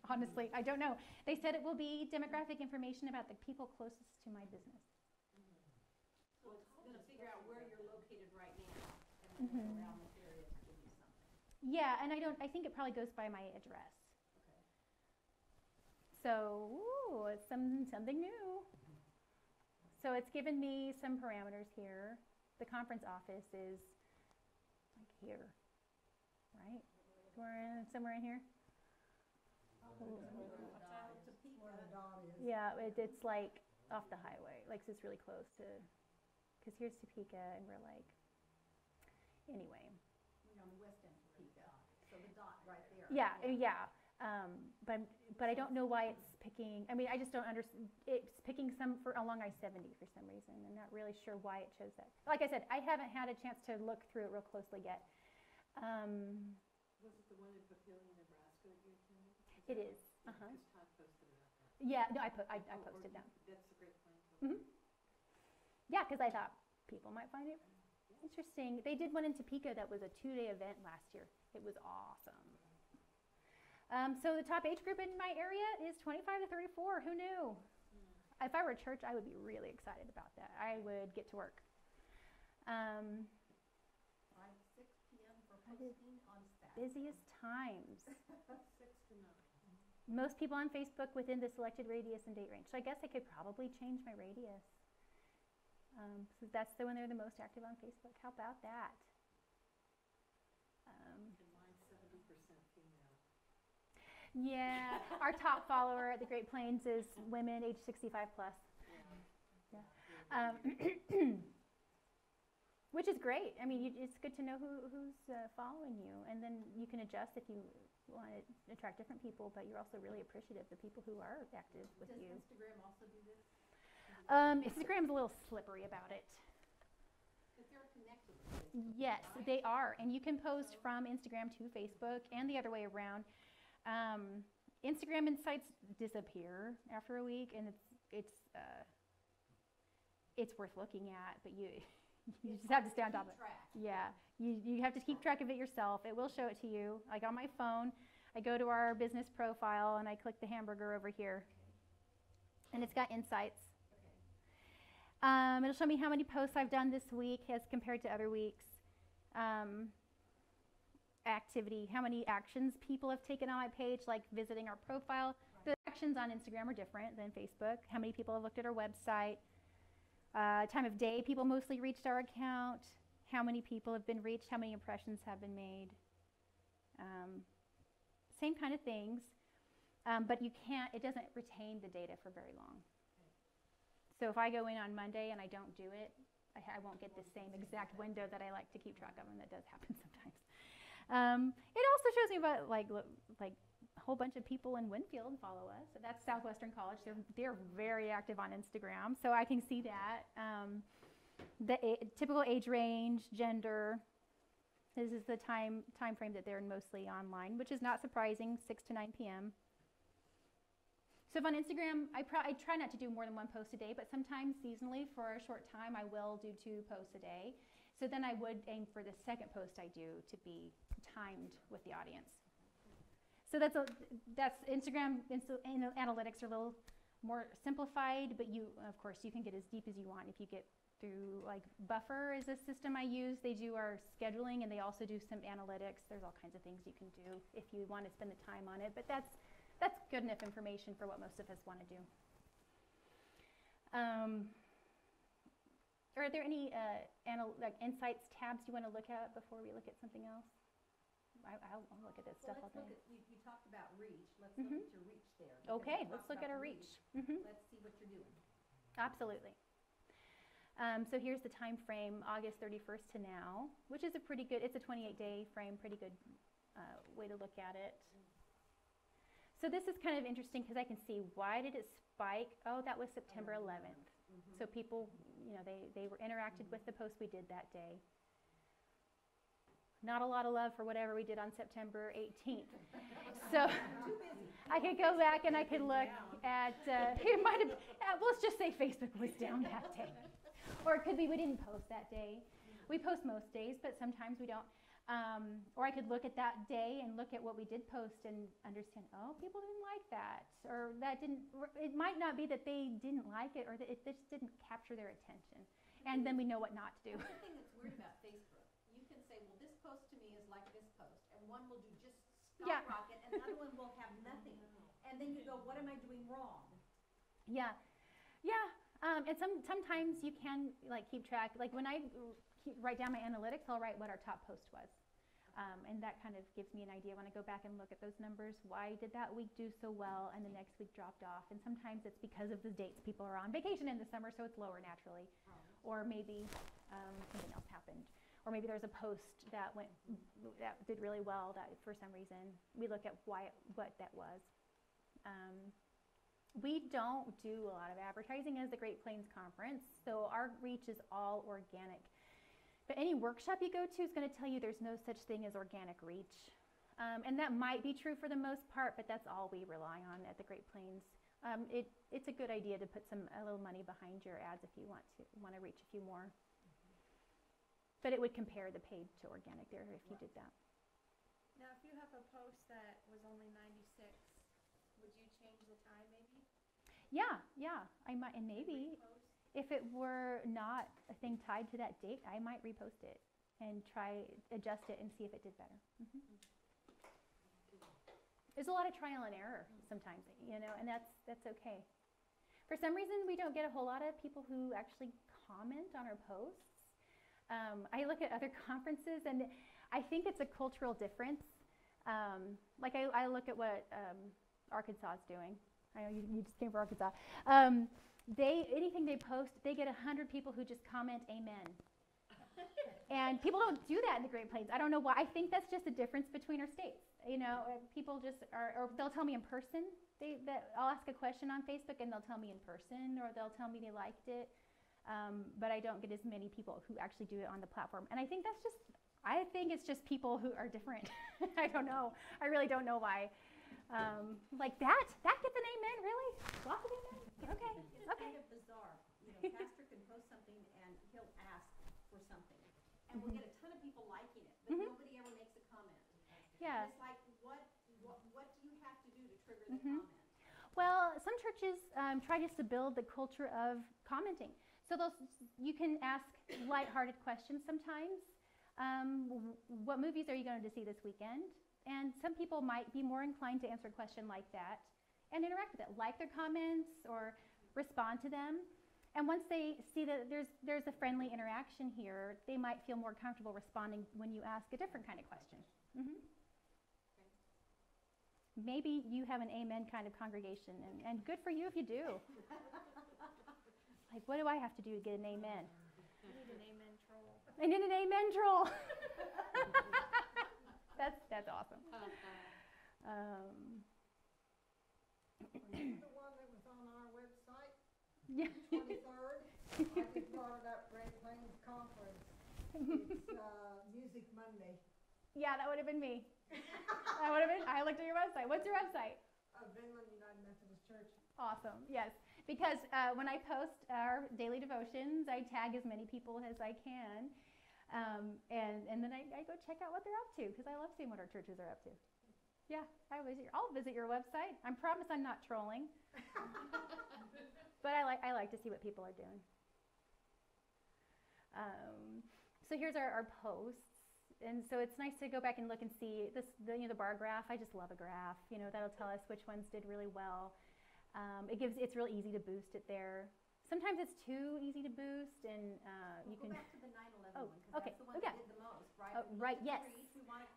Honestly, I don't know. They said it will be demographic information about the people closest to my business. So it's gonna figure out where you're located right now, and then go around this area to give you something. Yeah, and I think it probably goes by my address. Okay. So, it's something new. So it's given me some parameters here. The conference office is like here, right? Somewhere in here? Where the dot is. Yeah, it's like off the highway. Like, it's really close to, because here's Topeka, and we're like, anyway. We're on the west end of Topeka, so the dot right there. Yeah. But I don't know why it's picking. I mean, I just don't understand. It's picking some for along I-70 for some reason. I'm not really sure why it chose that. Like I said, I haven't had a chance to look through it real closely yet. Was it the one in Papillion, Nebraska that you attended? It is. Because Todd posted about that. Yeah. No, I Oh, posted or that. That's the Great Plains. Mhm. Yeah, because I thought people might find it interesting. They did one in Topeka that was a 2-day event last year. It was awesome. So the top age group in my area is 25 to 34. Who knew? If I were a church, I would be really excited about that. I would get to work. 6 p.m. for posting on Saturday. Busiest times. 6 to 9. Most people on Facebook within the selected radius and date range. So I guess I could probably change my radius. So that's when they're the most active on Facebook. How about that? And mine's 70% female. Yeah, our top follower at the Great Plains is women age 65 plus. Yeah. Which is great. I mean, it's good to know who's following you, and then you can adjust if you want to attract different people, but you're also really appreciative of the people who are active with Does you. Instagram also do this? Instagram's a little slippery about it. Because they're connected to Facebook, Yes, right? they are, and you can post from Instagram to Facebook and the other way around. Instagram insights disappear after a week, and it's worth looking at, but you just have to stay on top of it. Track. Yeah, you have to keep track of it yourself. It will show it to you, like on my phone. I go to our business profile and I click the hamburger over here. And it's got insights. It'll show me how many posts I've done this week as compared to other weeks. Activity, how many actions people have taken on my page, like visiting our profile. The actions on Instagram are different than Facebook. How many people have looked at our website. Time of day people mostly reached our account. How many people have been reached, how many impressions have been made. Same kind of things, but it doesn't retain the data for very long. So if I go in on Monday and I don't do it, I won't get the same exact window that I like to keep track of, and that does happen sometimes. It also shows me about like a whole bunch of people in Winfield follow us. So that's Southwestern College. They're very active on Instagram, so I can see that. The typical age range, gender. This is the time frame that they're mostly online, which is not surprising, 6 to 9 p.m. So if on Instagram, I try not to do more than one post a day, but sometimes seasonally for a short time, I will do 2 posts a day. So then I would aim for the second post I do to be timed with the audience. So that's Instagram analytics are a little more simplified, but of course, you can get as deep as you want if you get through, like Buffer is a system I use. They do our scheduling and they also do some analytics. There's all kinds of things you can do if you want to spend the time on it, but that's good enough information for what most of us want to do. Are there any insights tabs you want to look at before we look at something else? I'll look at this stuff all day. You talked about reach. Let's look at your reach there. Okay, let's look at our reach. Let's see what you're doing. Absolutely. So here's the time frame, August 31st to now, which is it's a 28-day frame, pretty good way to look at it. So this is kind of interesting because I can see, why did it spike? Oh, that was September 11th. So people, they were interacted with the post we did that day. Not a lot of love for whatever we did on September 18th. So I could go back and I could look at, it might have, let's just say Facebook was down that day. Or it could be we didn't post that day. We post most days, but sometimes we don't. Or I could look at that day and look at what we did post and understand, oh, people didn't like that. Or it might not be that they didn't like it or that it just didn't capture their attention. And then we know what not to do. One thing that's weird about Facebook, you can say, well, this post to me is like this post, and one will do just skyrocket, and the other one will have nothing. And then you go, what am I doing wrong? Yeah. And sometimes you can keep track. Like when I write down my analytics, I'll write what our top post was. And that kind of gives me an idea when I go back and look at those numbers. Why did that week do so well and the next week dropped off? And sometimes it's because of the dates people are on vacation in the summer, so it's lower naturally. Or maybe something else happened. Or maybe there's a post that did really well that for some reason we look at what that was. We don't do a lot of advertising as the Great Plains Conference, so our reach is all organic. But any workshop you go to is going to tell you there's no such thing as organic reach. And that might be true for the most part, but that's all we rely on at the Great Plains. It's a good idea to put a little money behind your ads if you want to reach a few more. But it would compare the paid to organic there if you did that. Now, if you have a post that was only 96, would you change the time maybe? Yeah, I might, and maybe if it were not a thing tied to that date, I might repost it and adjust it and see if it did better. There's a lot of trial and error sometimes, and that's okay. For some reason, we don't get a whole lot of people who actually comment on our posts. I look at other conferences, and I think it's a cultural difference. I look at what Arkansas is doing. I know you just came from Arkansas. Anything they post, they get 100 people who just comment amen. And people don't do that in the Great Plains. I don't know why. I think that's just a difference between our states. People just or they'll tell me in person. I'll ask a question on Facebook and they'll tell me in person, or they'll tell me they liked it. But I don't get as many people who actually do it on the platform. And I think it's just people who are different. I don't know. I really don't know why. Like that gets an amen, really? Lots of amen? Okay. It's kind of bizarre. Pastor can post something and he'll ask for something. And we'll get a ton of people liking it, but nobody ever makes a comment. Yeah. And it's like, they Mhm. comment? Well, some churches try just to build the culture of commenting. So you can ask lighthearted questions sometimes. What movies are you going to see this weekend? And some people might be more inclined to answer a question like that and interact with it, like their comments or respond to them. And once they see that there's a friendly interaction here, they might feel more comfortable responding when you ask a different kind of question. Mhm. Maybe you have an amen kind of congregation, and good for you if you do. Like, what do I have to do to get an amen? I need an amen troll. I need an amen troll. That's awesome. Were you the one that was on our website, Yeah. 23rd? I just brought it up, Great Plains Conference. It's Music Monday. Yeah, that would have been me. I looked at your website. What's your website? Vinland United Methodist Church. Awesome. Yes, because when I post our daily devotions, I tag as many people as I can, and then I go check out what they're up to because I love seeing what our churches are up to. Yeah, I'll visit your website. I promise I'm not trolling, but I like to see what people are doing. So here's our posts. And so it's nice to go back and look and see the bar graph. I just love a graph. That'll tell us which ones did really well. It's real easy to boost it there. Sometimes it's too easy to boost, and you Go can. back to the 9/11 Oh, one, because okay. that's the one Yeah. that did the most, right? Oh, We right, look at yes. the trees, we want to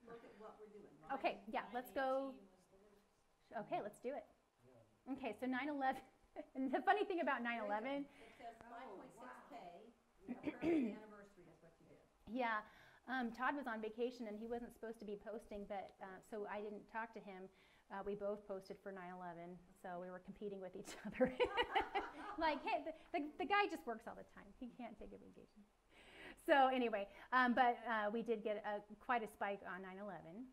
look at what we're doing, right? Okay, yeah, let's go. Okay, let's do it. Yeah. Okay, so 9/11. And the funny thing about 9/11, It says 5.6K, a prayer for the anniversary is what you did. yeah, Todd was on vacation and he wasn't supposed to be posting, but so I didn't talk to him. We both posted for 9/11, so we were competing with each other. Like, hey, the guy just works all the time. He can't take a vacation. So anyway, but we did get quite a spike on 9/11.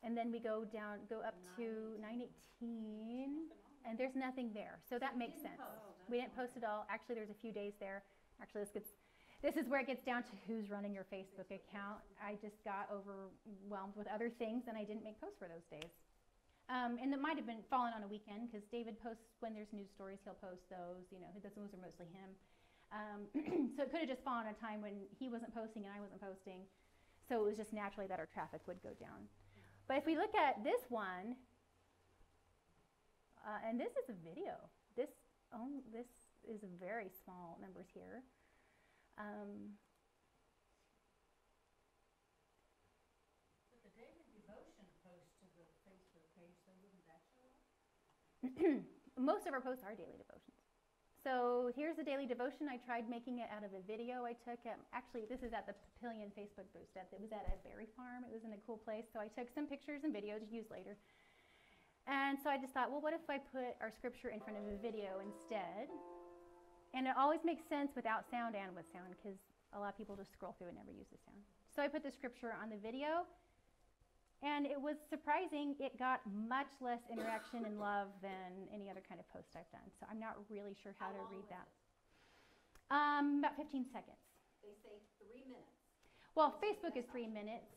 And then we go up to 9/18, and there's nothing there. So that makes sense. We didn't post at all. Actually, there's a few days there. Actually, this is where it gets down to who's running your Facebook account. I just got overwhelmed with other things, and I didn't make posts for those days. And it might have been fallen on a weekend, because David posts when there's news stories. He'll post those. Those are mostly him. So it could have just fallen on a time when he wasn't posting and I wasn't posting. So it was just naturally that our traffic would go down. But if we look at this one, and this is a video. This is very small numbers here. But the daily devotion post to the Facebook page, so wouldn't that show up? Most of our posts are daily devotions. So here's a daily devotion. I tried making it out of a video I took at, actually this is at the Papillion Facebook booth. It was at a berry farm. It was in a cool place. So I took some pictures and videos to use later. And so I just thought, well, what if I put our scripture in front of a video instead? And it always makes sense without sound and with sound, because a lot of people just scroll through and never use the sound. So I put the scripture on the video, and it was surprising. It got much less interaction and love than any other kind of post I've done. So I'm not really sure how to read that. About 15 seconds. They say 3 minutes. Well, Facebook is 3 minutes,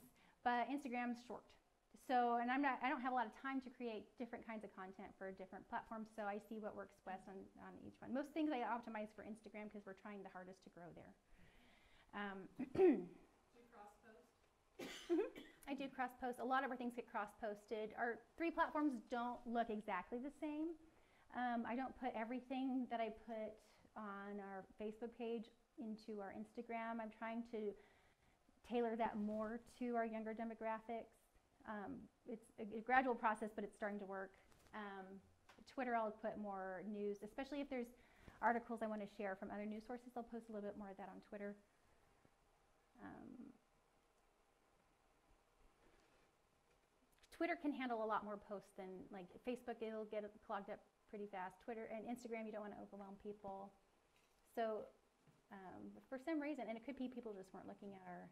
but Instagram's short. So, and I don't have a lot of time to create different kinds of content for different platforms, so I see what works best on each one. Most things I optimize for Instagram because we're trying the hardest to grow there. Do you cross-post? I do cross-post. A lot of our things get cross-posted. Our 3 platforms don't look exactly the same. I don't put everything that I put on our Facebook page into our Instagram. I'm trying to tailor that more to our younger demographics. It's a gradual process, but it's starting to work. Twitter, I'll put more news, especially if there's articles I want to share from other news sources. I'll post a little bit more of that on Twitter. Twitter can handle a lot more posts than, like, Facebook. It'll get clogged up pretty fast. Twitter and Instagram, you don't want to overwhelm people. So for some reason, and it could be people just weren't looking at our,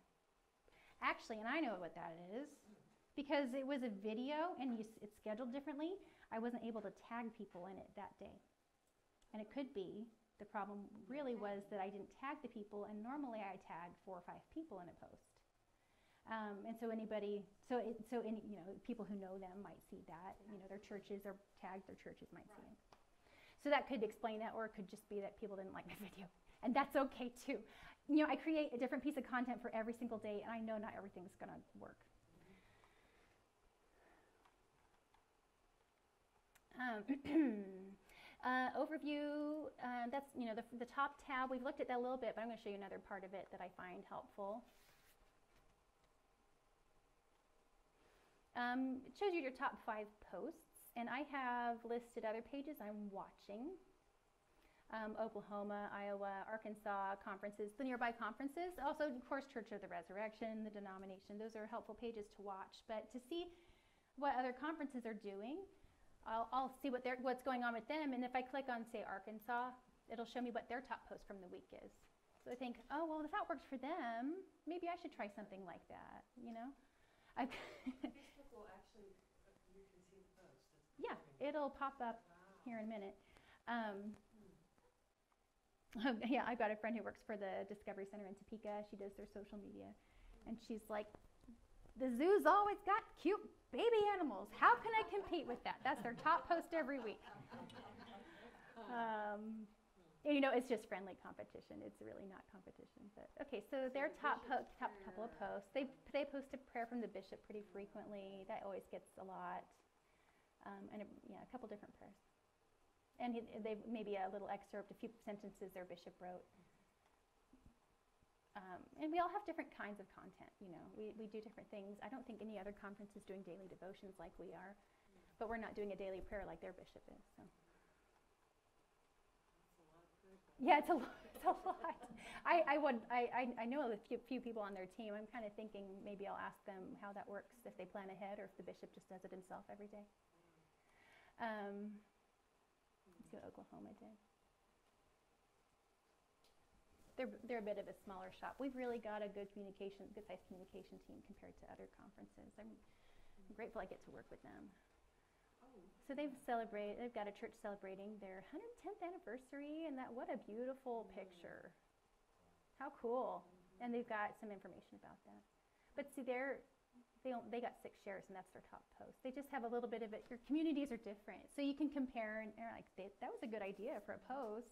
actually, and I know what that is. Because it was a video and it's scheduled differently, I wasn't able to tag people in it that day. And it could be, the problem really was that I didn't tag the people, and normally I tag 4 or 5 people in a post. And so anybody, so any, you know, people who know them might see that. You know, their churches are tagged, their churches might see it. So that could explain that, or it could just be that people didn't like my video. And that's okay too. You know, I create a different piece of content for every single day, and I know not everything's going to work. Overview, that's, you know, the top tab. We've looked at that a little bit, but I'm going to show you another part of it that I find helpful. It shows you your top 5 posts, and I have listed other pages I'm watching. Oklahoma, Iowa, Arkansas conferences, the nearby conferences. Also, of course, Church of the Resurrection, the denomination. Those are helpful pages to watch. But to see what other conferences are doing, I'll see what's going on with them. And if I click on, say, Arkansas, it'll show me what their top post from the week is. So I think, oh, well, if that works for them, maybe I should try something like that, you know? Facebook will actually, you can see the post. Yeah, it'll pop up here in a minute. Yeah, I've got a friend who works for the Discovery Center in Topeka. She does their social media. And she's like, the zoo's always got cute baby animals. How can I compete with that? That's their top post every week. And, you know, it's just friendly competition. It's really not competition. But okay, so their top couple of posts. They post a prayer from the bishop pretty frequently. That always gets a lot. And a couple different prayers. And they maybe a little excerpt, a few sentences their bishop wrote. And we all have different kinds of content, you know. We do different things. I don't think any other conference is doing daily devotions like we are, but we're not doing a daily prayer like their bishop is. So. Yeah, it's a lot. I know a few people on their team. I'm kind of thinking maybe I'll ask them how that works, if they plan ahead or if the bishop just does it himself every day. Let's see what Oklahoma did. They're a bit of a smaller shop. We've really got a good sized communication team compared to other conferences. I'm grateful I get to work with them. So they've got a church celebrating their 110th anniversary, and what a beautiful picture. How cool. And they've got some information about that. But see, they got 6 shares, and that's their top post. They just have a little bit of it. Your communities are different. So you can compare, and you're like, that was a good idea for a post.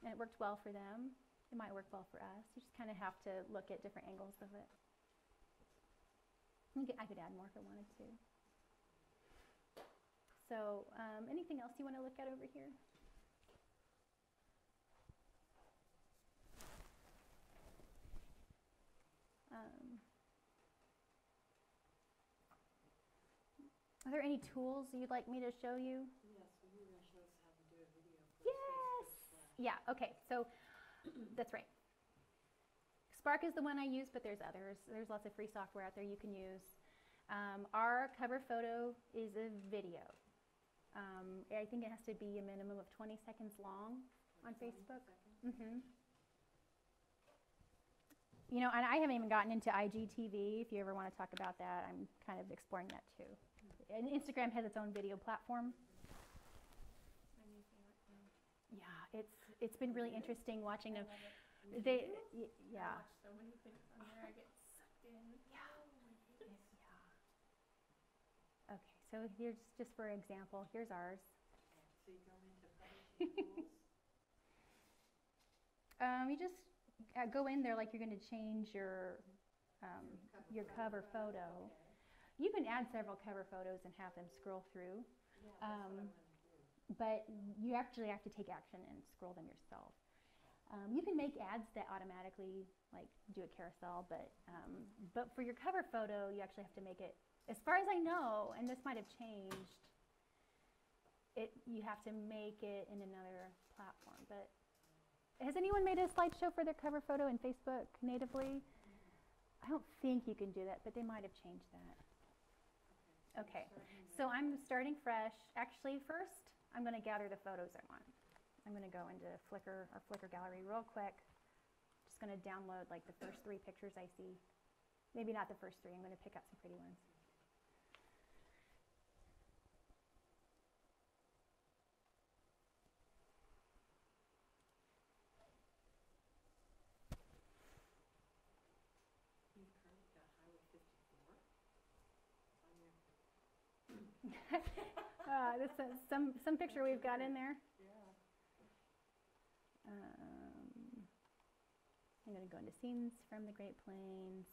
And it worked well for them. It might work well for us. You just kind of have to look at different angles of it. I could add more if I wanted to. So anything else you want to look at over here? Are there any tools you'd like me to show you? Yes, you were going to show us how to do a video. Yes! Yeah, okay, so that's right. Spark is the one I use, but there's others. There's lots of free software out there you can use. Our cover photo is a video. I think it has to be a minimum of 20 seconds long on Facebook. Mm-hmm. You know, and I haven't even gotten into IGTV. If you ever want to talk about that, I'm kind of exploring that too. And Instagram has its own video platform. Yeah, it's been really interesting watching them. I watch so many things on there. I get sucked in. Okay, so here's just for example. Here's ours. So you go into publishing tools. You just go in there like you're going to change your cover photo. Okay. You can add several cover photos and have them scroll through. Yeah, that's what I wanted to do. But you actually have to take action and scroll them yourself. You can make ads that automatically like do a carousel, but for your cover photo, you actually have to make it. As far as I know, and this might have changed, you have to make it in another platform. But has anyone made a slideshow for their cover photo in Facebook natively? I don't think you can do that, but they might have changed that. Okay, so I'm starting fresh. Actually, first, I'm going to gather the photos I want. I'm going to go into Flickr or Flickr gallery real quick. Just going to download like the first 3 pictures I see. Maybe not the first 3. I'm going to pick out some pretty ones. You've currently got This is some picture we've got in there. Yeah. I'm going to go into scenes from the Great Plains.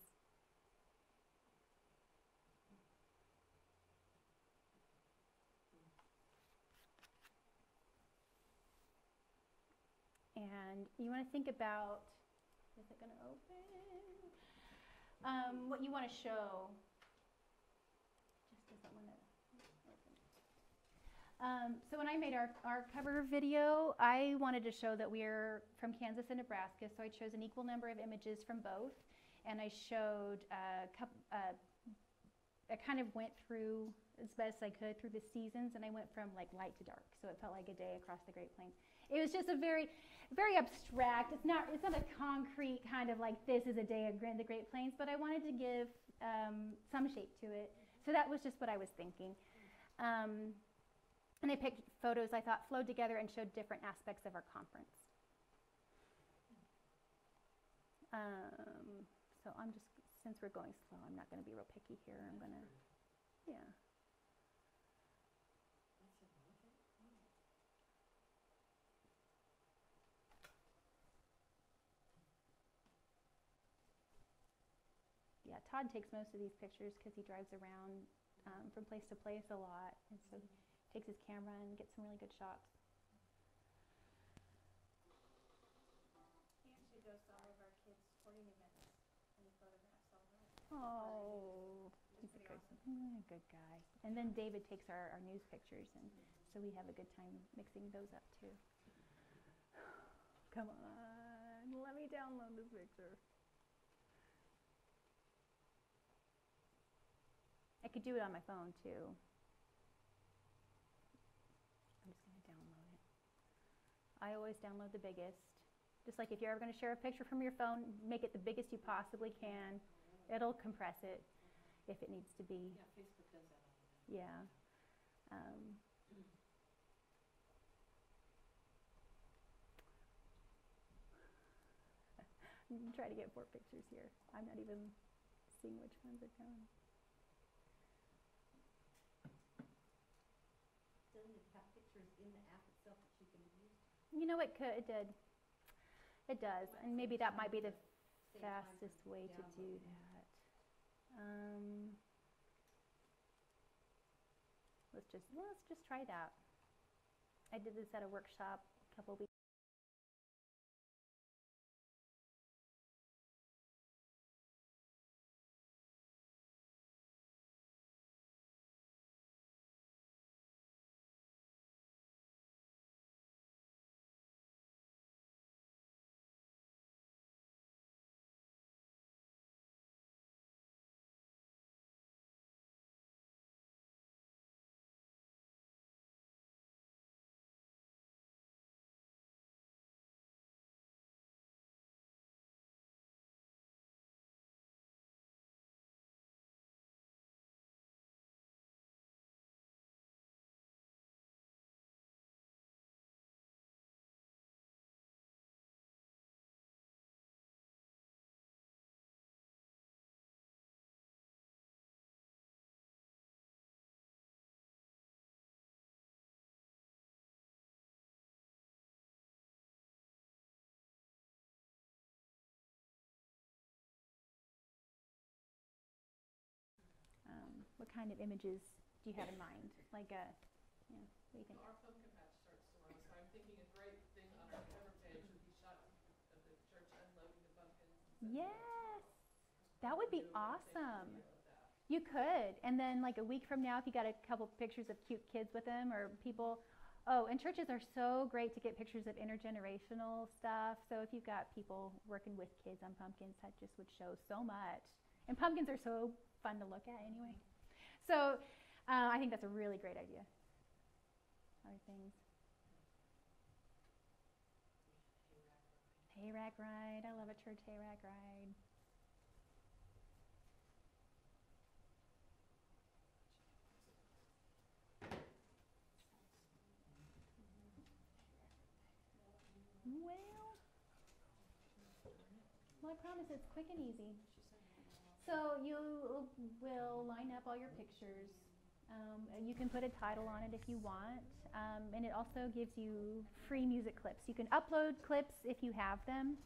And you want to think about, is it going to open? What you want to show. Just doesn't want to open. So when I made our cover video, I wanted to show that we're from Kansas and Nebraska, so I chose an equal number of images from both, and I showed I kind of went through as best I could through the seasons, and I went from like light to dark, so it felt like a day across the Great Plains. It was just a very, very abstract. It's not a concrete kind of like this is a day of the Great Plains, but I wanted to give some shape to it. So that was just what I was thinking. And I picked photos I thought flowed together and showed different aspects of our conference. So I'm just, since we're going slow, I'm not going to be real picky here. I'm going to, yeah. Yeah, Todd takes most of these pictures because he drives around from place to place a lot, and so he takes his camera and gets some really good shots. He actually goes to all of our kids' sporting events and he photographs all of it. Oh, he's a good guy. And then David takes our news pictures, and so we have a good time mixing those up too. Come on, let me download this picture. I could do it on my phone too. I'm just going to download it. I always download the biggest. Just like if you're ever going to share a picture from your phone, make it the biggest you possibly can. It'll compress it if it needs to be. Yeah, Facebook does that all the time. Yeah. I'm trying to get 4 pictures here. I'm not even seeing which ones are going. Doesn't it have pictures in the app itself that you can use? You know, it did. It does, and maybe that might be the fastest way to do that. Let's just try that. I did this at a workshop a couple weeks. What kind of images do you have in mind? Like what do you think? Our pumpkin patch starts tomorrow, so I'm thinking a great thing on our cover page would be shots of the church unloading the pumpkins. Yes, that would be awesome. You could, and then like a week from now, if you got a couple pictures of cute kids with them or people. Oh, and churches are so great to get pictures of intergenerational stuff. So if you've got people working with kids on pumpkins, that just would show so much. And pumpkins are so fun to look at anyway. So I think that's a really great idea. Other things. Hayrack ride. I love a church hayrack ride. Well, I promise it's quick and easy. So you will line up all your pictures. You can put a title on it if you want, and it also gives you free music clips. You can upload clips if you have them.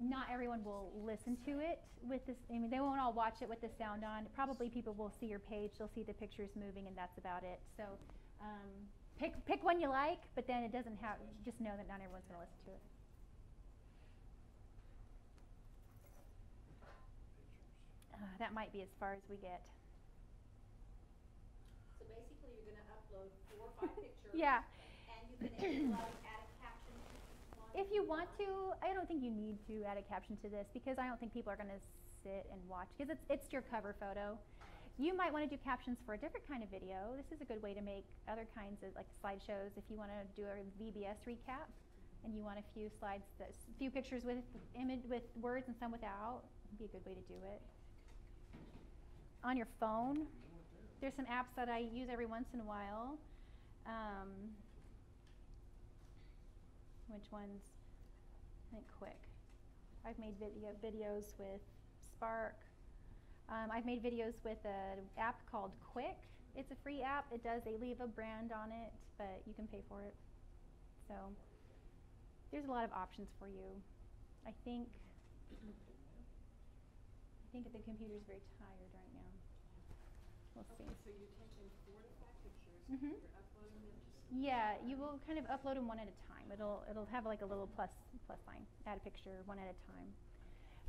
Not everyone will listen to it with this. I mean, they won't all watch it with the sound on. Probably people will see your page, they'll see the pictures moving, and that's about it. So pick one you like, but then it doesn't have. Just know that not everyone's going to listen to it. That might be as far as we get. So basically, you're gonna upload 4 or 5 pictures. Yeah. And you can add a caption to each one. If you want to, I don't think you need to add a caption to this because I don't think people are going to sit and watch because it's your cover photo. You might want to do captions for a different kind of video. This is a good way to make other kinds of like slideshows. If you want to do a VBS recap and you want a few slides, a few pictures with words and some without, it'd be a good way to do it. On your phone, there's some apps that I use every once in a while. Which ones? I think Quick. I've made videos with Spark. I've made videos with an app called Quick. It's a free app. It does. They leave a brand on it, but you can pay for it. So there's a lot of options for you. I think the computer's very tired right now. We'll see. Okay, so you're taking 4 to 5 pictures, Mhm. you're uploading them to Yeah, you will kind of upload them one at a time. It'll have like a little plus sign. Add a picture one at a time.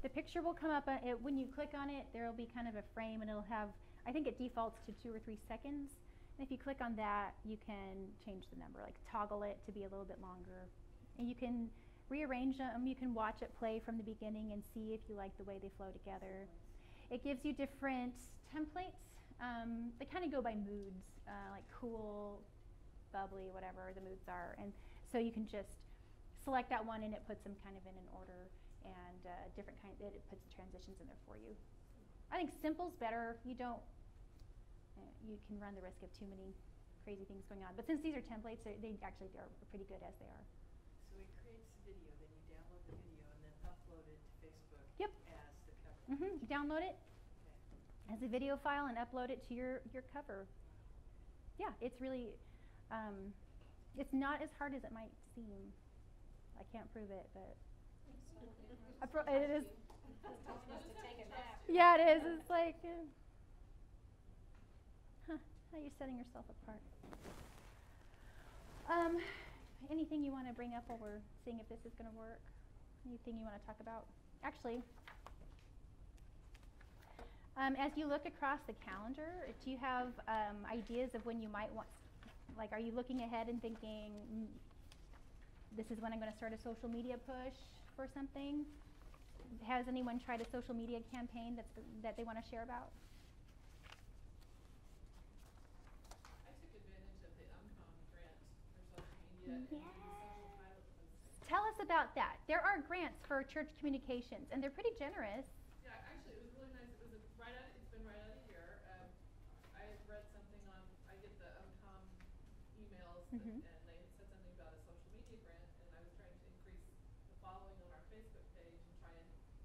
The picture will come up when you click on it. There will be kind of a frame, and it'll have. I think it defaults to 2 or 3 seconds. And if you click on that, you can change the number, like toggle it to be a little bit longer. And you can rearrange them. You can watch it play from the beginning and see if you like the way they flow together. It gives you different templates. They kind of go by moods, like cool, bubbly, whatever the moods are. And so you can just select that one, and it puts them kind of in an order, and different kind. It puts transitions in there for you. I think simple's better. You don't. You can run the risk of too many crazy things going on. But since these are templates, they actually are pretty good as they are. So it creates a video, then you download the video and then upload it to Facebook Yep. as the cover. You download it Okay. as a video file and upload it to your cover. Yeah, it's really. It's not as hard as it might seem. I can't prove it, but it is. Yeah, it is. It's like, how you're setting yourself apart. Anything you want to bring up while we're seeing if this is going to work? Anything you want to talk about? Actually, as you look across the calendar, do you have ideas of when you might want? Like, are you looking ahead and thinking, this is when I'm going to start a social media push for something? Has anyone tried a social media campaign that they want to share about? I took advantage of the grant for social media and Yes. social pilot posting. Tell us about that. There are grants for church communications, and they're pretty generous. Yeah, actually, it was really nice. It was it's been right out a year. I had read something on, I get the emails and they had said something about a social media grant, and I was trying to increase the following on our Facebook page and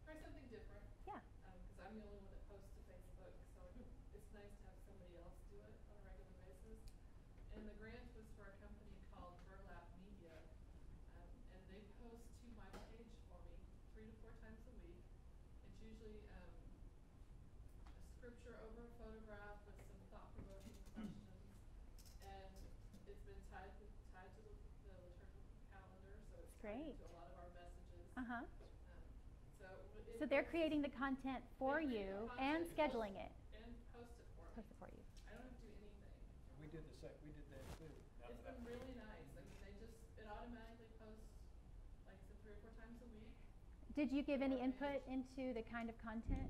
try something different. Yeah. Because I'm the only one that posts to Facebook, so it's nice to have somebody else do it on a regular basis. And the grant was for a company called Burlap Media, and they post to my page for me 3 to 4 times a week. It's usually a scripture over a photograph with some thought-provoking questions, and it's been tied to the liturgical calendar, so it's tied Great. into a lot of our messages. So they're creating the content for They create you the and content, scheduling it. and post it for me. Post it for you. I don't have to do anything. We did that too. Now It's that been really nice. I mean, it automatically posts, like I said, 3 or 4 times a week. Did you give any input into the kind of content?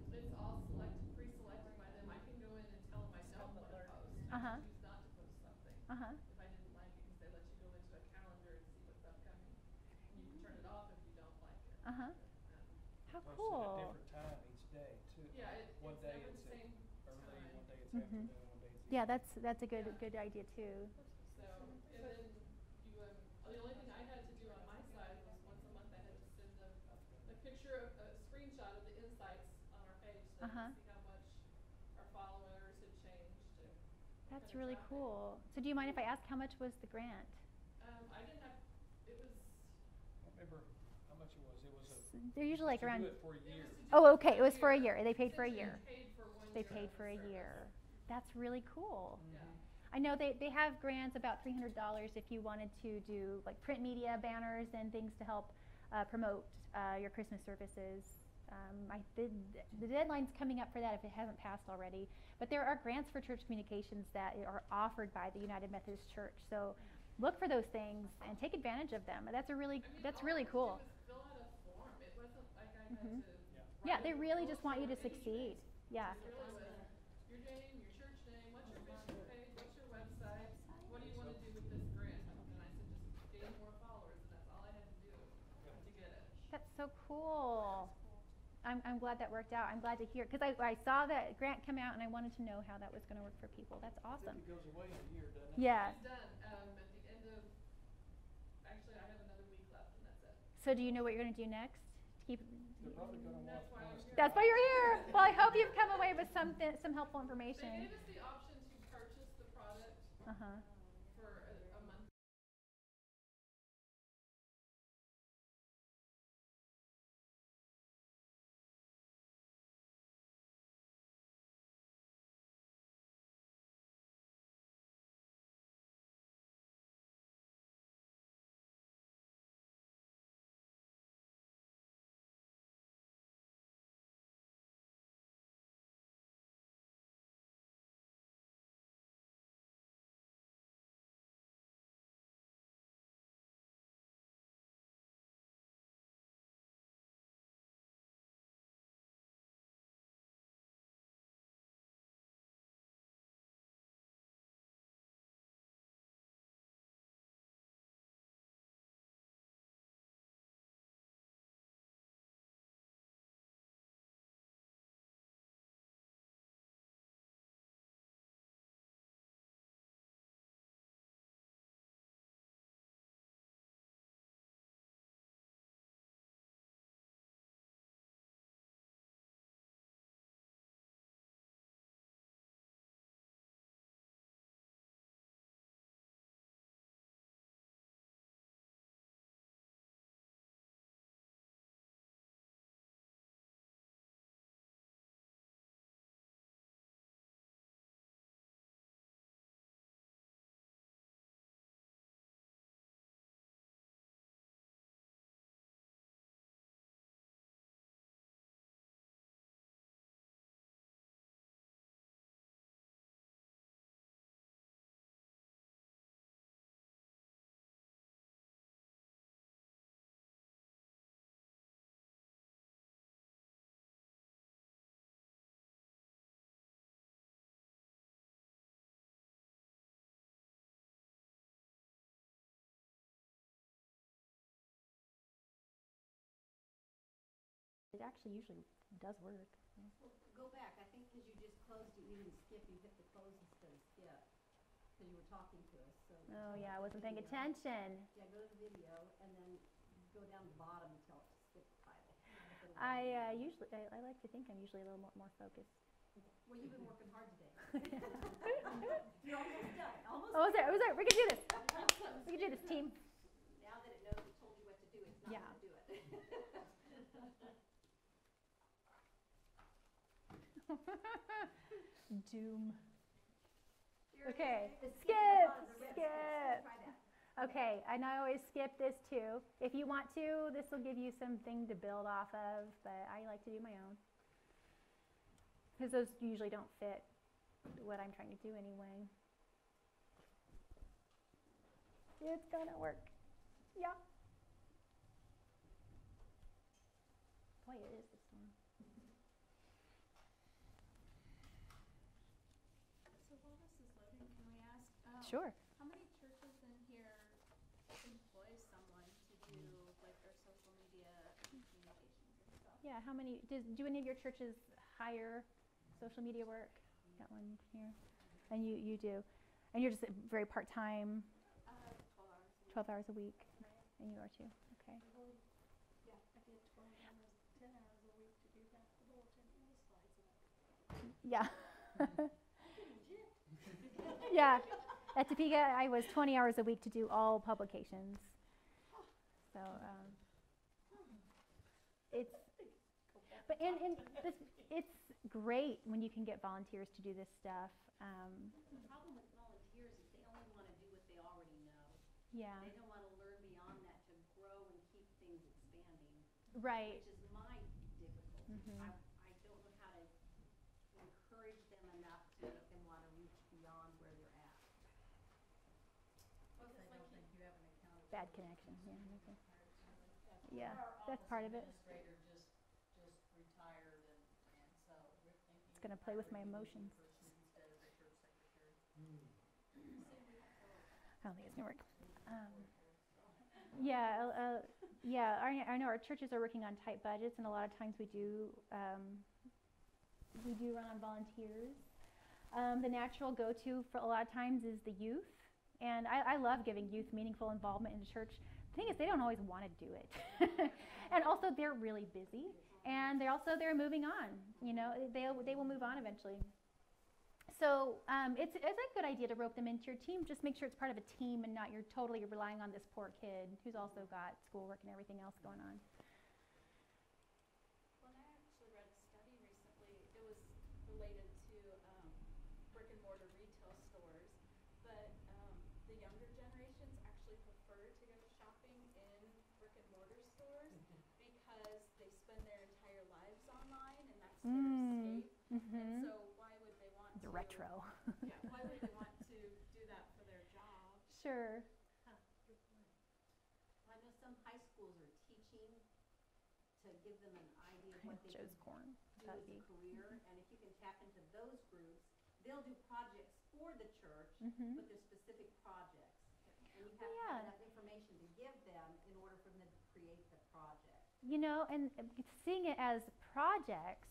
It's all pre-selected by them. I can go in and tell them I don't want to post. I Uh-huh. can choose not to post something. If I didn't like it, because they let you go into a calendar and see what's upcoming. And you can turn it off if you don't like it. How Post cool. at a different time each day too. Yeah, One it's day never it's the same early, time. one day it's Mhm. afternoon, one day it's Yeah, evening. that's a good idea too. So, and then you, the only thing I had to do on my side was once a month I had to send them a picture of a screenshot of the insights on our page so they can see how much our followers That's kinda really traffic. cool. So do you mind if I ask how much was the grant? I didn't have, it was, I don't remember how much it was. It was They're usually like to around. do it for a it year. was to do Oh, it okay. It was for a year. They paid for a Essentially, year. it paid for 1 They year paid of for the a service. year. That's really cool. Yeah. I know they have grants about $300 if you wanted to do like print media banners and things to help promote your Christmas services. The deadline's coming up for that if it hasn't passed already. But there are grants for church communications that are offered by the United Methodist Church. So look for those things and take advantage of them. That's I mean, really all I cool. had to do was fill out a form. It wasn't like I had Mhm. to Yeah, write they a really just want you to proposal or anything. succeed. Yeah. It really was your name, your church name, what's your Facebook page, what's your website, what do you want to do with this grant? And I said, just gain more followers, and that's all I had to do to get it. That's so cool. I'm glad that worked out. I'm glad to hear because I saw that grant come out and I wanted to know how that was going to work for people. That's I awesome. think it goes away in a year, doesn't it? Yeah. It's done at the end of, actually, I have another week left, and that's it. So do you know what you're going to do next? They're probably going to That's why I'm here. That's why you're here. Well, I hope you've come away with some helpful They information. gave us the option to purchase the product Uh-huh. for a month. It actually usually does work. Go back, I think because you just closed it, you didn't skip, you hit the close instead of skip. Because you were talking to us, so. Oh yeah, I wasn't paying Video. attention. Yeah, go to the video and then go down the bottom until it skip the title. I like to think I'm usually a little more focused. Well, you've been working hard today. You're almost done, almost. Oh, there. We can do this. We can do this, team. Now that it knows it told you what to do, it's not Yeah. gonna do it. Doom. Here, Okay, the skip, at the bottom, the red skip. Try that. Okay, and I always skip this too. If you want to, this will give you something to build off of, but I like to do my own. Because those usually don't fit what I'm trying to do anyway. It's gonna work. Yeah. Boy, it is this one. So while this is loading, can we ask, Sure. how many churches in here employ someone to do like their social media and communications and stuff? Yeah, how many, do any of your churches hire social media work? Got one here. And you do. And you're just very part-time, 12 hours 12 hours a a week. week. Right. And you are too. Okay. Yeah, I did 12 hours, 10 hours a week to do half the bulletin and the slides and everything. Yeah. Yeah. At Topeka, I was 20 hours a week to do all publications. So it's, but and this, it's great when you can get volunteers to do this stuff. The problem with volunteers is they only want to do what they already know. Yeah. They don't want to learn beyond that to grow and keep things expanding. Right. Which is my difficulty. Mhm. I don't know how to encourage them enough to make them want to reach beyond where they're at. Plus, I don't think you have an accountability. Bad connection. Yeah. Okay. Our Yeah. That's office part of it. administrator just retired, and so we're thinking. It's gonna play with my emotions. Person instead of the church secretary. I don't think it's gonna work. Yeah, yeah. I know our churches are working on tight budgets, and a lot of times we do run on volunteers. The natural go-to for a lot of times is the youth, and I love giving youth meaningful involvement in the church. The thing is, they don't always want to do it, and also they're really busy, and they're moving on. You know, they will move on eventually. So it's a good idea to rope them into your team. Just make sure it's part of a team and not you're totally relying on this poor kid who's also got schoolwork and everything else going on. Well, and I actually read a study recently. It was related to brick and mortar retail stores, but the younger generations actually prefer to go shopping in brick and mortar stores because they spend their entire lives online, and that's their escape. And so why would they want The to? retro. Yeah, why would they want to do that for their job? Sure. Huh, good point. Well, I know some high schools are teaching to give them an idea of what they Joe's can corn. do as a career, and if you can tap into those groups, they'll do projects for the church, but they're specific projects. And you have to have enough information to give them in order for them to create the project. You know, and seeing it as projects,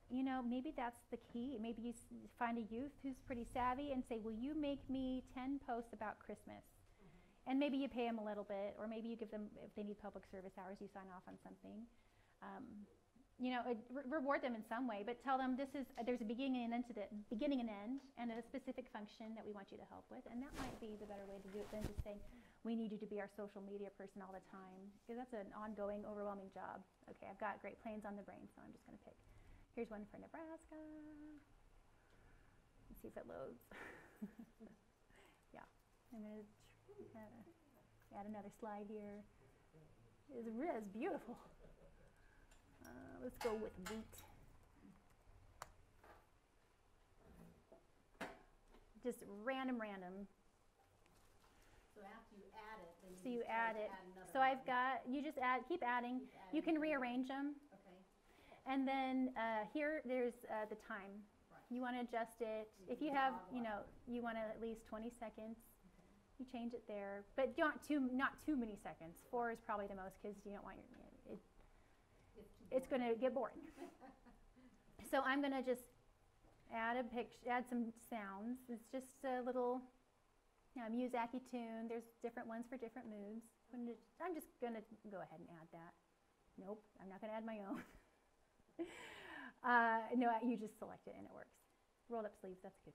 you know, maybe that's the key. Maybe you find a youth who's pretty savvy and say, will you make me 10 posts about Christmas? And maybe you pay them a little bit, or maybe you give them, if they need public service hours, you sign off on something. You know, reward them in some way, but tell them there's a beginning and end, and a specific function that we want you to help with, and that might be the better way to do it than just saying, we need you to be our social media person all the time, because that's an ongoing, overwhelming job. Okay, I've got Great Plains on the brain, so I'm just going to pick. Here's one for Nebraska. Let's see if it loads. Yeah, I'm going to add another slide here. It's beautiful. Let's go with wheat. Just random. So after you add it, then So you just add try to it. add another So one. I've got, you just keep adding. You can rearrange them. Okay. And then here, there's the time. Right. You want to adjust it. You If you can have, toggle you know, you want at least 20 seconds. You change it there, but not too many seconds. 4 is probably the most because you don't want it's going to get boring. So I'm going to just add some sounds. It's just a little Muzaki tune. There's different ones for different moods. I'm just going to go ahead and add that. Nope, I'm not going to add my own. No, you just select it and it works. Rolled up sleeves, that's good.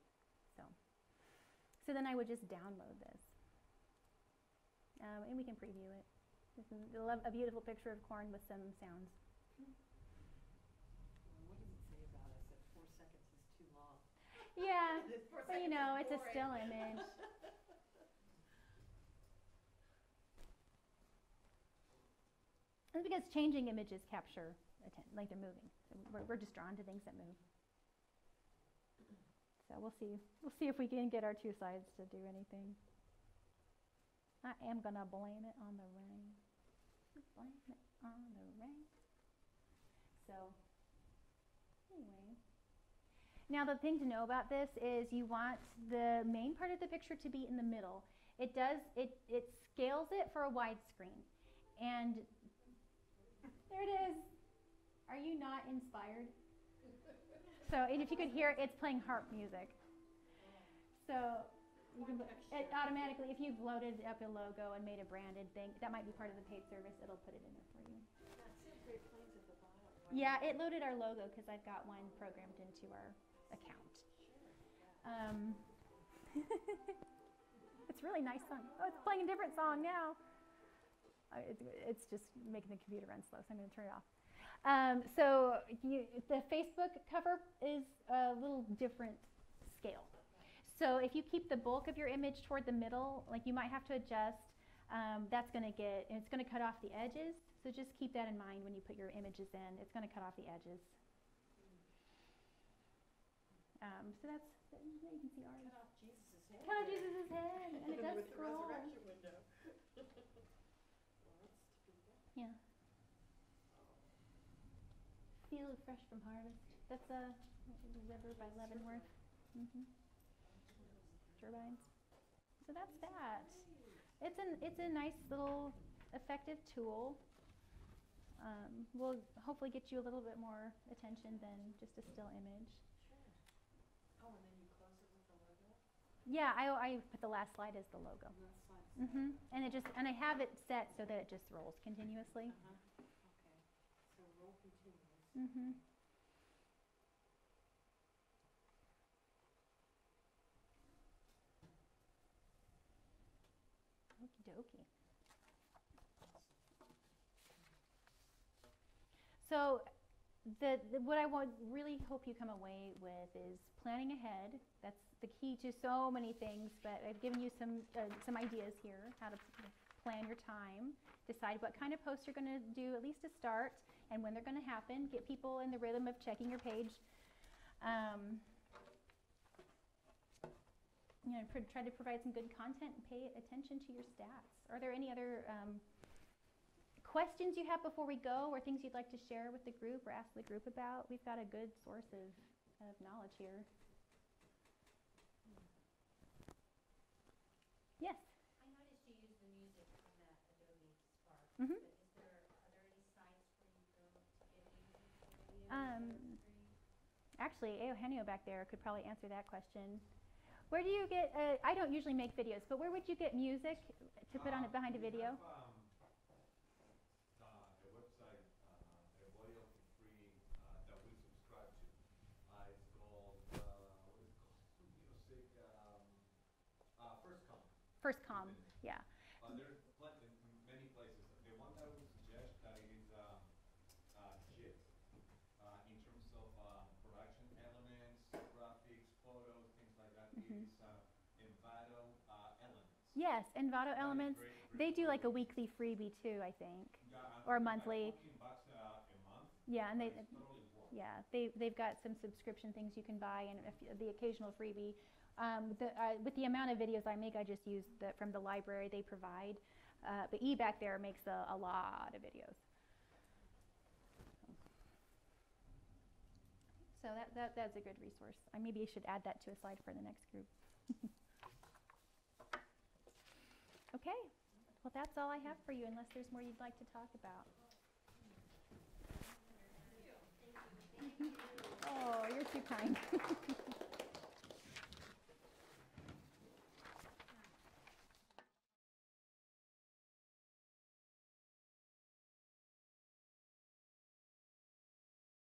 So then I would just download this. And we can preview it. This is a beautiful picture of corn with some sounds. What does it say about us that 4 seconds is too long? Yeah, 4 but you seconds know, is it's a boring. still image. It's because changing images capture like they're moving. So we're just drawn to things that move. So we'll see. We'll see if we can get our two sides to do anything. I am gonna blame it on the rain. Blame it on the rain. So anyway. Now the thing to know about this is you want the main part of the picture to be in the middle. It scales it for a widescreen. And there it is. Are you not inspired? So, and if you could hear it, it's playing harp music. So you can it automatically, if you've loaded up a logo and made a branded thing, that might be part of the paid service, it'll put it in there for you. That said Great Plains at the bottom. Yeah, it loaded our logo because I've got one programmed into our account. It's a really nice song. Oh, it's playing a different song now. It's just making the computer run slow, so I'm going to turn it off. The Facebook cover is a little different scale. So if you keep the bulk of your image toward the middle, like you might have to adjust, it's going to cut off the edges. So just keep that in mind when you put your images in. It's going to cut off the edges. So that's, you can see ours. Cut off Jesus' head. Cut off Jesus' head, and it does With the scroll. resurrection window. Well, let's defeat that. Yeah. Feel fresh from harvest. That's a river by Leavenworth. Turbines. So that's that. It's a nice little effective tool. Will hopefully get you a little bit more attention than just a still image. Oh, and then you close it with the logo? Yeah, I put the last slide as the logo. Last slide. And I have it set so that it just rolls continuously. Okay. So roll continuous. Okie dokie. So what I really hope you come away with is planning ahead. That's the key to so many things, but I've given you some ideas here, how to plan your time, decide what kind of posts you're going to do at least to start, and when they're going to happen. Get people in the rhythm of checking your page. Try to provide some good content and pay attention to your stats. Are there any other questions you have before we go, or things you'd like to share with the group or ask the group about? We've got a good source of knowledge here. Yes? I noticed you use the music on that Adobe Spark, Mm-hmm. but are there any sites where you go to get music for videos? Actually, Eugenio back there could probably answer that question. Where do you get, I don't usually make videos, but where would you get music to put on it behind a video? We have a website, a royalty free that we subscribe to. It's called, music, FirstCom, yeah. There's many places. The one that I would suggest that is JIT, in terms of production elements, graphics, photos, things like that, is Envato Elements. Yes, Envato Elements. Great They do like a tool. weekly freebie too, I think. Yeah, Or like monthly. $14 a month. Yeah, and It's totally worth it. they've got some subscription things you can buy and the occasional freebie. With the amount of videos I make, I just use from the library they provide. But back there makes a lot of videos. So that's a good resource. Maybe I should add that to a slide for the next group. Okay, well that's all I have for you, unless there's more you'd like to talk about. Oh, you're too kind.